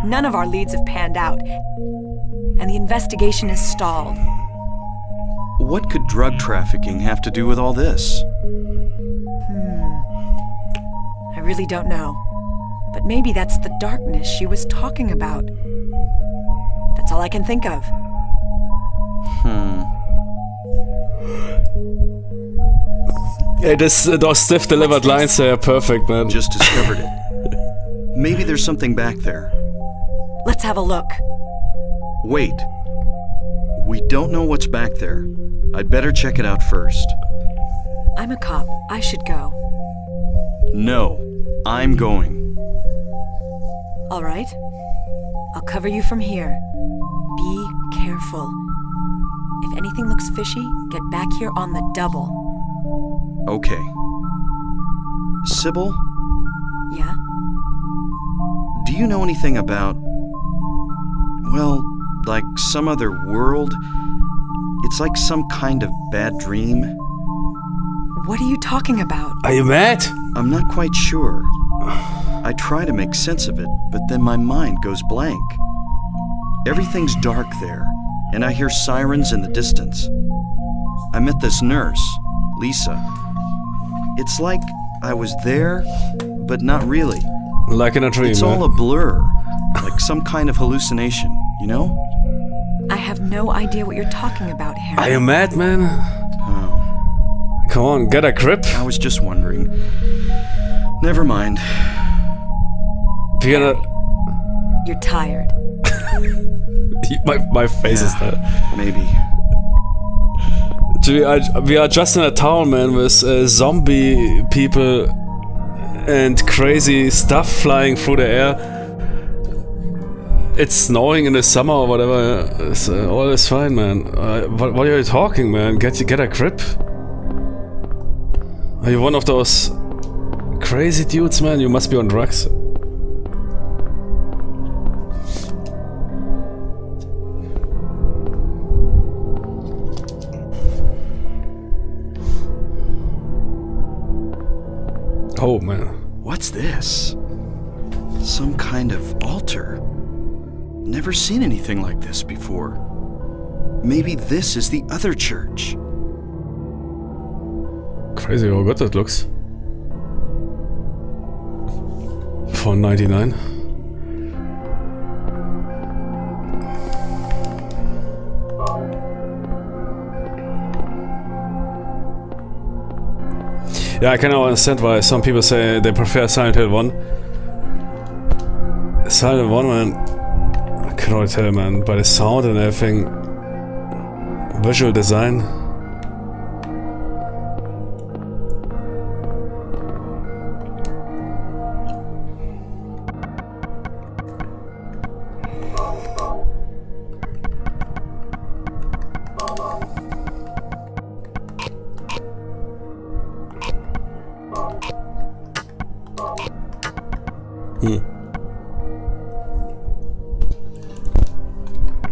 None of our leads have panned out, and the investigation is stalled. What could drug trafficking have to do with all this? I really don't know. But maybe that's the darkness she was talking about. That's all I can think of. Yeah, those stiff delivered lines there are perfect, man. Just discovered it. Maybe there's something back there. Let's have a look. Wait. We don't know what's back there. I'd better check it out first. I'm a cop. I should go. No, I'm going. All right. I'll cover you from here. Be careful. If anything looks fishy, get back here on the double. Okay. Sybil, Yeah? do you know anything about... well, like some other world? It's like some kind of bad dream. What are you talking about? Are you mad? I'm not quite sure. I try to make sense of it, but then my mind goes blank. Everything's dark there, and I hear sirens in the distance. I met this nurse, Lisa. It's like I was there, but not really. Like in a dream, It's all man. a blur, like some kind of hallucination, you know? I have no idea what you're talking about, Harry. Are you mad, man? Oh, Come on, get a grip. I was just wondering. Never mind. You're You're tired. my face is there. Maybe. We are just in a town, man, with zombie people and crazy stuff flying through the air. It's snowing in the summer or whatever. All is fine, man. What are you talking, man? Get a grip. Are you one of those crazy dudes, man? You must be on drugs. Oh, man. What's this? Some kind of altar. Never seen anything like this before. Maybe this is the other church. Crazy how good that looks. For 99. Yeah, I can understand why some people say they prefer Silent Hill 1. Silent Hill 1, man, I cannot tell, man, by the sound and everything, Visual design.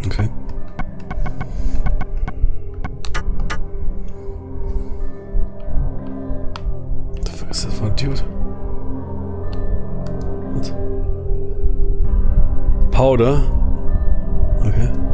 Okay. What the fuck is this for a dude? What? Powder? Okay.